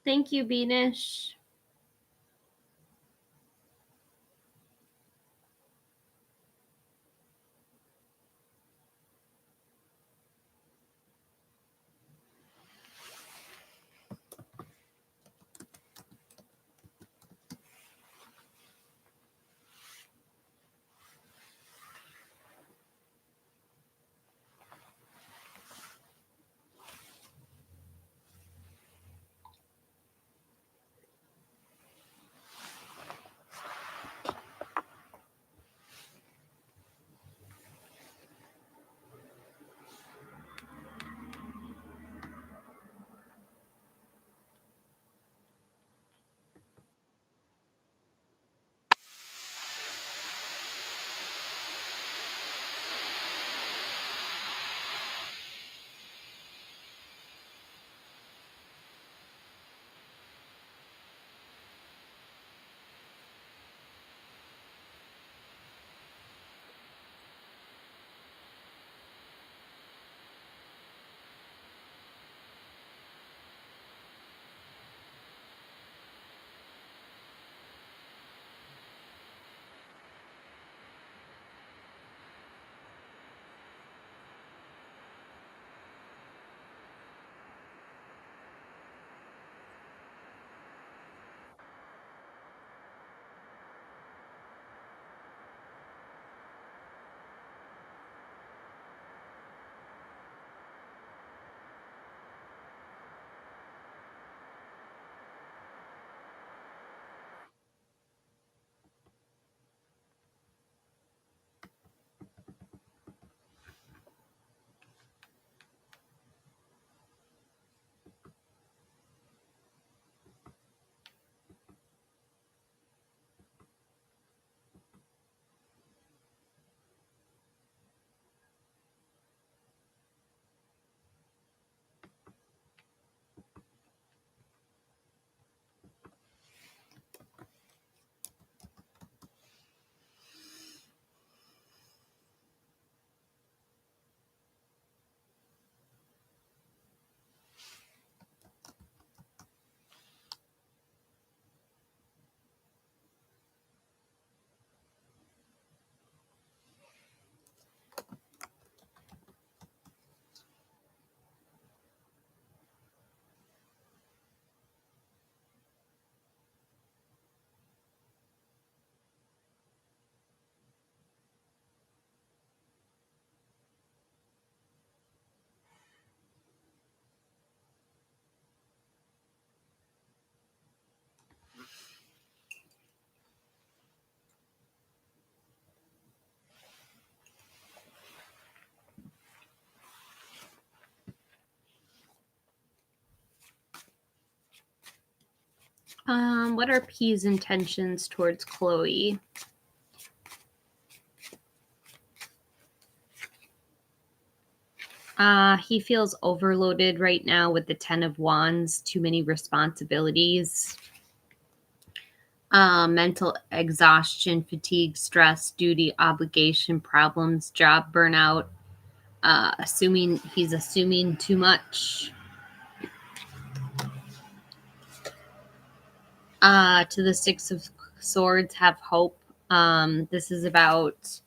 Thank you, Beanish. What are P's intentions towards Chloe? He feels overloaded right now with the 10 of Wands, too many responsibilities, mental exhaustion, fatigue, stress, duty, obligation, problems, job burnout, he's assuming too much. To the Six of Swords, have hope. This is about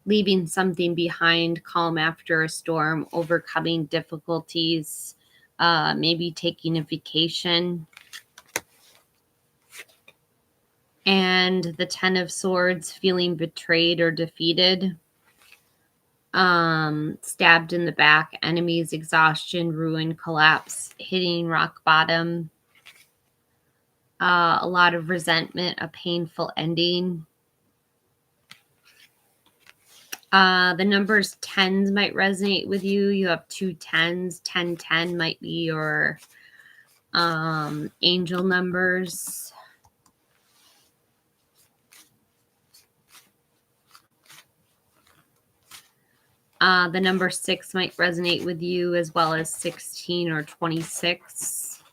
leaving something behind, calm after a storm, overcoming difficulties, maybe taking a vacation. And the 10 of Swords, feeling betrayed or defeated. Stabbed in the back, enemies, exhaustion, ruin, collapse, hitting rock bottom. A lot of resentment, a painful ending. The numbers 10s might resonate with you. You have 2 10s. 1010 might be your angel numbers. The number 6 might resonate with you, as well as 16 or 26.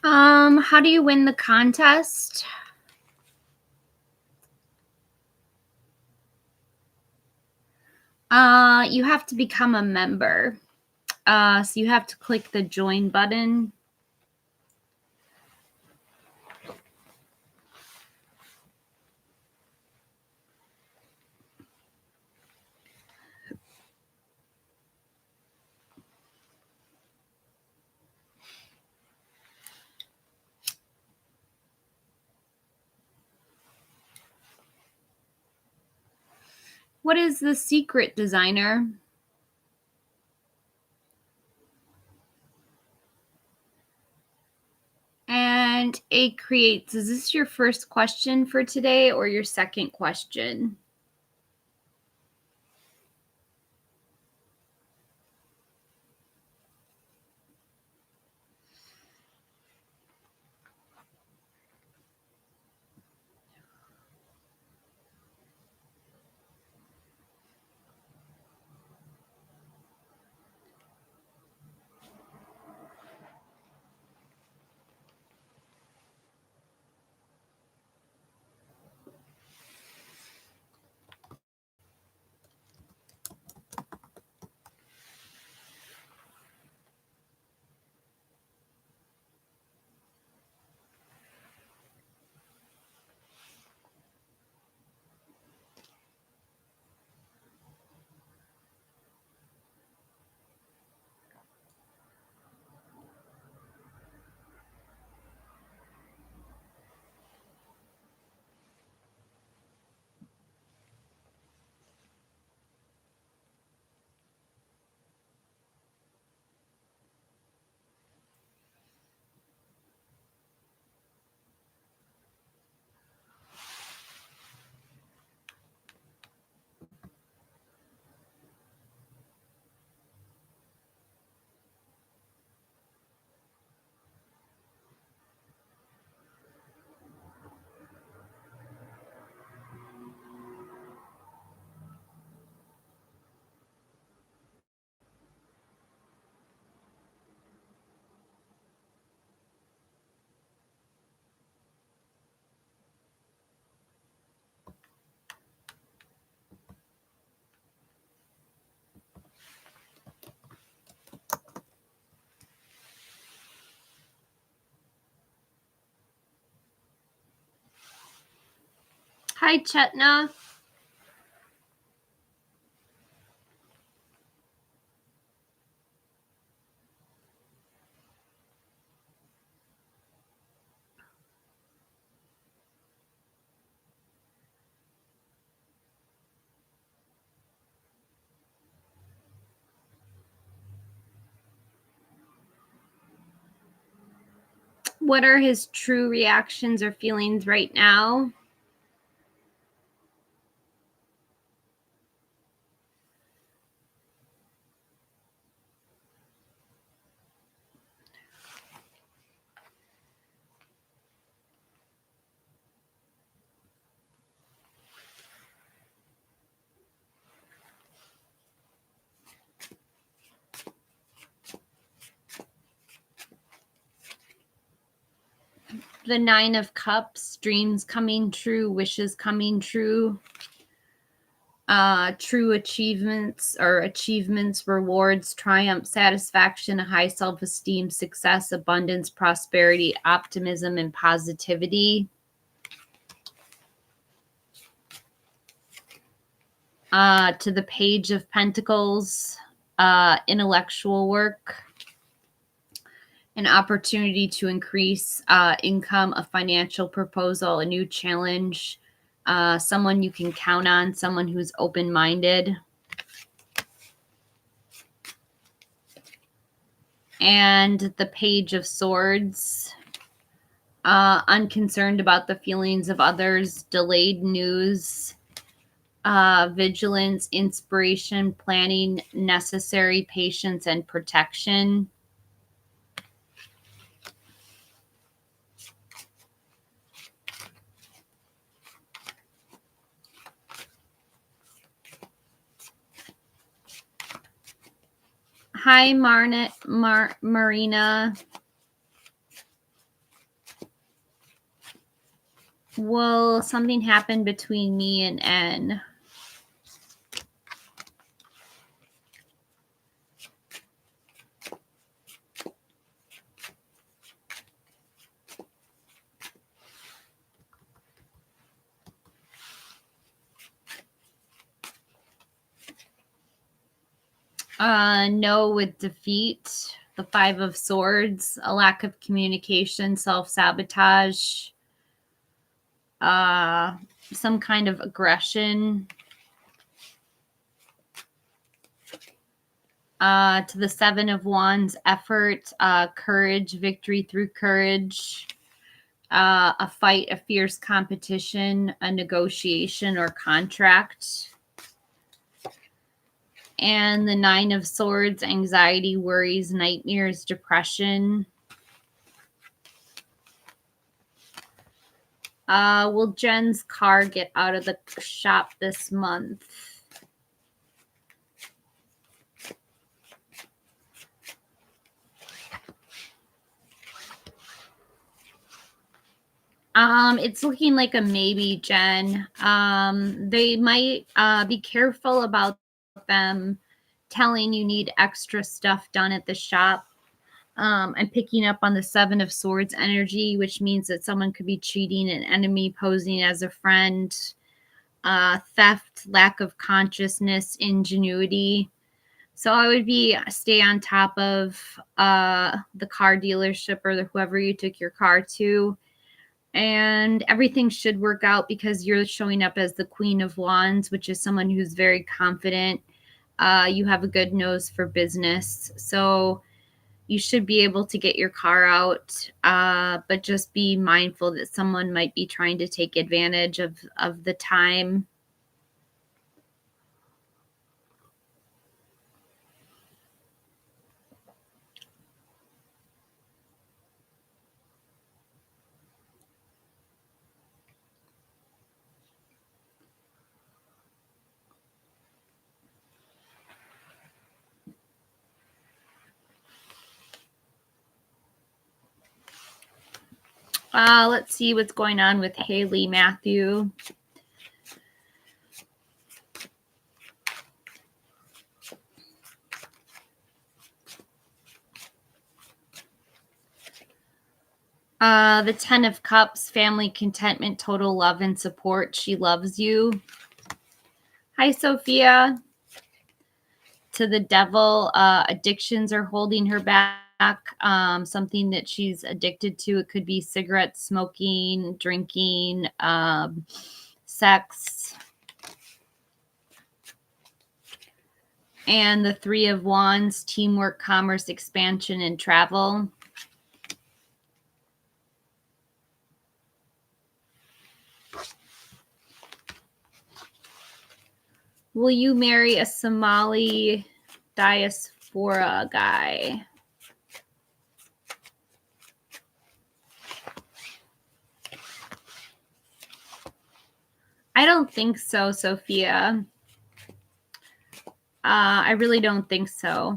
How do you win the contest? You have to become a member. So you have to click the join button. What is the secret, designer? And A creates, is this your first question for today or your second question? Hi, Chetna. What are his true reactions or feelings right now? The Nine of Cups, dreams coming true, wishes coming true, true achievements or achievements, rewards, triumph, satisfaction, high self-esteem, success, abundance, prosperity, optimism, and positivity. To the Page of Pentacles, intellectual work, an opportunity to increase income, a financial proposal, a new challenge, someone you can count on, someone who's open-minded. And the Page of Swords, unconcerned about the feelings of others, delayed news, vigilance, inspiration, planning, necessary patience, and protection. Hi, Marina. Will something happen between me and N? No with defeat. The 5 of Swords, a lack of communication, self-sabotage, some kind of aggression. To the 7 of Wands, effort, courage, victory through courage, a fight, a fierce competition, a negotiation or contract. And the 9 of Swords, anxiety, worries, nightmares, depression. Will Jen's car get out of the shop this month? It's looking like a maybe, Jen. They might be careful about them telling you need extra stuff done at the shop. I'm picking up on the 7 of Swords energy, which means that someone could be cheating, an enemy posing as a friend, theft, lack of consciousness, ingenuity. So I would stay on top of the car dealership or whoever you took your car to. And everything should work out because you're showing up as the Queen of Wands, which is someone who's very confident. You have a good nose for business. So you should be able to get your car out, but just be mindful that someone might be trying to take advantage of the time. Let's see what's going on with Haley Matthew. The 10 of Cups, family contentment, total love and support. She loves you. Hi, Sophia. To the Devil, addictions are holding her back. Something that she's addicted to. It could be cigarettes, smoking, drinking, sex. And the 3 of Wands, teamwork, commerce, expansion, and travel. Will you marry a Somali diaspora guy? I don't think so, Sophia. I really don't think so.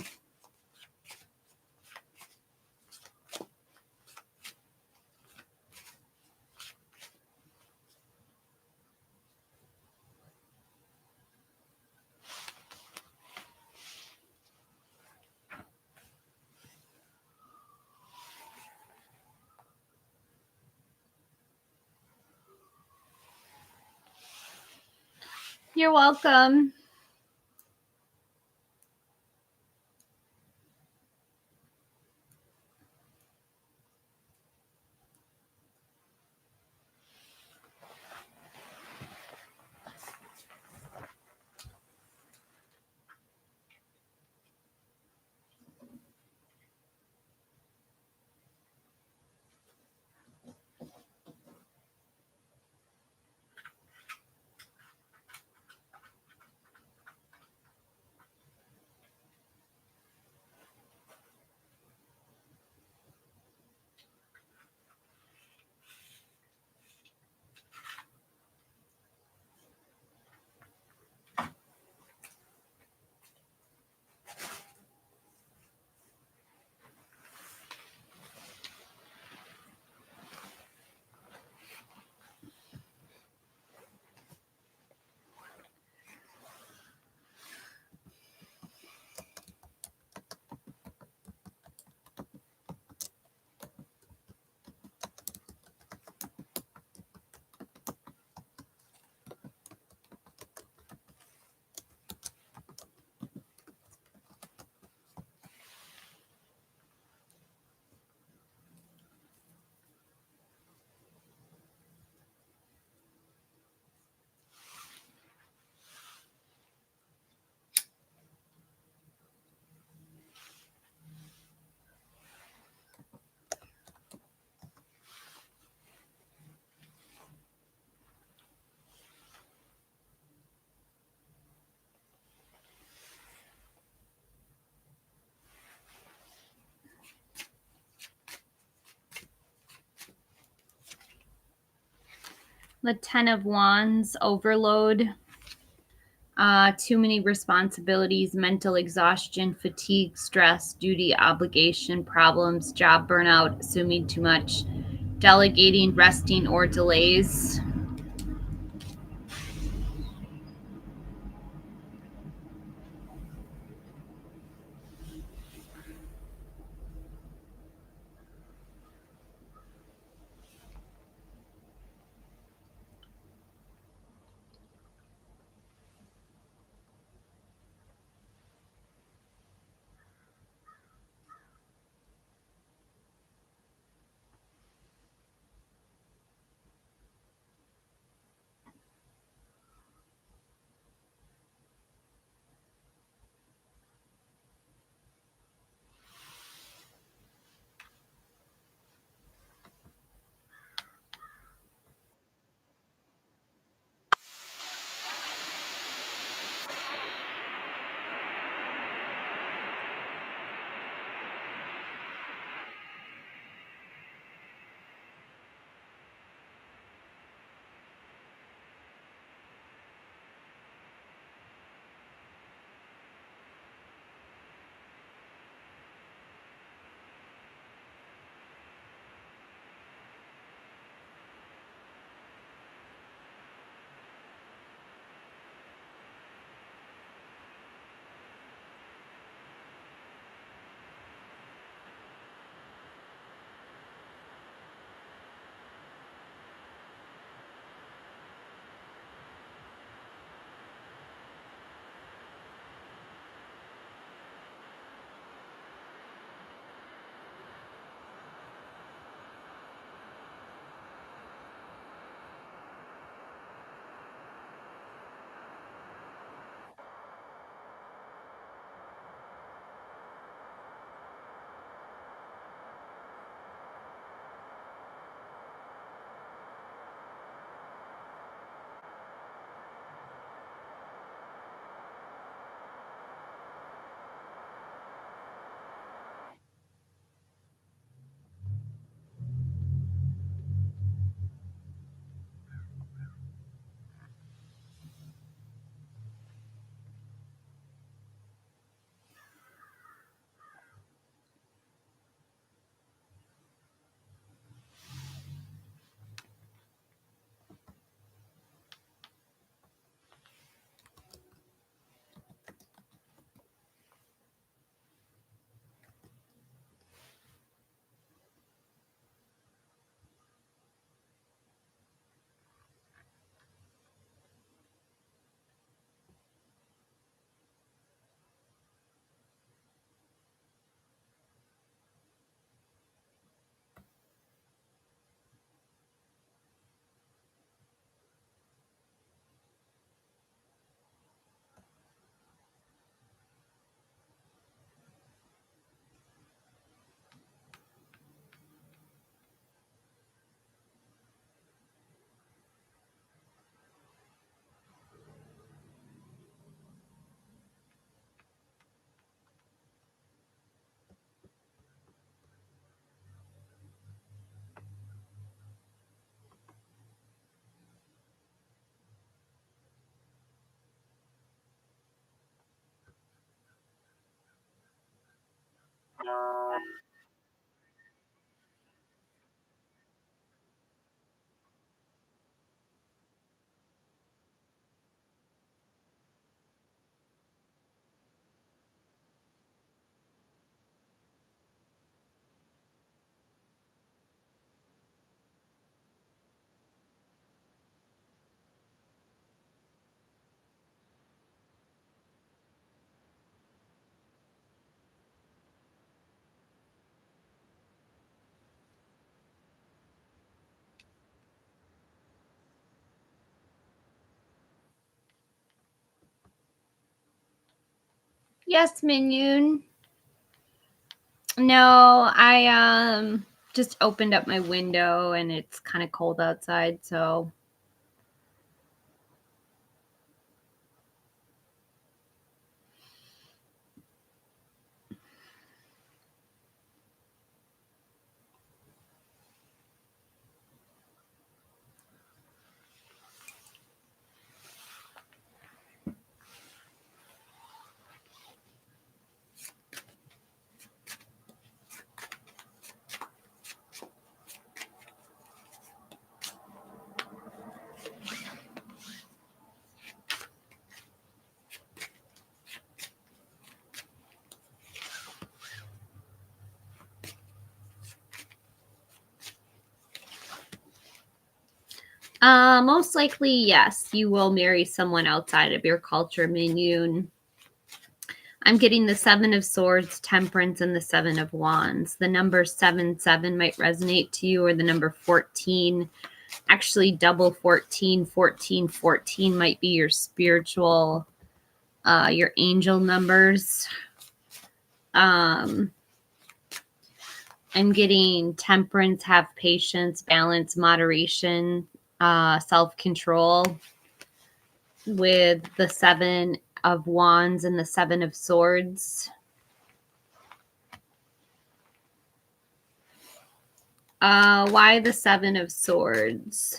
You're welcome. The Ten of Wands, overload. Too many responsibilities, mental exhaustion, fatigue, stress, duty, obligation, problems, job burnout, assuming too much, delegating, resting, or delays. Yes, Minion. No, I just opened up my window and it's kind of cold outside, so Most likely, yes. You will marry someone outside of your culture, Minion. I'm getting the Seven of Swords, Temperance, and the Seven of Wands. The number 77 might resonate to you, or the number 14. Actually, double 14, 14, 14 might be your spiritual, your angel numbers. I'm getting temperance, have patience, balance, moderation, self-control with the Seven of Wands and the Seven of Swords. Why the Seven of Swords?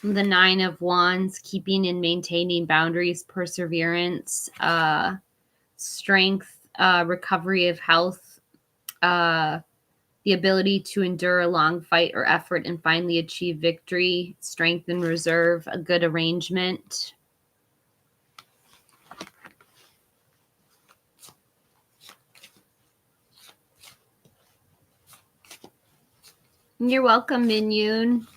The Nine of Wands, keeping and maintaining boundaries, perseverance, strength, recovery of health, the ability to endure a long fight or effort and finally achieve victory, strength and reserve, a good arrangement. You're welcome, Minion.